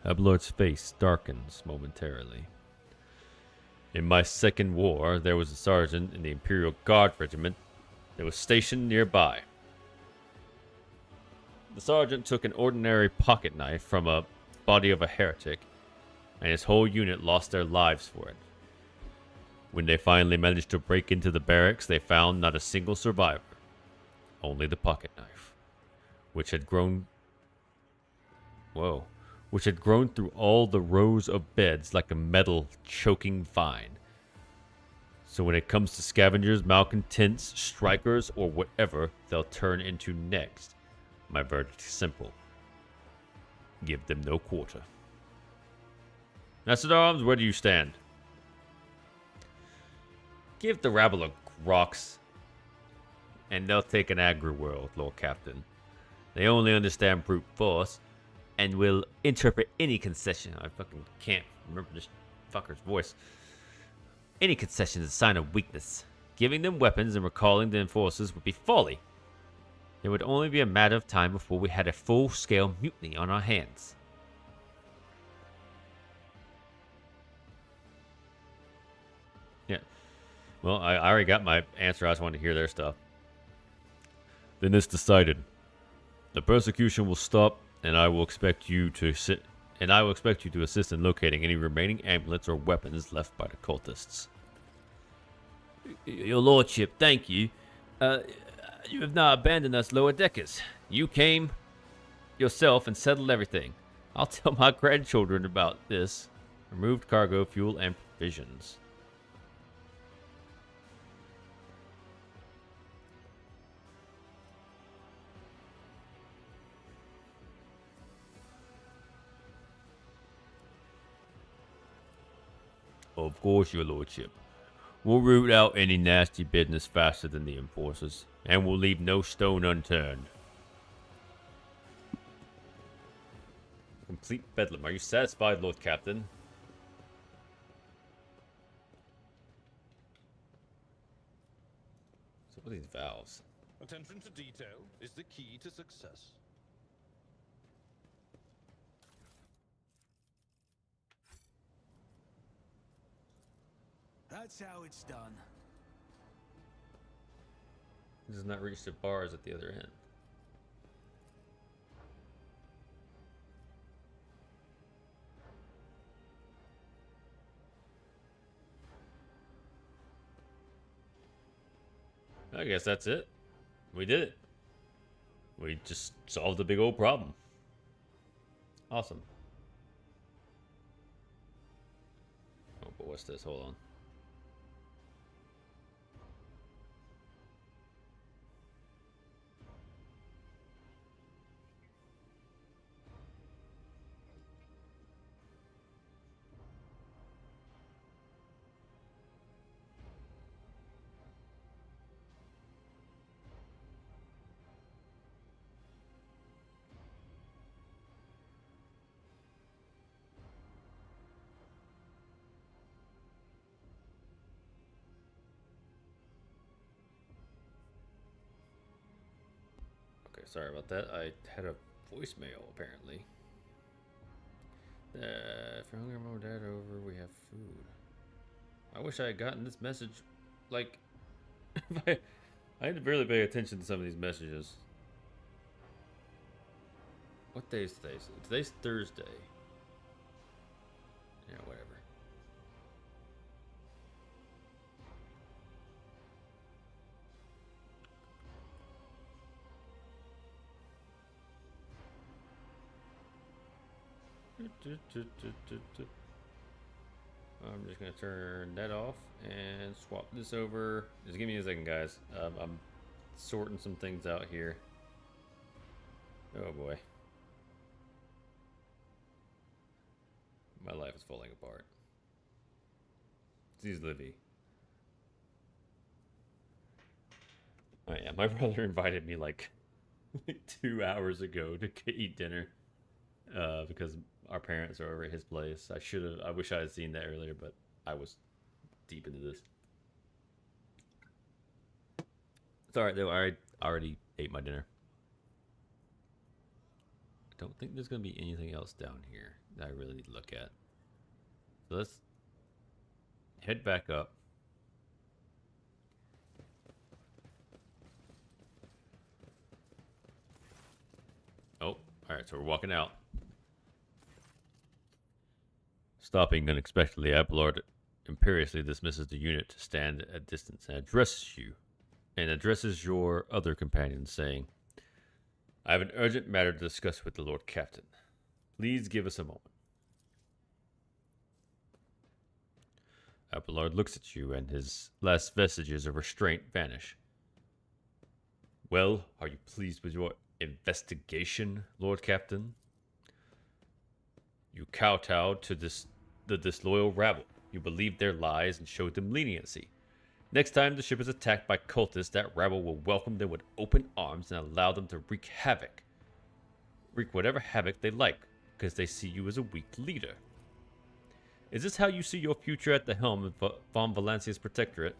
Abelard's face darkens momentarily. In my second war, there was a sergeant in the Imperial Guard Regiment that was stationed nearby. The sergeant took an ordinary pocket knife from a body of a heretic, and his whole unit lost their lives for it. When they finally managed to break into the barracks, they found not a single survivor, only the pocket knife, which had grown
whoa, which had grown through all the rows of beds like a metal choking vine. So when it comes to scavengers, malcontents, strikers, or whatever they'll turn into next, my verdict is simple. Give them no quarter. Knights at Arms, where do you stand? Give the rabble a rocks, and they'll take an agri-world, Lord Captain. They only understand brute force, and will interpret any concession. I fucking can't remember this fucker's voice. Any concession is a sign of weakness. Giving them weapons and recalling the enforcers would be folly. It would only be a matter of time before we had a full-scale mutiny on our hands. Yeah. Well, I already got my answer. I just wanted to hear their stuff. Then it's decided. The persecution will stop, and I will expect you to assist in locating any remaining amulets or weapons left by the cultists. Your lordship, thank you. You have not abandoned us lower deckers. You came yourself and settled everything. I'll tell my grandchildren about this. Removed cargo, fuel, and provisions. Of course, your lordship. We'll root out any nasty business faster than the enforcers, and we'll leave no stone unturned. Complete bedlam. Are you satisfied, Lord Captain? So what are these valves?
Attention to detail is the key to success.
That's how it's done.
It does not reach the bars at the other end. I guess that's it. We did it. We just solved a big old problem. Awesome. Oh, but what's this? Hold on. Sorry about that. I had a voicemail, apparently. If you're hungry, Mom or Dad over, we have food. I wish I had gotten this message, like... I had to barely pay attention to some of these messages. What day is today? Today's Thursday. Yeah, whatever. I'm just gonna turn that off and swap this over. Just give me a second, guys. I'm sorting some things out here. Oh boy, my life is falling apart. It's Livy. Oh yeah, my brother invited me like 2 hours ago to eat dinner because our parents are over at his place. I wish I had seen that earlier, but I was deep into this. It's alright though, I already ate my dinner. I don't think there's going to be anything else down here that I really need to look at. So let's head back up. Oh, alright, so we're walking out. Stopping unexpectedly, Abelard imperiously dismisses the unit to stand at distance and addresses your other companions, saying, I have an urgent matter to discuss with the Lord Captain. Please give us a moment. Abelard looks at you, and his last vestiges of restraint vanish. Well, are you pleased with your investigation, Lord Captain? You kowtowed to the disloyal rabble. You believed their lies and showed them leniency. Next time the ship is attacked by cultists, that rabble will welcome them with open arms and allow them to wreak whatever havoc they like, because they see you as a weak leader. Is this how you see your future at the helm of Von Valancia's Protectorate?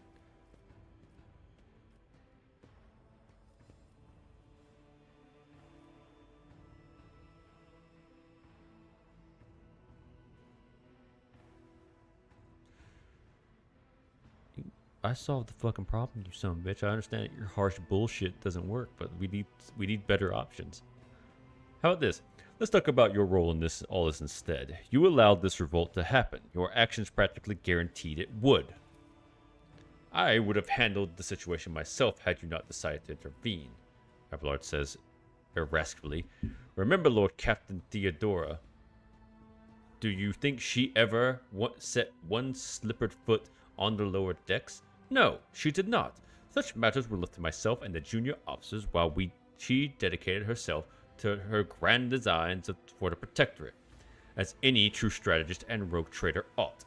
I solved the fucking problem, you son of a bitch. I understand that your harsh bullshit doesn't work, but we need better options. How about this? Let's talk about your role in all this instead. You allowed this revolt to happen. Your actions practically guaranteed it would. I would have handled the situation myself had you not decided to intervene, Abelard says irascibly. Remember Lord Captain Theodora. Do you think she ever set one slippered foot on the lower decks? No, she did not. Such matters were left to myself and the junior officers while she dedicated herself to her grand designs for the Protectorate, as any true strategist and rogue trader ought.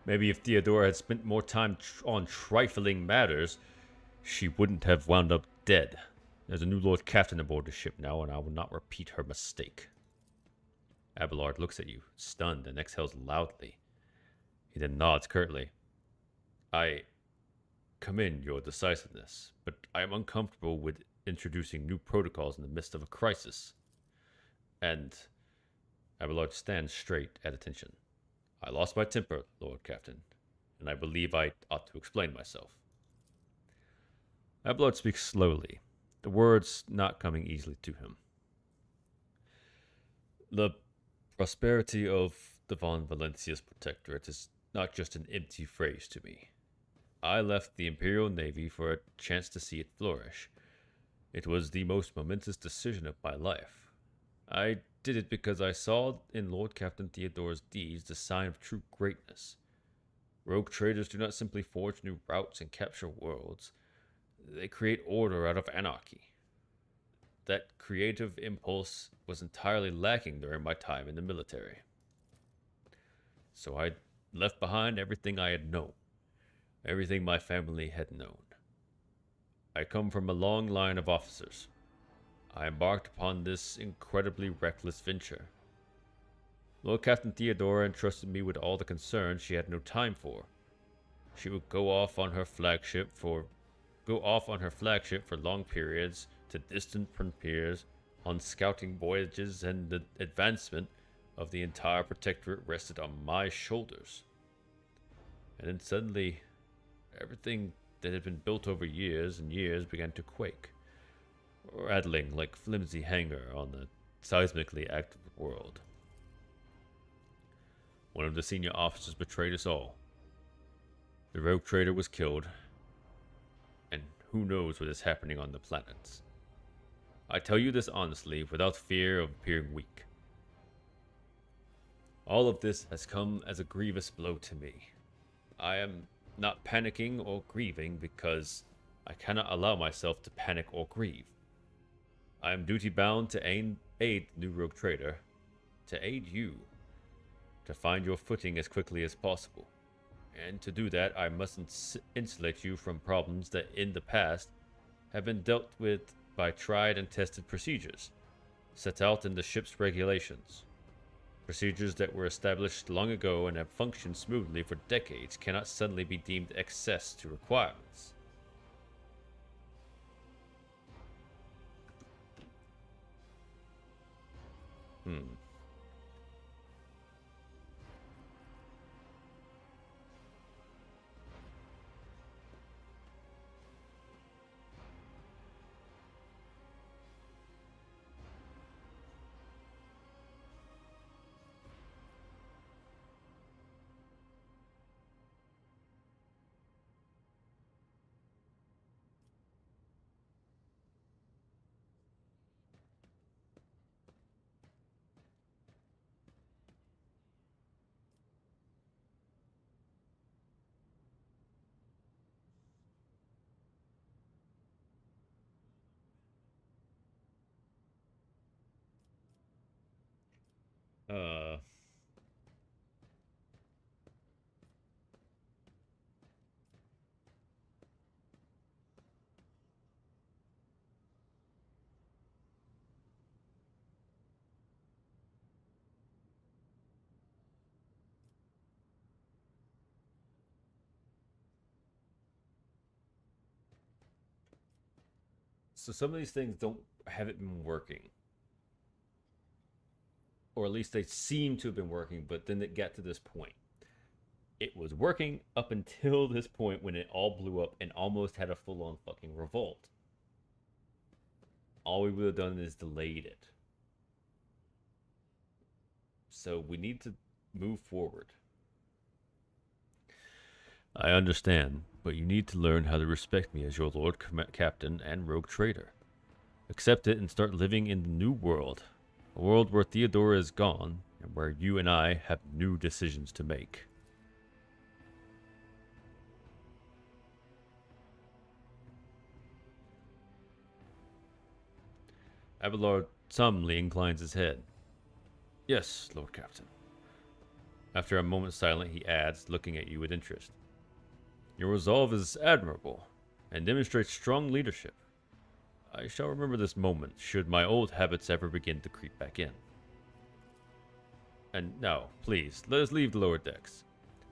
Maybe if Theodora had spent more time on trifling matters, she wouldn't have wound up dead. There's a new Lord Captain aboard the ship now, and I will not repeat her mistake. Abelard looks at you, stunned, and exhales loudly. He then nods curtly. I commend your decisiveness, but I am uncomfortable with introducing new protocols in the midst of a crisis. And Abelard stands straight at attention. I lost my temper, Lord Captain, and I believe I ought to explain myself. Abelard speaks slowly, the words not coming easily to him. The prosperity of the Von Valancia's Protectorate is not just an empty phrase to me. I left the Imperial Navy for a chance to see it flourish. It was the most momentous decision of my life. I did it because I saw in Lord Captain Theodora's deeds the sign of true greatness. Rogue traders do not simply forge new routes and capture worlds. They create order out of anarchy. That creative impulse was entirely lacking during my time in the military. So I left behind everything I had known, everything my family had known. I come from a long line of officers. I embarked upon this incredibly reckless venture. Lord Captain Theodora entrusted me with all the concerns she had no time for. She would go off on her flagship for long periods to distant frontiers on scouting voyages, and the advancement of the entire Protectorate rested on my shoulders. And then suddenly, everything that had been built over years and years began to quake, rattling like flimsy hanger on the seismically active world. One of the senior officers betrayed us all. The rogue trader was killed, and who knows what is happening on the planets. I tell you this honestly, without fear of appearing weak. All of this has come as a grievous blow to me. I am not panicking or grieving because I cannot allow myself to panic or grieve. I am duty-bound to aid the new rogue trader, to aid you, to find your footing as quickly as possible. And to do that, I must insulate you from problems that in the past have been dealt with by tried and tested procedures, set out in the ship's regulations. Procedures that were established long ago and have functioned smoothly for decades cannot suddenly be deemed excess to requirements. Uh. So some of these things haven't been working, or at least they seem to have been working. But then it got to this point. It was working up until this point when it all blew up and almost had a full-on fucking revolt. All we would have done is delayed it. So we need to move forward. I understand, but you need to learn how to respect me as your Lord Captain and Rogue Trader. Accept it and start living in the new world. A world where Theodora is gone, and where you and I have new decisions to make. Abelard solemnly inclines his head. Yes, Lord Captain. After a moment's silence, he adds, looking at you with interest. Your resolve is admirable, and demonstrates strong leadership. I shall remember this moment, should my old habits ever begin to creep back in. And now, please, let us leave the lower decks.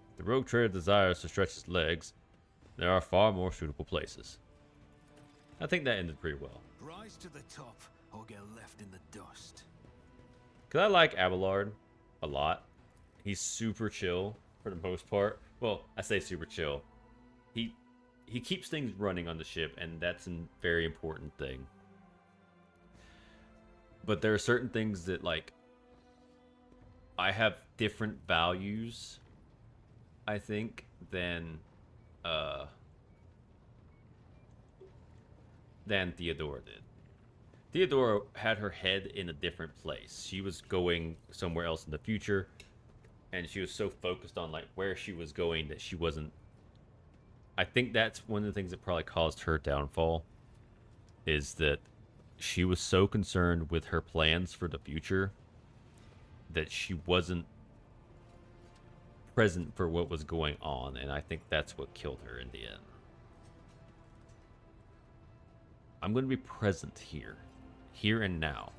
If the Rogue Trader desires to stretch his legs, there are far more suitable places. I think that ended pretty well.
Rise to the top, or get left in the dust.
Because I like Abelard a lot. He's super chill for the most part. Well, I say super chill. He keeps things running on the ship, and that's a very important thing. But there are certain things that, like, I have different values, I think, than Theodora did. Theodora had her head in a different place. She was going somewhere else in the future, and she was so focused on like where she was going that she wasn't. I think that's one of the things that probably caused her downfall, is that she was so concerned with her plans for the future that she wasn't present for what was going on, and I think that's what killed her in the end. I'm going to be present here and now.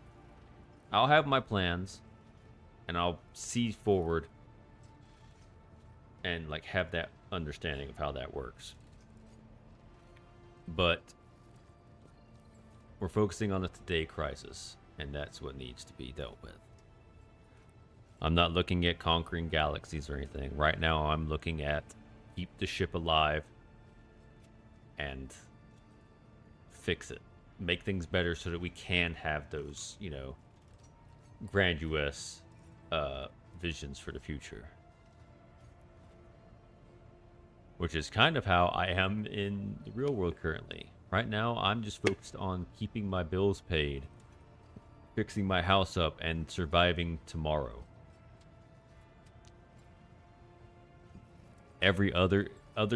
I'll have my plans, and I'll see forward and like have that understanding of how that works. But we're focusing on the today crisis, and that's what needs to be dealt with. I'm not looking at conquering galaxies or anything. Right now I'm looking at keep the ship alive and fix it. Make things better so that we can have those, you know, grandiose visions for the future. Which is kind of how I am in the real world currently. Right now, I'm just focused on keeping my bills paid, fixing my house up, and surviving tomorrow. Every other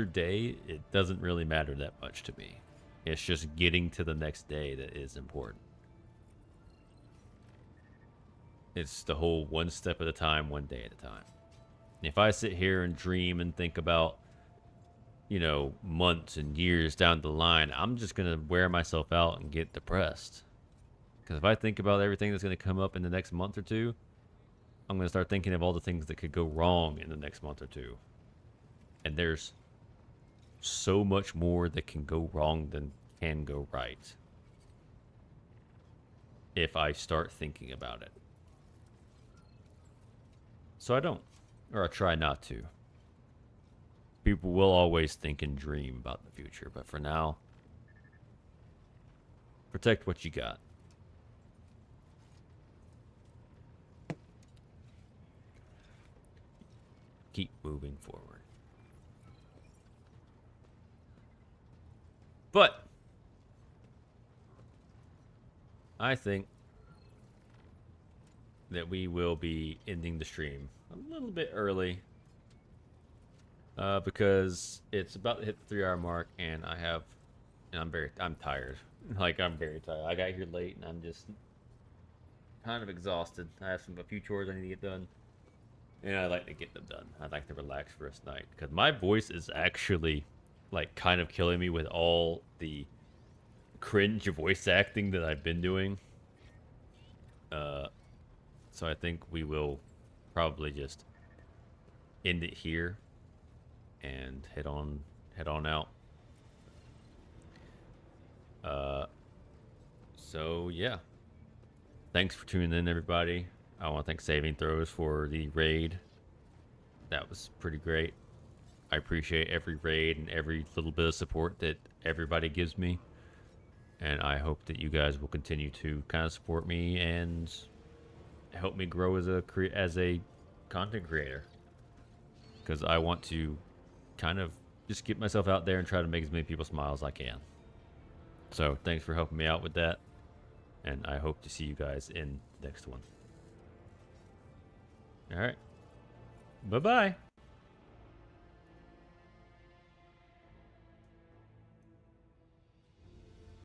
day, it doesn't really matter that much to me. It's just getting to the next day that is important. It's the whole one step at a time, one day at a time. If I sit here and dream and think about, you know, months and years down the line, I'm just going to wear myself out and get depressed. Because if I think about everything that's going to come up in the next month or two, I'm going to start thinking of all the things that could go wrong in the next month or two. And there's so much more that can go wrong than can go right if I start thinking about it. So I don't, or I try not to. People will always think and dream about the future, but for now, protect what you got. Keep moving forward. But I think that we will be ending the stream a little bit early. Because it's about to hit the 3-hour mark, and I'm tired. Like, I'm very tired. I got here late, and I'm just kind of exhausted. I have a few chores I need to get done. And I like to get them done. I'd like to relax for this night. Because my voice is actually, like, kind of killing me with all the cringe voice acting that I've been doing. So I think we will probably just end it here and head on out. So yeah. Thanks for tuning in, everybody. I want to thank Saving Throws for the raid. That was pretty great. I appreciate every raid and every little bit of support that everybody gives me. And I hope that you guys will continue to kind of support me and help me grow as a content creator. Because I want to kind of just get myself out there and try to make as many people smile as I can. So thanks for helping me out with that. And I hope to see you guys in the next one. All right. Bye-bye.